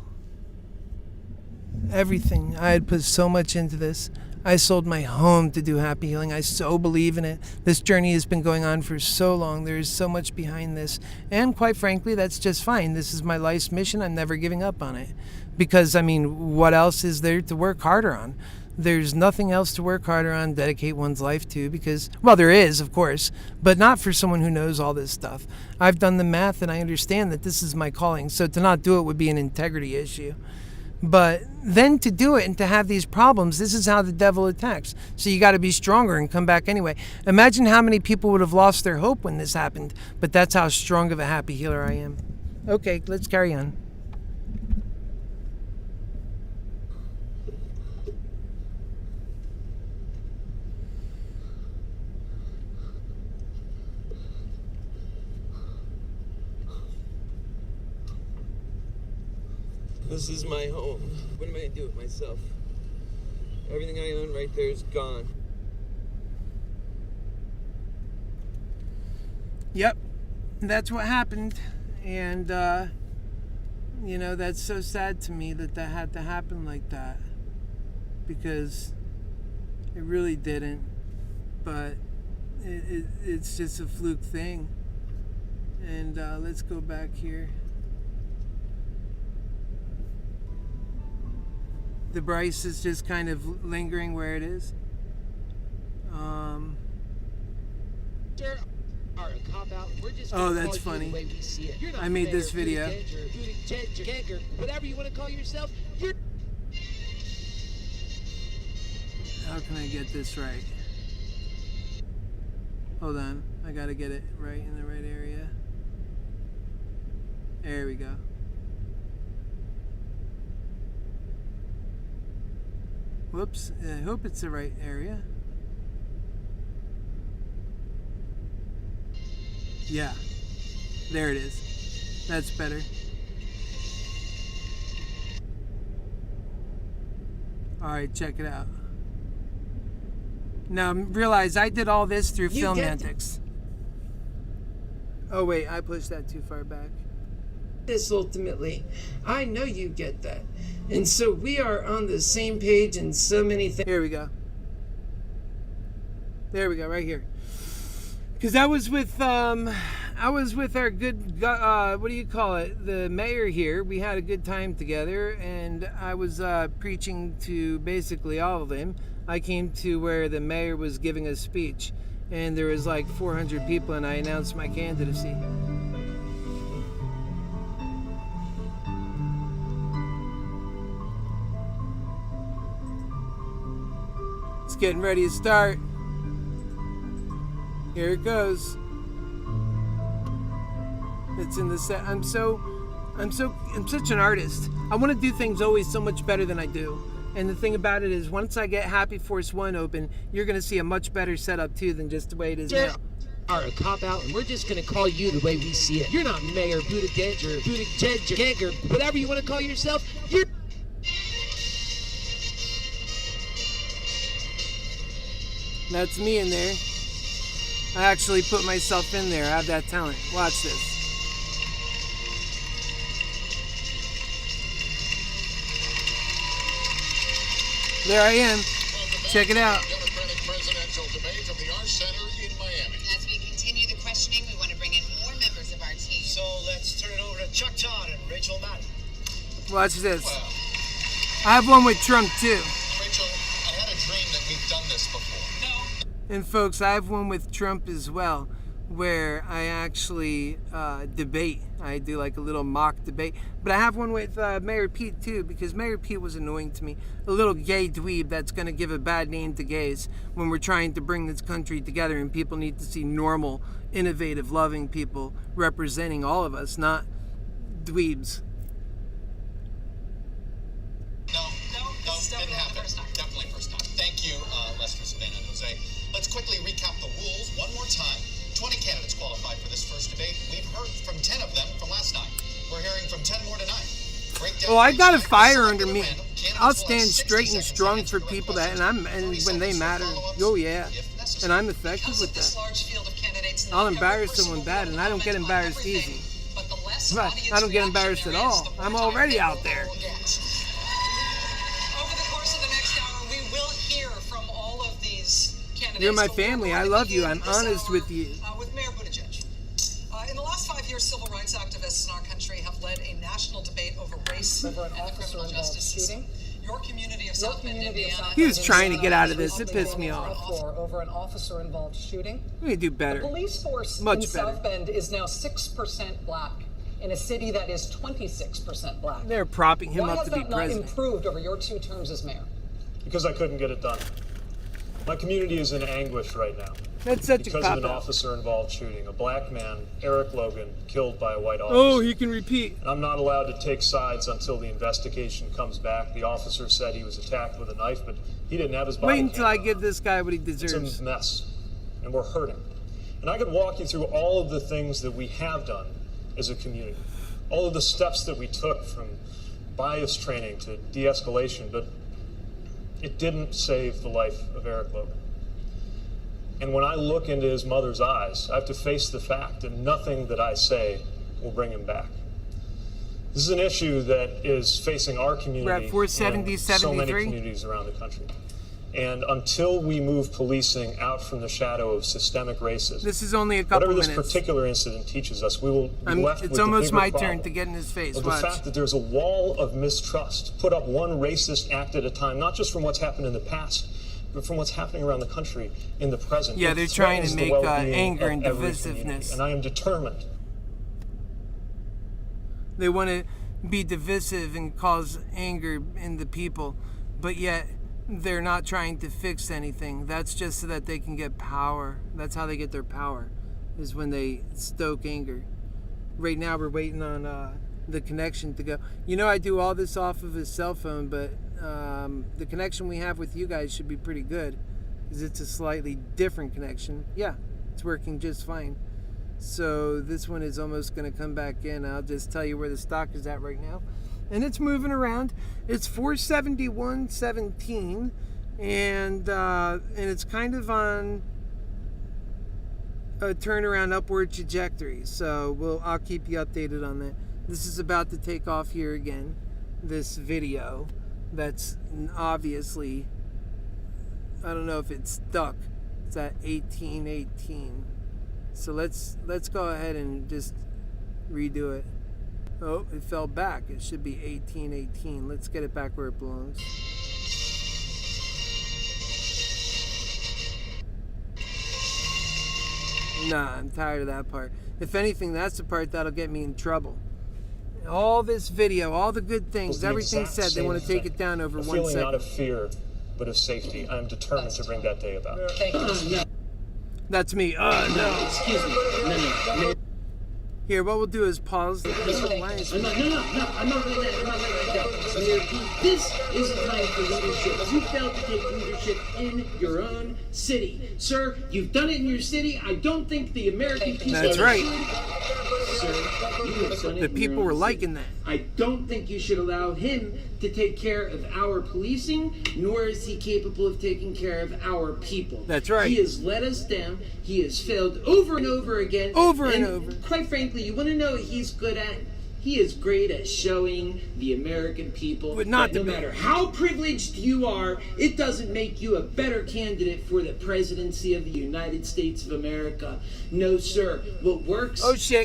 everything. I had put so much into this. I sold my home to do Happy Healing. I so believe in it. This journey has been going on for so long. There is so much behind this. And quite frankly, that's just fine. This is my life's mission. I'm never giving up on it. Because, I mean, what else is there to work harder on? There's nothing else to work harder on, dedicate one's life to, because, well, there is, of course, but not for someone who knows all this stuff. I've done the math and I understand that this is my calling, so to not do it would be an integrity issue. But then to do it and to have these problems, this is how the devil attacks. So you got to be stronger and come back anyway. Imagine how many people would have lost their hope when this happened. But that's how strong of a happy healer I am. Okay, let's carry on. This is my home. What am I going to do with myself? Everything I own right there is gone. Yep, that's what happened. And, you know, that's so sad to me that that had to happen like that. Because it really didn't. But it's just a fluke thing. And let's go back here. The Bryce is just kind of lingering where it is. Oh, that's funny. I made this video. Whatever you want to call yourself. How can I get this right? Hold on. I gotta get it right in the right area. There we go. Whoops, I hope it's the right area. Yeah, there it is. That's better. Alright, check it out. Now, realize I did all this through Filmantics. Oh wait, I pushed that too far back. This ultimately, I know you get that. And so we are on the same page in so many things. Here we go. There we go, right here. Because I was with our good, what do you call it? The mayor here. We had a good time together, and I was preaching to basically all of them. I came to where the mayor was giving a speech, and there was like 400 people, and I announced my candidacy. It's getting ready to start. Here it goes. It's in the set. I'm such an artist. I want to do things always so much better than I do. And the thing about it is, once I get Happy Force 1 open, you're going to see a much better setup too than just the way it is now. Are a cop out, and we're just going to call you the way we see it. You're not Mayor Buttigieg or Buttigieg or whatever you want to call yourself. You're... That's me in there. I actually put myself in there. I have that talent. Watch this. There I am. Check it out. Democratic presidential debate from the Arts Center in Miami. As we continue the questioning, we want to bring in more members of our team. So let's turn it over to Chuck Todd and Rachel Madden. Watch this. Well, I have one with Trump too. Rachel, I had a dream that we've done this before. No. And folks, I have one with Trump as well, where I actually debate. I do like a little mock debate. But I have one with Mayor Pete too, because Mayor Pete was annoying to me. A little gay dweeb that's going to give a bad name to gays when we're trying to bring this country together, and people need to see normal, innovative, loving people representing all of us, not dweebs. No, didn't happen. Definitely first time. Thank you, Lester, Savannah, and Jose. Let's quickly recap the rules one more time. 20 candidates qualified for this first debate. We've heard from 10 of them from last night. We're hearing from 10 more tonight. Well, I got a fire under me. I'll stand straight and strong for people that, and when they matter. Oh yeah, and I'm effective with that. I'll embarrass someone bad, and I don't get embarrassed easy. But I don't get embarrassed at all. I'm already out there. Over the course of the next hour, we will hear from all of these candidates. You're my family. I love you. I'm honest with you. With Mayor Buttigieg. In the last 5 years, civil rights activists in our country have led a national debate over race and the criminal justice system. Your community of South Bend, Indiana. He was trying to get out of this. It pissed me off. Over an officer-involved shooting. We need to do better. The police force Much in better. South Bend is now 6% black. in a city that is 26% black. They're propping him Why up has to be that not president. improved over your 2 terms as mayor? Because I couldn't get it done. My community is in anguish right now. That's such a Because of an cop-out. officer-involved shooting. A black man, Eric Logan, killed by a white officer. Oh, he can repeat. I'm not allowed to take sides until the investigation comes back. The officer said he was attacked with a knife, but he didn't have his body Wait until I cam. give this guy what he It's deserves. a mess, and we're hurting. And I could walk you through all of the things that we have done as a community, all of the steps that we took from bias training to de-escalation, but it didn't save the life of Eric Logan. And when I look into his mother's eyes, I have to face the fact that nothing that I say will bring him back. This is an issue that is facing our community We're at 470, and so many 73. communities around the country. And until we move policing out from the shadow of systemic racism, This is only a couple whatever this minutes. particular incident teaches us, we will be left with It's the almost bigger my problem turn to get in his face. of the Watch. fact that there's a wall of mistrust put up one racist act at a time, not just from what's happened in the past, but from what's happening around the country in the present. Yeah, It they're trying to threatens the make, well-being anger of and every divisiveness. community. And I am determined. They want to be divisive and cause anger in the people, but yet they're not trying to fix anything. That's just so that they can get power. That's how they get their power, is when they stoke anger. Right now we're waiting on the connection to go. You know, I do all this off of his cell phone, but the connection we have with you guys should be pretty good, because it's a slightly different connection. Yeah, it's working just fine. So this one is almost going to come back in. I'll just tell you where the stock is at right now. And it's moving around. It's 471.17, and it's kind of on a turnaround upward trajectory. So I'll keep you updated on that. This is about to take off here again. This video that's obviously, I don't know if it's stuck. It's at 1818. So let's go ahead and just redo it. Oh, it fell back. It should be 1818. Let's get it back where it belongs. Nah, I'm tired of that part. If anything, that's the part that'll get me in trouble. All this video, all the good things, The everything exact said, they same want to take thing. it down over A 1 feeling not second. of fear, but of safety. I am determined to bring that day about. Thank you. That's me. No. Excuse me. No. Here, what we'll do is pause. I'm not really letting that. I'm not letting that go. Mayor Pete, this isn't time for leadership. You failed to take leadership in your own city. Sir, you've done it in your city. I don't think the American people That's right. Sir, you have done it The in people your own were city. liking that. I don't think you should allow him to take care of our policing, nor is he capable of taking care of our people. That's right. He has let us down. He has failed over and over again. Over and over. Quite frankly, you want to know what he's good at? He is great at showing the American people But not that no the- matter how privileged you are, it doesn't make you a better candidate for the presidency of the United States of America. No, sir. What works Oh, shit.